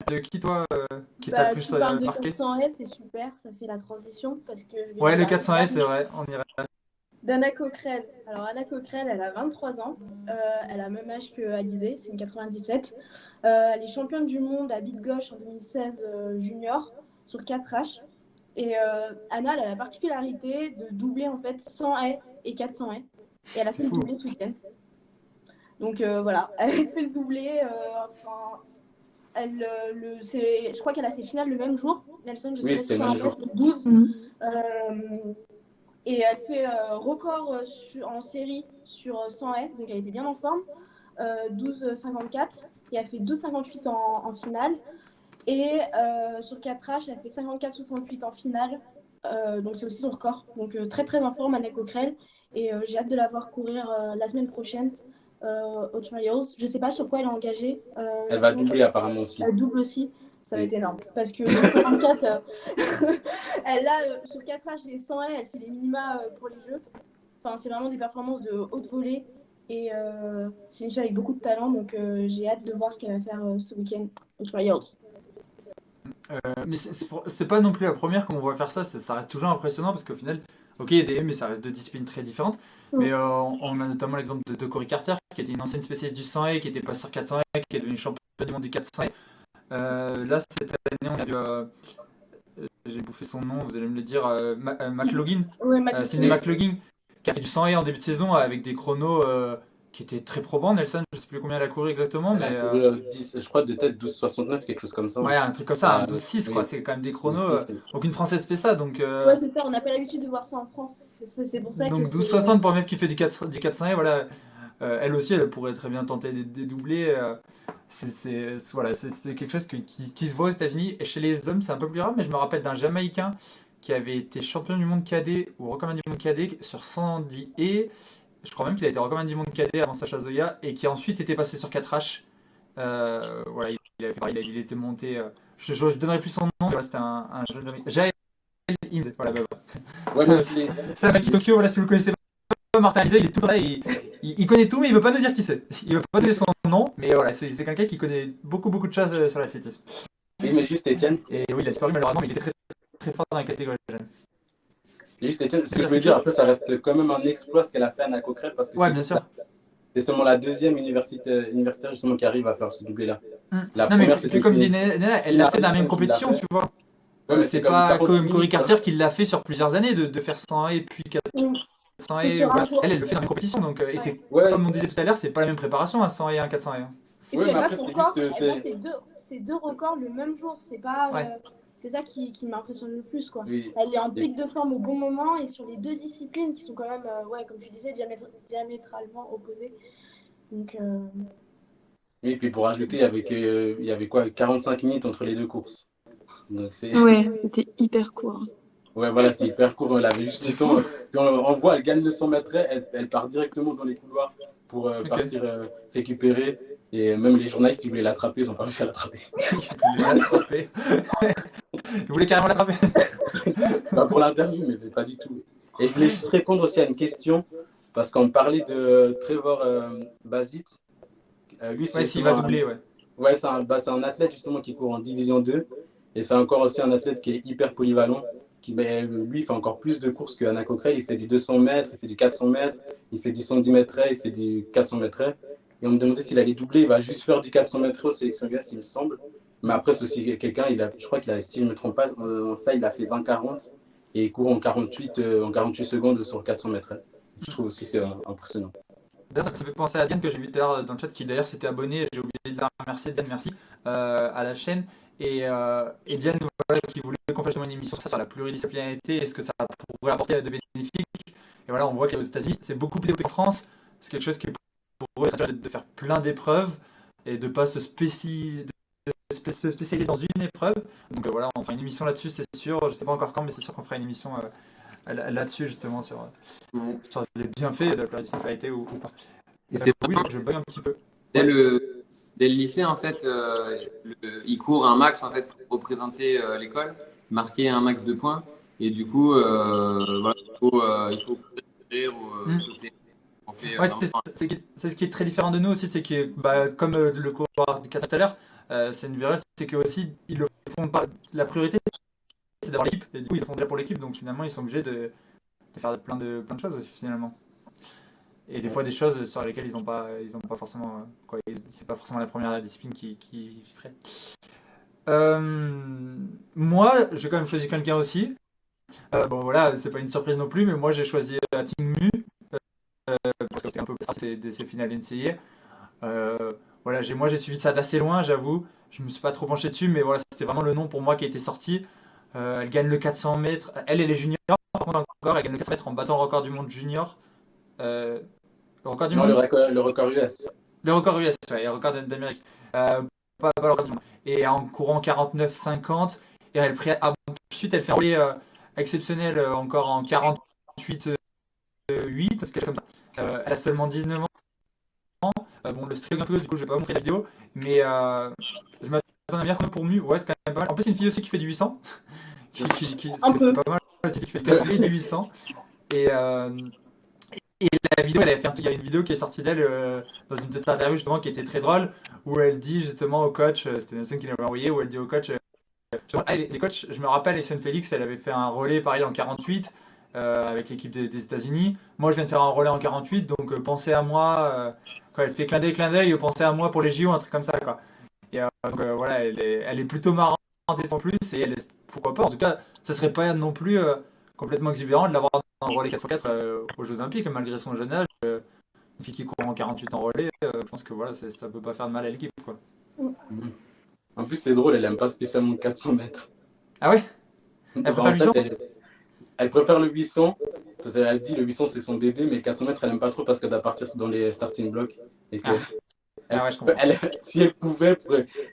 De qui, toi, qui t'a plus marqué? marqué? Le 400 c'est super, ça fait la transition parce que. Ouais, le 400 c'est vrai, on irait. D'Anna Coquerel. Alors, Anna Coquerel, elle a 23 ans. Elle a le même âge que Alizé, c'est une 97. Elle est championne du monde à bite gauche en 2016 junior sur 4H. Et Anna, elle a la particularité de doubler en fait 100 haies et 400 haies. Et elle a fait le doublé ce week-end. Donc voilà, elle fait le doublé. Enfin, je crois qu'elle a ses finales le même jour. Nelson, je sais pas si tu le 12. Et elle fait record en série sur 100 haies, donc elle était bien en forme. 12,54 et elle fait 12,58 en finale. Et sur 4H, elle fait 54,68 en finale. Donc c'est aussi son record. Donc très très en forme, Anna Cockrell. Et j'ai hâte de la voir courir la semaine prochaine au Trials. Je ne sais pas sur quoi elle est engagée. Elle va doubler apparemment aussi. Elle double aussi. Ça va être énorme. Parce que 54, elle a sur 4H et 100 elle fait les minima pour les Jeux. Enfin, c'est vraiment des performances de haute volée. Et c'est une fille avec beaucoup de talent. Donc j'ai hâte de voir ce qu'elle va faire ce week-end au Trials. Mais c'est pas non plus la première qu'on voit faire ça, ça reste toujours impressionnant parce qu'au final, ok, il y a des haies, mais ça reste deux disciplines très différentes. Mais on a notamment l'exemple de Cory Carter, qui était une ancienne spécialiste du 100 haies, qui était passée sur 400 haies, qui est devenue championne du monde du 400 haies. Là, cette année, on a vu, j'ai bouffé son nom, vous allez me le dire, McLaughlin, Sydney McLaughlin, qui a fait du 100 haies en début de saison avec des chronos qui étaient très probants. Nelson, je sais plus combien elle a couru exactement, mais a couru 10, je crois de tête 12,69, quelque chose comme ça. Ouais, un truc comme ça, 12,6 quoi, c'est quand même des chronos. Aucune Française fait ça, donc. Ouais, c'est ça, on n'a pas l'habitude de voir ça en France. C'est pour ça donc que 12,60 pour un mec qui fait du 400 haies, voilà. Elle aussi, elle pourrait très bien tenter des dédoublés. Voilà, c'est quelque chose qui se voit aux États-Unis. Et chez les hommes, c'est un peu plus rare, mais je me rappelle d'un Jamaïcain qui avait été champion du monde cadet ou recommandé du monde cadet sur 110 haies. Je crois même qu'il a été recommandé du monde cadet avant Sacha Zoya et qui a ensuite été passé sur 4H. Voilà, il était monté. Je donnerai plus son nom, mais c'était un jeune homme. Jael Hind, voilà, ouais, c'est un mec qui Tokyo, voilà, si vous le connaissez pas, Martin Alizé, il est tout près, il connaît tout, mais il veut pas nous dire qui c'est. Il veut pas donner son nom, mais voilà, c'est quelqu'un qui connaît beaucoup de choses sur l'athlétisme. Oui, mais juste Étienne. Et oui, il a disparu malheureusement, mais il était très, très fort dans la catégorie jeune. Juste Étienne, ce que je veux dire, après, ça reste quand même un exploit ce qu'elle a fait à Anna Cockrell, parce que ouais, bien sûr. C'est seulement la deuxième universitaire justement qui arrive à faire ce doublé-là. La non, première, mais puis comme dit Nena, elle l'a fait dans la même compétition, tu vois. Ouais, c'est pas comme Cory Carter qui l'a fait sur plusieurs années, de faire 100 et puis 400 et voilà. Elle le fait dans la même compétition, donc et c'est comme on disait tout à l'heure, c'est pas la même préparation, un 100 et un 400 et. Et puis elle bat son record, c'est deux records le même jour, c'est pas. C'est ça qui m'impressionne le plus, quoi. Oui. Elle est en pic de forme au bon moment et sur les deux disciplines qui sont quand même, comme tu disais, diamétralement opposées. Donc. Et puis pour ajouter, il y avait quoi, 45 minutes entre les deux courses. Donc c'était hyper court. Ouais, voilà, c'est hyper court. Elle avait juste le temps. On voit, elle gagne le 100 mètres, elle part directement dans les couloirs pour partir récupérer. Et même les journalistes, s'ils voulaient l'attraper, ils n'ont pas réussi à l'attraper. Ils voulaient carrément l'attraper. Pas pour l'interview, mais pas du tout. Et je voulais juste répondre aussi à une question, parce qu'on parlait de Trevor Basit. Lui, s'il va doubler, Ouais, c'est un athlète justement qui court en division 2. Et c'est encore aussi un athlète qui est hyper polyvalent. Lui, il fait encore plus de courses qu'Anna Cockrell. Il fait du 200 mètres, il fait du 400 mètres, il fait du 110 mètres, il fait du 400 mètres. Et on me demandait s'il allait doubler. Il va juste faire du 400 mètres aux sélections US, il me semble. Mais après, c'est aussi quelqu'un, je crois qu'il a, si je ne me trompe pas, ça, il a fait 20-40 et il court en 48 secondes sur 400 mètres. Je trouve aussi c'est impressionnant. D'ailleurs, ça me fait penser à Diane que j'ai vu tout à l'heure dans le chat qui d'ailleurs s'était abonnée. J'ai oublié de la remercier. Diane, merci à la chaîne. Et Diane, voilà, qui voulait qu'on fasse une émission sur la pluridisciplinarité et ce que ça pourrait apporter de bénéfique. Et voilà, on voit qu'aux États-Unis, c'est beaucoup plus développé qu'en France. C'est quelque chose qui pour eux de faire plein d'épreuves et de ne pas se spécialiser dans une épreuve. Donc voilà, on fera une émission là-dessus, c'est sûr. Je ne sais pas encore quand, mais c'est sûr qu'on fera une émission là-dessus, justement, sur les bienfaits de la pluridisciplinarité ou pas. Et c'est oui, je bug un petit peu. Dès le lycée, en fait, il court un max en fait, pour représenter l'école, marquer un max de points. Et du coup, voilà, il faut courir ou sauter. C'est ce qui est très différent de nous aussi, c'est que comme le coureur de 4 tout à l'heure, c'est une vérité, c'est que aussi ils le font pas. La priorité, c'est d'avoir l'équipe, et du coup ils le font déjà pour l'équipe, donc finalement ils sont obligés de faire plein de choses aussi, finalement. Et des fois des choses sur lesquelles ils ont pas forcément c'est pas forcément la première discipline qui ferait. Moi, j'ai quand même choisi quelqu'un aussi. Bon voilà, c'est pas une surprise non plus, mais moi j'ai choisi Tingmu, parce que c'est un peu de ces finales NCAA. Voilà, moi j'ai suivi ça d'assez loin, j'avoue. Je me suis pas trop penché dessus, mais voilà, c'était vraiment le nom pour moi qui était sorti. Elle gagne le 400 mètres. Elle est junior, par contre encore, elle gagne le 400 mètres en battant le record du monde junior. Le record du Non, monde. le record US. Le record US, ouais, le record d'Amérique. Pas le record du monde. Et en courant 49-50. Et ensuite, elle fait un relais exceptionnel encore en 48-8, quelque chose comme ça. Elle a seulement 19 ans. Bon, le string un peu, du coup, je vais pas montrer la vidéo. Mais je m'attends à bien pour Mu. Ouais, c'est quand même pas mal. En plus, c'est une fille aussi qui fait du 800. Un peu. C'est pas mal. C'est une fille qui fait du 400 et du 800. Et la vidéo, il y a une vidéo qui est sortie d'elle dans une petite interview justement qui était très drôle, où elle dit justement au coach, c'était Nelson qui l'avait envoyé, où elle dit au coach, les coachs, je me rappelle, Essene Félix, elle avait fait un relais pareil en 48 avec l'équipe des États-Unis. Moi, je viens de faire un relais en 48, donc pensez à moi, quand elle fait clin d'œil, pensez à moi pour les JO, un truc comme ça, quoi. Et donc voilà, elle est plutôt marrante en plus, et pourquoi pas, en tout cas, ça serait pas non plus complètement exubérant de l'avoir en relais 4x4 aux Jeux Olympiques, malgré son jeune âge. Une fille qui court en 48 en relais, je pense que voilà, ça peut pas faire de mal à l'équipe, quoi. En plus, c'est drôle, elle aime pas spécialement le 400 mètres. Ah ouais? Elle préfère le 800? Elle préfère le 800, parce qu'elle a dit le 800 c'est son bébé, mais le 400 mètres elle aime pas trop parce qu'elle doit partir dans les starting blocks. Et que ouais, je comprends. si elle pouvait,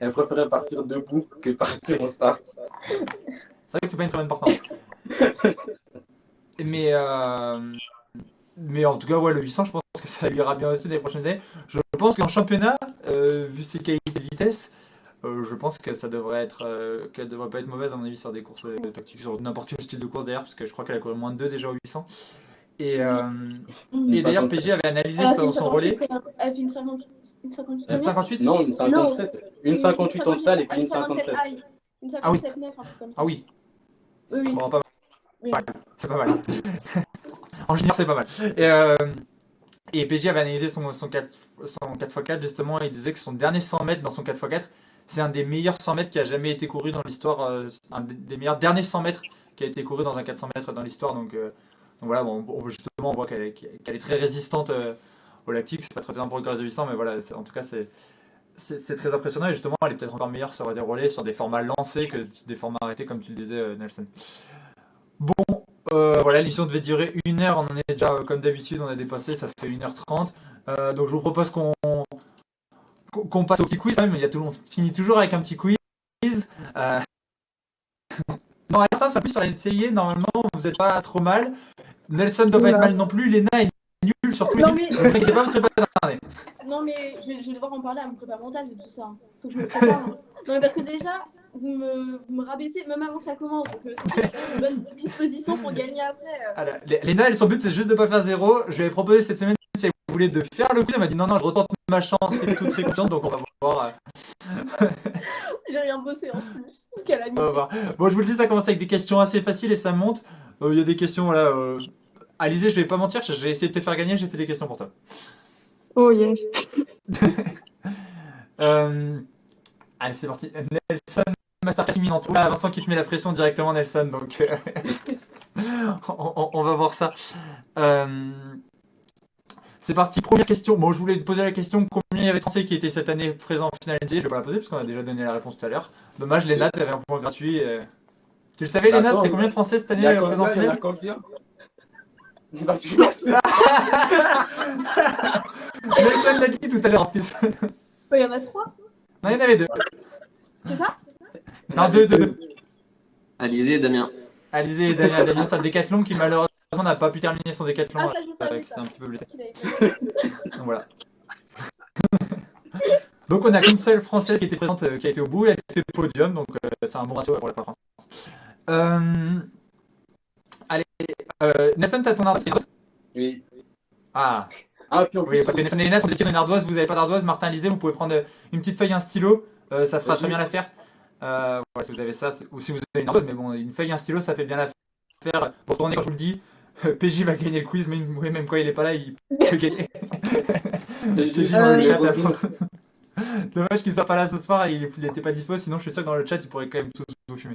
elle préférait partir debout que partir au start. C'est vrai que c'est pas une très bonne importance. Mais en tout cas, ouais, le 800, je pense que ça lui ira bien aussi dans les prochaines années. Je pense qu'en championnat, vu ses qualités de vitesse, je pense que ça devrait être, qu'elle devrait pas être mauvaise à mon avis sur des courses tactiques, sur n'importe quel style de course d'ailleurs, parce que je crois qu'elle a couru moins de 2 déjà au 800. Et d'ailleurs, PG avait analysé son relais. Elle fait une 58. Une 58? Non, une 57. Une 58 en salle et puis une 57. Une 57 9, un truc comme ça. Ah oui. Oui. Bon, pas mal. C'est pas mal. En junior, c'est pas mal. Et PG avait analysé son 4x4 justement, et il disait que son dernier 100 mètres dans son 4x4, c'est un des meilleurs 100 mètres qui a jamais été couru dans l'histoire, un des meilleurs derniers 100 mètres qui a été couru dans un 400 mètres dans l'histoire. Donc voilà, bon, justement, on voit qu'elle est très résistante au lactique. C'est pas très important pour le 800, mais voilà, en tout cas, c'est très impressionnant. Et justement, elle est peut-être encore meilleure sur des relais, sur des formats lancés que des formats arrêtés, comme tu le disais, Nelson. Bon, voilà, l'émission devait durer 1 heure. On en est déjà, comme d'habitude, on a dépassé, ça fait 1h30. Donc je vous propose qu'on passe au petit quiz. Même, on finit toujours avec un petit quiz. Non, à la fin, ça plus sur la NCAA. Normalement, vous n'êtes pas trop mal. Nelson ne doit pas être mal non plus. Lena est nulle sur tous les quiz. Ne vous inquiétez pas, vous ne serez pas dernier. Non, mais je vais devoir en parler à mon prépa mental de tout ça. Faut que je me prépare. Non, mais parce que déjà, vous me rabaissez même avant que ça commence. Donc, c'est une bonne disposition pour gagner après. Lena, son but, c'est juste de ne pas faire 0. Je lui avais proposé cette semaine si elle voulait de faire le quiz. Elle m'a dit non, je retente ma chance. Elle est toute très confiante, donc on va voir. J'ai rien bossé en plus. Quelle amie. Bon, je vous le dis, ça commence avec des questions assez faciles et ça monte. Il y a des questions, voilà. Alizé, je vais pas mentir, j'ai essayé de te faire gagner, j'ai fait des questions pour toi. Oh yeah. Allez, c'est parti. Nelson, masterclass imminente. Là, Vincent qui te met la pression directement, Nelson, donc on va voir ça. C'est parti, première question. Bon, je voulais te poser la question, combien il y avait de Français qui étaient cette année présents en finale NCAA. Je vais pas la poser parce qu'on a déjà donné la réponse tout à l'heure. Dommage, Léna, tu avais un point gratuit. Tu le savais, Léna, c'était combien de Français cette année présents en finale? Il y a combien? Nelson l'a dit tout à l'heure en plus. Il y en a 3. Non, il y en avait 2. C'est ça? Non, 2. Alizé et Damien. Alizé et Damien, c'est le décathlon qui malheureusement n'a pas pu terminer son décathlon. Ah, ça, je savais. C'est un petit peu blessé. Donc voilà. Donc on a qu'une seule Française qui était présente, qui a été au bout, et elle fait podium, donc c'est un bon ratio pour la France. Allez, Nelson, t'as ton ardoise? Oui. Ah, puis en plus, oui, parce que Nelson et Léna sont des pieds sur une ardoise, vous n'avez pas d'ardoise. Martin, Alizé, vous pouvez prendre une petite feuille et un stylo, ça fera très bien l'affaire. Si vous avez ça, ou si vous avez une ardoise, mais bon, une feuille et un stylo, ça fait bien l'affaire. Pour tourner, quand je vous le dis, PJ va gagner le quiz, même quand il n'est pas là, il peut gagner. PJ dans le chat à fond. Dommage qu'il soit pas là ce soir, il n'était pas dispo, sinon je suis sûr que dans le chat il pourrait quand même tous vous fumer.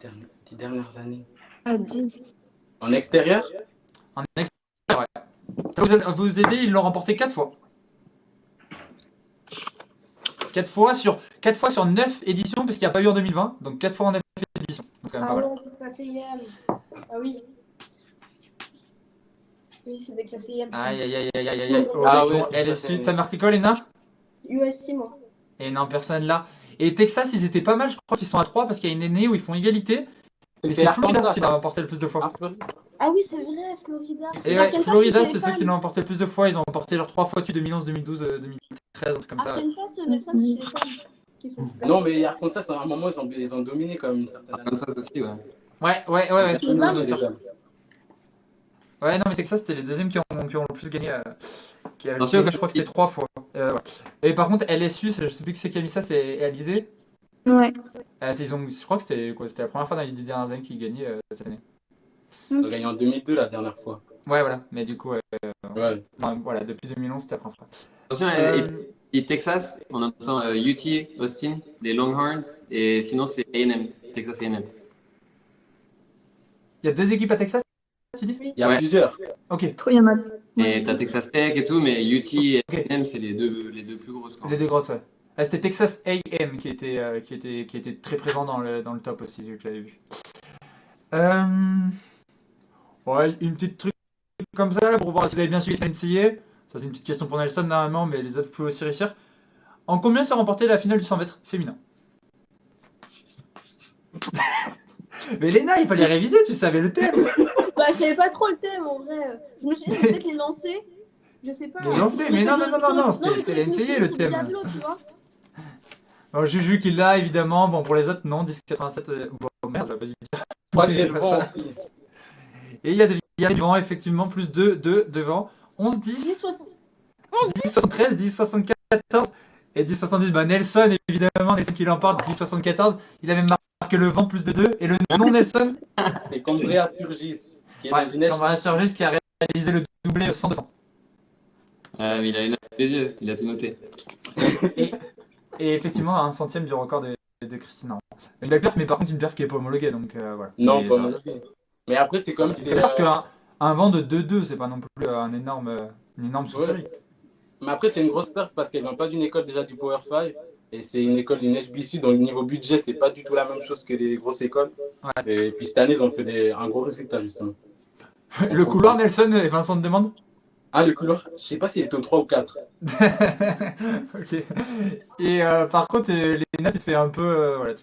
10 dernières années. Ah, 10. En extérieur? En extérieur, ouais. Ça vous aider, ils l'ont remporté 4 fois. 4 fois sur 9 éditions, parce qu'il n'y a pas eu en 2020. Donc 4 fois en 9 éditions. Donc quand même Ah pas mal. non, Texas A&M. Ah oui. Oui, c'est Texas A&M. Aïe aïe aïe aïe aïe aïe. Oh, Ah bon, ouais, elle est Texas su. A&M. T'as marqué quoi, Léna? USC, moi. Et non, personne là. Et Texas, ils étaient pas mal, je crois qu'ils sont à 3 parce qu'il y a une année où ils font égalité. Et c'est Florida qui l'a remporté le plus de fois. Ah oui, c'est vrai, Florida. Et ouais, Florida, c'est ceux qui l'ont remporté le plus de fois. Ils ont remporté leurs 3 fois dessus 2011, 2012, 2013, un truc comme ça. Ouais. Arkansas, Nelson, c'est chez les femmes. Qui sont super. Non, mais Arkansas, à un moment, ils ont dominé comme une certaine année. Arkansas aussi, ouais. Ouais, Non, bien mais sûr. Ouais, non, mais Texas, c'était les deuxièmes qui ont le plus gagné. Je crois que c'était 3 fois. Ouais. Et par contre, LSU, je sais plus qui c'est qui a mis ça, c'est Alizé. Ouais. Je crois que c'était la première fois dans les 10 dernières années qu'ils gagnaient cette année. Ils ont gagné en 2002 la dernière fois. Ouais, voilà. Mais du coup, Ouais. voilà, depuis 2011, c'était la première fois. Attention, et Texas, on entend UT, Austin, les Longhorns, et sinon c'est A&M, Texas A&M. Il y a 2 équipes à Texas, tu dis? Il y a plusieurs. Ok. Il y en a. Et t'as Texas Tech et tout, mais UT et A&M, c'est les deux plus grosses. Les 2 grosses, ouais. Ah, c'était Texas A&M qui était très présent dans le top aussi, que j'avais vu. Ouais, une petite truc comme ça pour voir si vous avez bien suivi la NCAA. Ça, c'est une petite question pour Nelson normalement, mais les autres, vous pouvez aussi réussir. En combien s'est remporté la finale du 100 mètres féminin? Mais Léna, il fallait réviser, tu savais le thème. Bah, je savais pas trop le thème en vrai. Je me suis dit, c'est peut-être les lancers. Je sais pas. Les lancers, mais non, c'était la NCAA le thème. Diablo, tu vois. Alors, Juju qui l'a évidemment. Bon, pour les autres, non, 10,87. Bon, merde, j'avais pas dû dire. Moi, j'ai le pas vent ça. aussi. Et il y a devant, effectivement, plus 2 devant. 11, 10, 10, 73, 10, 74 et 10, 70. Bah, Nelson, évidemment, Nelson qui l'emporte, 10, 74. Il a même marqué le vent, plus de 2. Et le nom Nelson? C'est Cambria Sturgis. Qui est Ouais, dans une Cambria Sturgis qui a réalisé le doublé 100-200. Mais il a les notes sous les yeux, il a tout noté. Et effectivement, un centième du record de Christina. Une belle perf, mais par contre, une perf qui n'est pas homologuée. Donc, voilà. Non, Mais pas ça- homologué. Mais après, c'est comme si. Parce qu'un vent de 2-2, c'est pas non plus une énorme soufflerie. Mais après, c'est une grosse perf parce qu'elle vient pas d'une école déjà du Power 5. Et c'est une école d'une HBCU, donc niveau budget, c'est pas du tout la même chose que les grosses écoles. Ouais. Et puis cette année, ils ont fait un gros résultat, justement. Le couloir, Nelson et Vincent te demande? Ah, le couloir, je sais pas s'il était au 3 ou 4. Ok. Et par contre, Léna, tu te fais un peu. Voilà,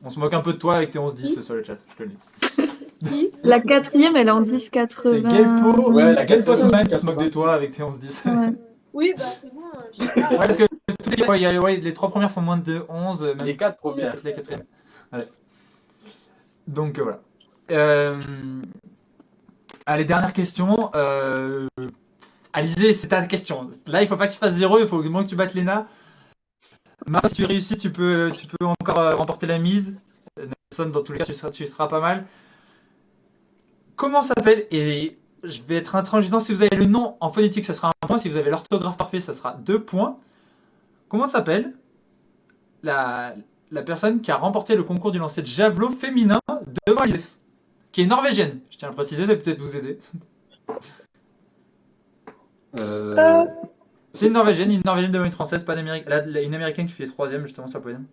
on se moque un peu de toi avec tes 11-10 sur le chat, je te le dis. La quatrième, elle est en 10,80. C'est Gelpo, Ouais, la Gelpo quatrième, Toman qui se moque de toi avec tes 11-10. Ouais. Oui, bah, c'est bon. Je sais pas. Ouais, parce que les 3 premières font moins de 11, même Les 4 premières. les 4e. Ouais. Donc voilà. Allez, dernière question. Alizé, c'est ta question. Là, il faut pas que tu fasses 0, il faut au moins que tu battes Léna. Marc, si tu réussis, tu peux encore remporter la mise. Nelson, dans tous les cas, tu seras pas mal. Comment s'appelle, et je vais être intransigeant, si vous avez le nom en phonétique, ça sera 1 point. Si vous avez l'orthographe parfait, ça sera 2 points. Comment s'appelle la personne qui a remporté le concours du lancer de javelot féminin devant Alizé, qui est norvégienne? Je tiens à le préciser, ça peut peut-être vous aider. C'est une norvégienne devant une française, pas une américaine qui fait 3e justement sur le podium.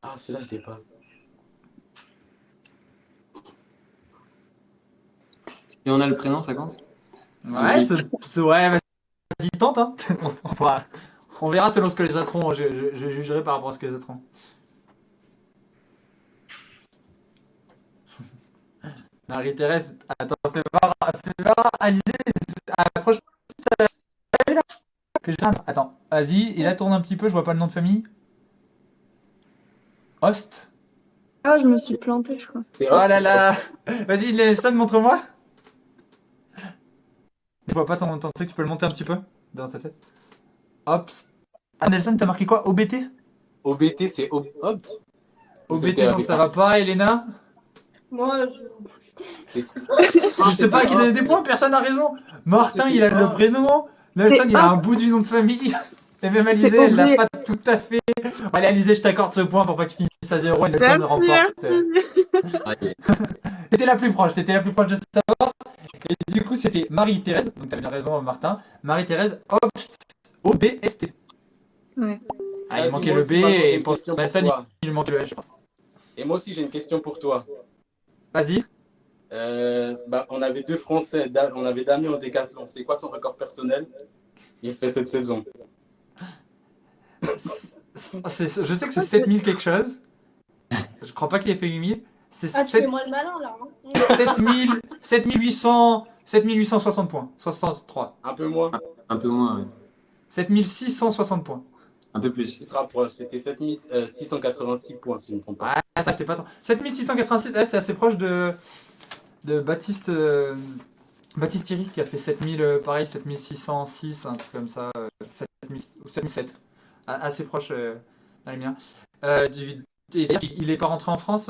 Ah, celui-là, je l'ai pas. Si on a le prénom, ça compte? Ouais, ouais, vas-y, tente, hein. On verra selon ce que les autres ont, je jugerai par rapport à ce que les autres ont. Marie-Thérèse, attends, fais voir, Alizé, approche. Attends, vas-y, et là tourne un petit peu, je vois pas le nom de famille. Host. Ah, je me suis plantée, je crois. Oh là là. Vas-y, Nelson, montre-moi. Je vois pas ton truc, tu peux le monter un petit peu dans ta tête. Hop. Ah, Nelson, t'as marqué quoi? OBT? OBT, c'est Opt. OBT, non, ça va pas. Elena? Moi, Je sais pas à qui donner des points, personne n'a raison. Martin, il a le prénom. Nelson, il a un bout du nom de famille. Et même Alizé, elle l'a pas tout à fait. Allez, Alizé, je t'accorde ce point pour pas que tu finisses à 0 et Nelson ne remporte. Allez. T'étais la plus proche de savoir. Et du coup, c'était Marie-Thérèse. Donc, t'avais bien raison, Martin. Marie-Thérèse, OBST. Ouais. Ah, il Vas-y, manquait moi le aussi, B maintenant, j'ai et une pour question pour Nelson, toi. il lui manquait le L, je crois. Et moi aussi, j'ai une question pour toi. Vas-y. On avait deux Français. On avait Damien au décathlon. C'est quoi son record personnel il fait cette saison? Je sais que c'est 7000 quelque chose. Je crois pas qu'il ait fait 8000. C'est Ah, tu fais moi le malin là. Hein. 7860 points. 63. Un peu moins. Un peu moins, ouais. 7660 points. Un peu plus. Tu te rapproches. C'était 7686 points, si je ne me trompe pas. Ah, ça, j'étais pas trop. 7686, c'est assez proche de Baptiste Thierry qui a fait 7000, pareil, 7606, un truc comme ça. 7000 ou 7007. Assez proche dans les miens. Et d'ailleurs, il est pas rentré en France.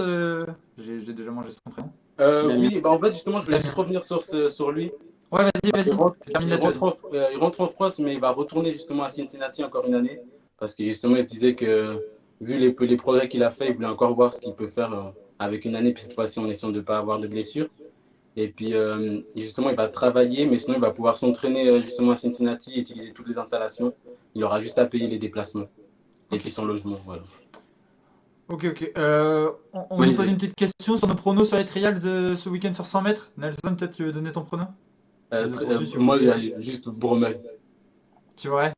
J'ai déjà mangé son prénom. Oui, en fait, justement, je voulais juste revenir sur lui. Ouais, vas-y. Il rentre en France, mais il va retourner justement à Cincinnati encore une année. Parce que justement, il se disait que vu les progrès qu'il a fait, il voulait encore voir ce qu'il peut faire avec une année, puis cette fois-ci en essayant de ne pas avoir de blessures. Et puis, justement, il va travailler, mais sinon, il va pouvoir s'entraîner justement à Cincinnati, utiliser toutes les installations. Il aura juste à payer les déplacements. Et puis son logement, voilà. Ok. On nous pose une petite question sur nos pronos sur les trials ce week-end sur 100 mètres. Nelson, peut-être tu veux donner ton prono? Moi, il y a juste Bromel. Tu vois?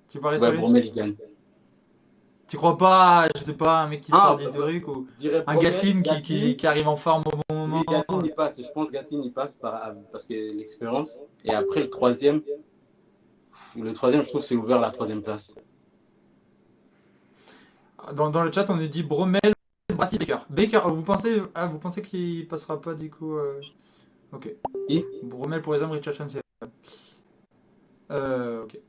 Tu paries sur Ouais, lui? Bromel, il gagne. Tu crois pas, je sais pas, un mec qui sort du truc ou un Gatlin qui arrive en forme au bon moment? Oui, Gatlin, il passe. Je pense que Gatlin, il passe parce que l'expérience. Et après, le troisième, je trouve, c'est ouvert la troisième place. Dans le chat, on nous dit Bromel, Brassi, Baker. Baker, vous pensez qu'il passera pas du coup Ok. Qui? Bromel pour les hommes, Richardson. Ok.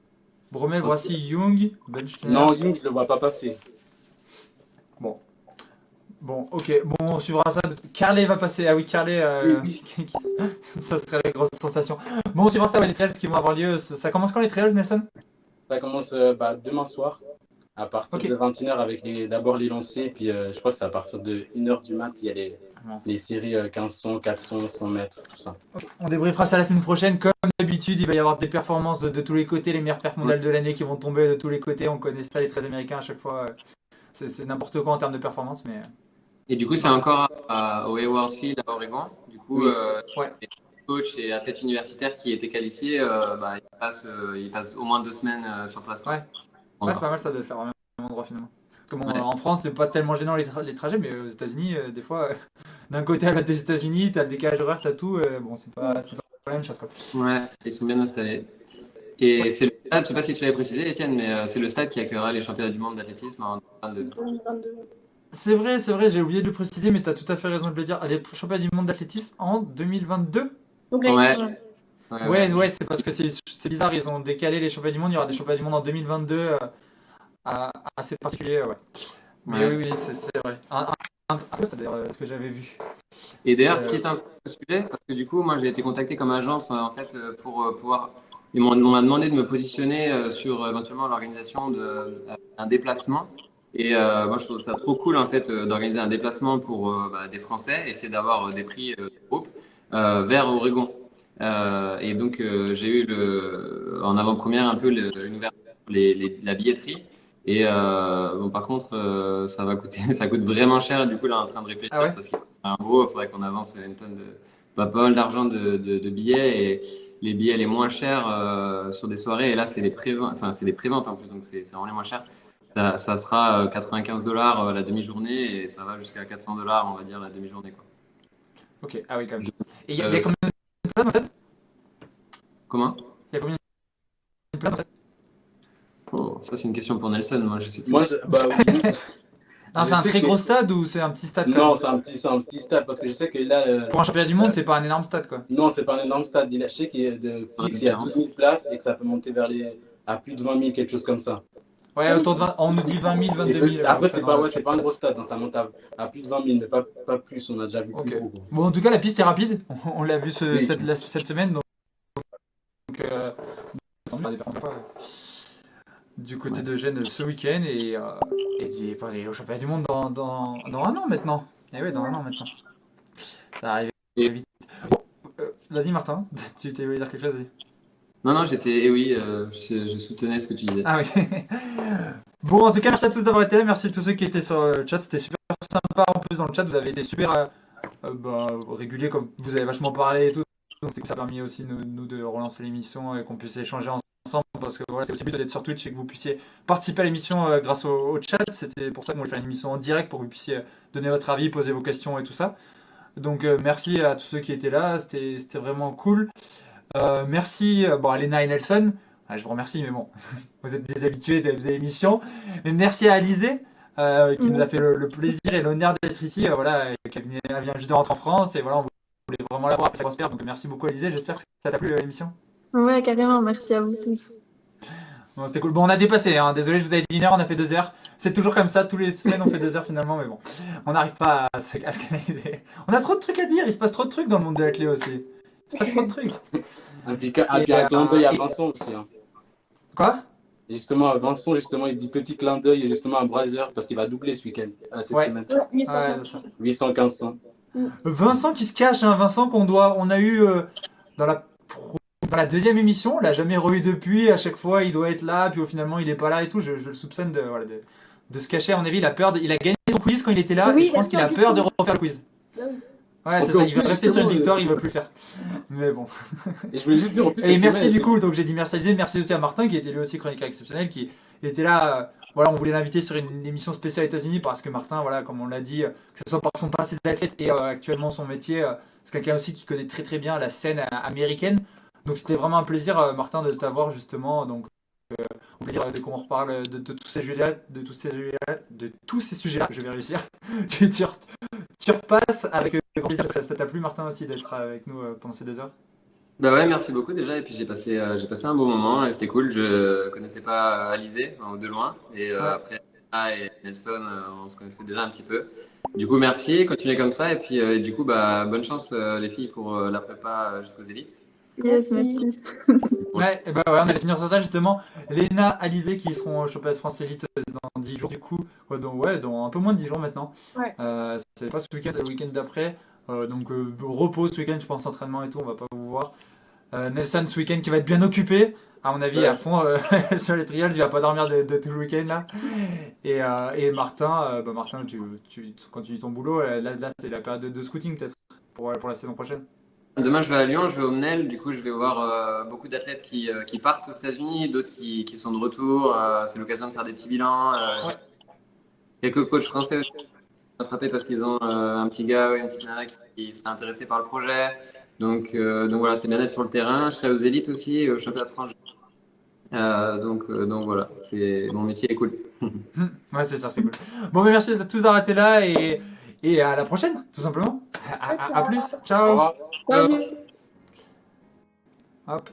Bromel, Brassi, Young, Benchner. Non, Young, je le vois pas passer. Bon, ok. Bon, on suivra ça. Carlet va passer. Ah oui, Carlet. Oui. Ça serait la grosse sensation. Bon, on suivra ça, les trails qui vont avoir lieu. Ça commence quand les trails, Nelson? Ça commence demain soir, à partir de 21h, avec d'abord les lancers, puis je crois que c'est à partir de 1h du mat, il y a les séries 1500, 400, 100 mètres, tout ça. Okay. On débriefera ça la semaine prochaine. Comme d'habitude, il va y avoir des performances de tous les côtés, les meilleures perfs mondiales de l'année qui vont tomber de tous les côtés. On connaît ça, les 13 américains à chaque fois. C'est n'importe quoi en termes de performance, mais... Et du coup, c'est encore au Hayward Field à Oregon. Du coup, ouais. Les coachs et athlètes universitaires qui étaient qualifiés, ils passent au moins 2 semaines sur place. Ouais, c'est pas mal ça de le faire au même endroit finalement. Comme en France, c'est pas tellement gênant les trajets, mais aux États-Unis, des fois, d'un côté à l'autre des États-Unis, t'as le décalage horaire, t'as tout. Bon, c'est pas la même chose quoi. Ouais, ils sont bien installés. Et c'est le stade, je sais pas si tu l'avais précisé, Étienne, mais c'est le stade qui accueillera les championnats du monde d'athlétisme en 2022. C'est vrai, j'ai oublié de le préciser, mais tu as tout à fait raison de le dire. Les championnats du monde d'athlétisme en 2022? Ouais, c'est parce que c'est bizarre, ils ont décalé les championnats du monde. Il y aura des championnats du monde en 2022, assez particulier, ouais. Mais oui, c'est vrai. C'est d'ailleurs ce que j'avais vu. Et d'ailleurs, petite info au sujet, parce que du coup, moi j'ai été contacté comme agence en fait pour pouvoir. On m'a demandé de me positionner sur éventuellement l'organisation d'un déplacement. Et moi, je trouve ça trop cool en fait d'organiser un déplacement pour des Français, essayer d'avoir des prix groupes vers Oregon. Et donc, j'ai eu en avant-première un peu une ouverture la billetterie. Et par contre, ça coûte vraiment cher. Du coup, là, on est en train de réfléchir parce qu'il faudrait qu'on avance une tonne pas mal d'argent de billets. Et les billets les moins chers sur des soirées. Et là, c'est les préventes en plus, donc c'est vraiment les moins chers. Ça sera $95 la demi-journée et ça va jusqu'à $400, on va dire, la demi-journée. Quoi. Ok, ah oui, quand même. Et il y a combien de places en fait? Comment? Il y a combien de places en fait? Oh, ça, c'est une question pour Nelson, moi je sais plus. Moi, non, c'est un très gros stade ou c'est un petit stade? Non, c'est un petit stade parce que je sais que là. Pour un championnat du monde, c'est pas un énorme stade quoi. Non, c'est pas un énorme stade. Je sais qu'il y a il y a 12 000 places et que ça peut monter à plus de 20 000, quelque chose comme ça. Ouais, autour de 20, on nous dit 20 000, 22 000. Après, c'est pas un gros stade, hein, ça monte à plus de 20 000, mais pas plus, on a déjà vu plus gros. Bon, en tout cas, la piste est rapide, on l'a vu cette semaine. Donc du côté Ouais. de Gênes ce week-end et au championnat du monde dans un an maintenant. Et oui, dans un an maintenant. Ça va arriver Et- vite. Bon, vas-y Martin, tu voulais dire quelque chose? Vas-y. Non, j'étais, et oui, je soutenais ce que tu disais. Ah oui. Bon, en tout cas, merci à tous d'avoir été là. Merci à tous ceux qui étaient sur le chat. C'était super sympa. En plus, dans le chat, vous avez été super réguliers, comme vous avez vachement parlé et tout. Donc, ça a permis aussi nous de relancer l'émission et qu'on puisse échanger ensemble. Parce que voilà, c'est aussi le but d'être sur Twitch et que vous puissiez participer à l'émission grâce au chat. C'était pour ça qu'on voulait faire une émission en direct pour que vous puissiez donner votre avis, poser vos questions et tout ça. Donc, merci à tous ceux qui étaient là. C'était vraiment cool. Merci à Léna et Nelson. Ah, je vous remercie, mais bon, vous êtes des habitués de l'émission. Mais merci à Alizé, qui nous a fait le plaisir et l'honneur d'être ici. Voilà, elle vient juste de rentrer en France et voilà, on voulait vraiment la voir après sa grosse perte. Donc merci beaucoup Alizé, j'espère que ça t'a plu l'émission. Ouais, carrément, merci à vous tous. Bon, c'était cool. Bon, on a dépassé, hein. Désolé, je vous avais dit 1 heure, on a fait 2 heures. C'est toujours comme ça, tous les semaines on fait 2 heures finalement, mais bon, on n'arrive pas à se canaliser. On a trop de trucs à dire, il se passe trop de trucs dans le monde de la clé aussi. Il se passe trop de trucs. Et puis un clin d'œil à Vincent aussi. Hein. Quoi? Et justement, Vincent, justement, il dit petit clin d'œil justement à Brazier parce qu'il va doubler ce week-end, cette semaine. 815. 800-1500. Vincent qui se cache, hein, Vincent on a eu dans la deuxième émission, on l'a jamais revu depuis, à chaque fois il doit être là, puis finalement il est pas là et tout, je le soupçonne de se cacher, à mon avis il a gagné son quiz quand il était là, Oui, et je pense qu'il a peur de refaire le quiz. Ouais, c'est ça, il veut rester sur une victoire, il veut plus le faire. Mais bon. Et je voulais juste dire en plus. Et merci du coup, donc j'ai dit merci à Alizé, merci aussi à Martin qui était lui aussi chroniqueur exceptionnel, qui était là. Voilà, on voulait l'inviter sur une émission spéciale États-Unis parce que Martin, voilà, comme on l'a dit, que ce soit par son passé d'athlète et actuellement son métier, c'est quelqu'un aussi qui connaît très très bien la scène américaine. Donc c'était vraiment un plaisir, Martin, de t'avoir justement. Donc, au plaisir qu'on reparle de tous ces sujets-là, de tous ces sujets-là, je vais réussir. tu repasses avec grand plaisir. Ça t'a plu, Martin, aussi d'être avec nous pendant ces 2 heures? Bah ouais, merci beaucoup déjà. Et puis j'ai passé un bon moment et c'était cool. Je connaissais pas Alizé de loin. Et après, Anna et Nelson, on se connaissait déjà un petit peu. Du coup, merci. Continuez comme ça. Et puis, du coup, bonne chance, les filles, pour la prépa jusqu'aux élites. Yes, merci. Ouais, et on allait finir sur ça justement. Léna, Alizé qui seront au championnat de France Elite dans 10 jours du coup. Dans un peu moins de 10 jours maintenant. Ouais. C'est pas ce week-end, c'est le week-end d'après. Donc repos ce week-end, je pense, entraînement et tout, on va pas vous voir. Nelson ce week-end qui va être bien occupé, à mon avis, à fond sur les trials, il va pas dormir de tout le week-end là. Et Martin, Martin, tu continues ton boulot. Là c'est la période de scouting peut-être pour la saison prochaine. Demain, je vais à Lyon, je vais au MNEL. Du coup, je vais voir beaucoup d'athlètes qui partent aux États-Unis, d'autres qui sont de retour. C'est l'occasion de faire des petits bilans. Quelques coachs français aussi attrapés parce qu'ils ont un petit gars ou une petite nana qui serait intéressé par le projet. Donc voilà, c'est bien d'être sur le terrain. Je serai aux élites aussi, au championnat de France. Donc voilà, mon métier est cool. Ouais, c'est ça, c'est cool. Bon, mais merci à tous d'avoir été là et à la prochaine, tout simplement. À plus, ciao. Au revoir. Salut. Hop.